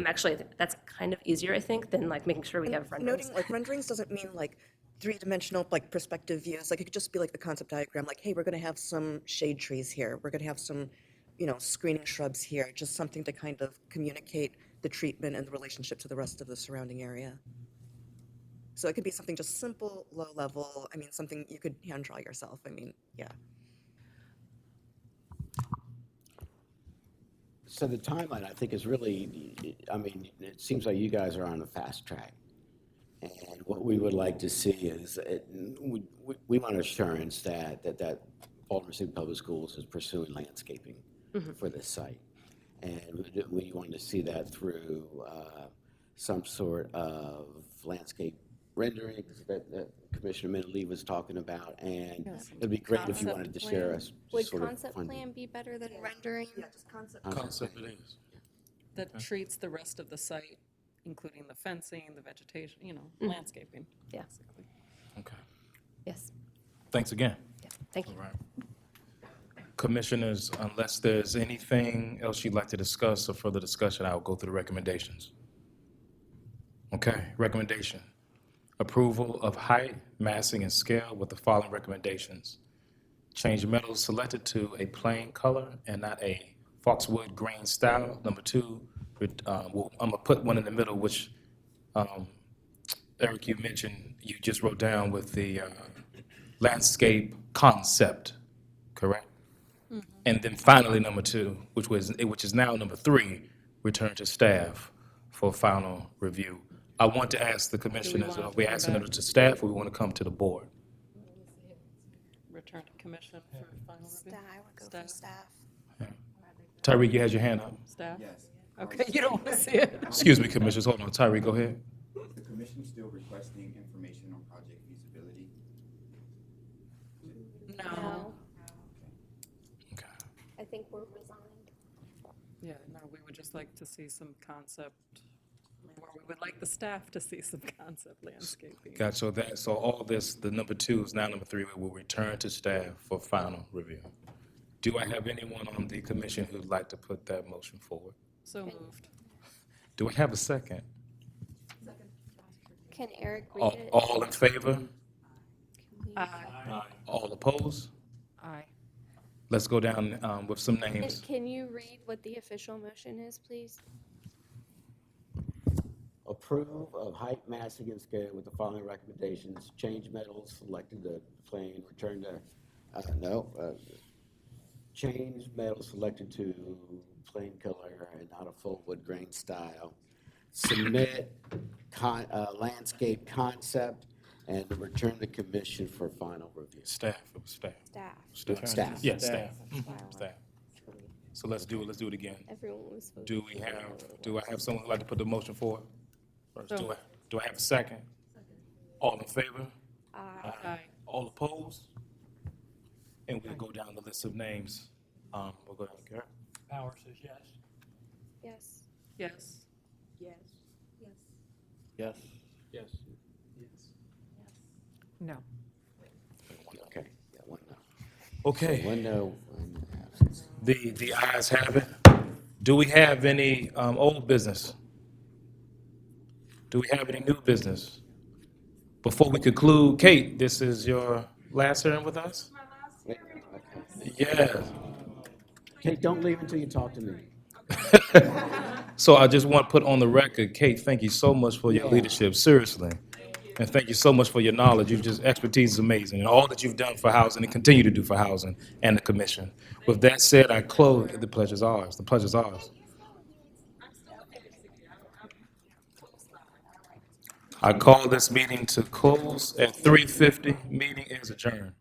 That's kind of easier, I think, than like making sure we have renderings. Noting, like, renderings doesn't mean like three-dimensional, like, perspective views. Like, it could just be like the concept diagram, like, hey, we're gonna have some shade trees here, we're gonna have some, screening shrubs here, just something to kind of communicate the treatment and the relationship to the rest of the surrounding area. So it could be something just simple, low level, I mean, something you could hand draw yourself, I mean, yeah. So the timeline, I think, is really, I mean, it seems like you guys are on a fast track. And what we would like to see is, we want assurance that Baltimore City Public Schools is pursuing landscaping for this site. And we want to see that through some sort of landscape renderings that Commissioner Mendeley was talking about. And it'd be great if you wanted to share us. Would concept plan be better than rendering? Yeah, just concept. Concept it is. That treats the rest of the site, including the fencing, the vegetation, landscaping. Yeah. Basically. Okay. Yes. Thanks again. Yeah. Thank you. All right. Commissioners, unless there's anything else you'd like to discuss or further discussion, I'll go through the recommendations. Okay, recommendation. Approval of height, massing, and scale with the following recommendations. Change metals selected to a plain color and not a Foxwood green style. Number two, I'm gonna put one in the middle, which Eric, you mentioned, you just wrote down with the landscape concept, correct? Mm-hmm. And then finally, number two, which is now number three, return to staff for final review. I want to ask the commissioners, are we asking them to staff or we want to come to the board? Return to commission for final review? I would go for staff. Yeah. Tyreek, you had your hand up. Staff? Yes. Okay, you don't want to see it. Excuse me, commissioners, hold on. Tyreek, go ahead. Is the commission still requesting information on project feasibility? No. Okay. I think we're resigned. Yeah, no, we would just like to see some concept, or we would like the staff to see some concept landscaping. Gotcha. So all this, the number two is now number three, we will return to staff for final review. Do I have anyone on the commission who'd like to put that motion forward? So moved. Do I have a second? Can Eric read it? All in favor? Aye. All opposed? Aye. Let's go down with some names. Can you read what the official motion is, please? Approve of height, massing, and scale with the following recommendations. Change metals selected to plain, return to, change metals selected to plain color and not a full wood grain style. Submit landscape concept and return to commission for final review. Staff, it was staff. Staff. Staff. Yes, staff. Staff. So let's do it again. Everyone was supposed Do I have someone who'd like to put the motion forward? First, do I have a second? All in favor? Aye. All opposed? And we'll go down the list of names. We'll go down, Garrett. Power says yes. Yes. Yes. Yes. Yes. Yes. No. Okay. Yeah, one no. Okay. One no, one absence. The ayes have it. Do we have any old business? Do we have any new business? Before we conclude, Kate, this is your last hearing with us? Yeah. Kate, don't leave until you talk to me. So I just want to put on the record, Kate, thank you so much for your leadership, seriously. And thank you so much for your knowledge. You've just, expertise is amazing, and all that you've done for housing and continue to do for housing and the commission. With that said, I close, the pleasure's ours. The pleasure's ours. I call this meeting to close at 3:50. Meeting is adjourned.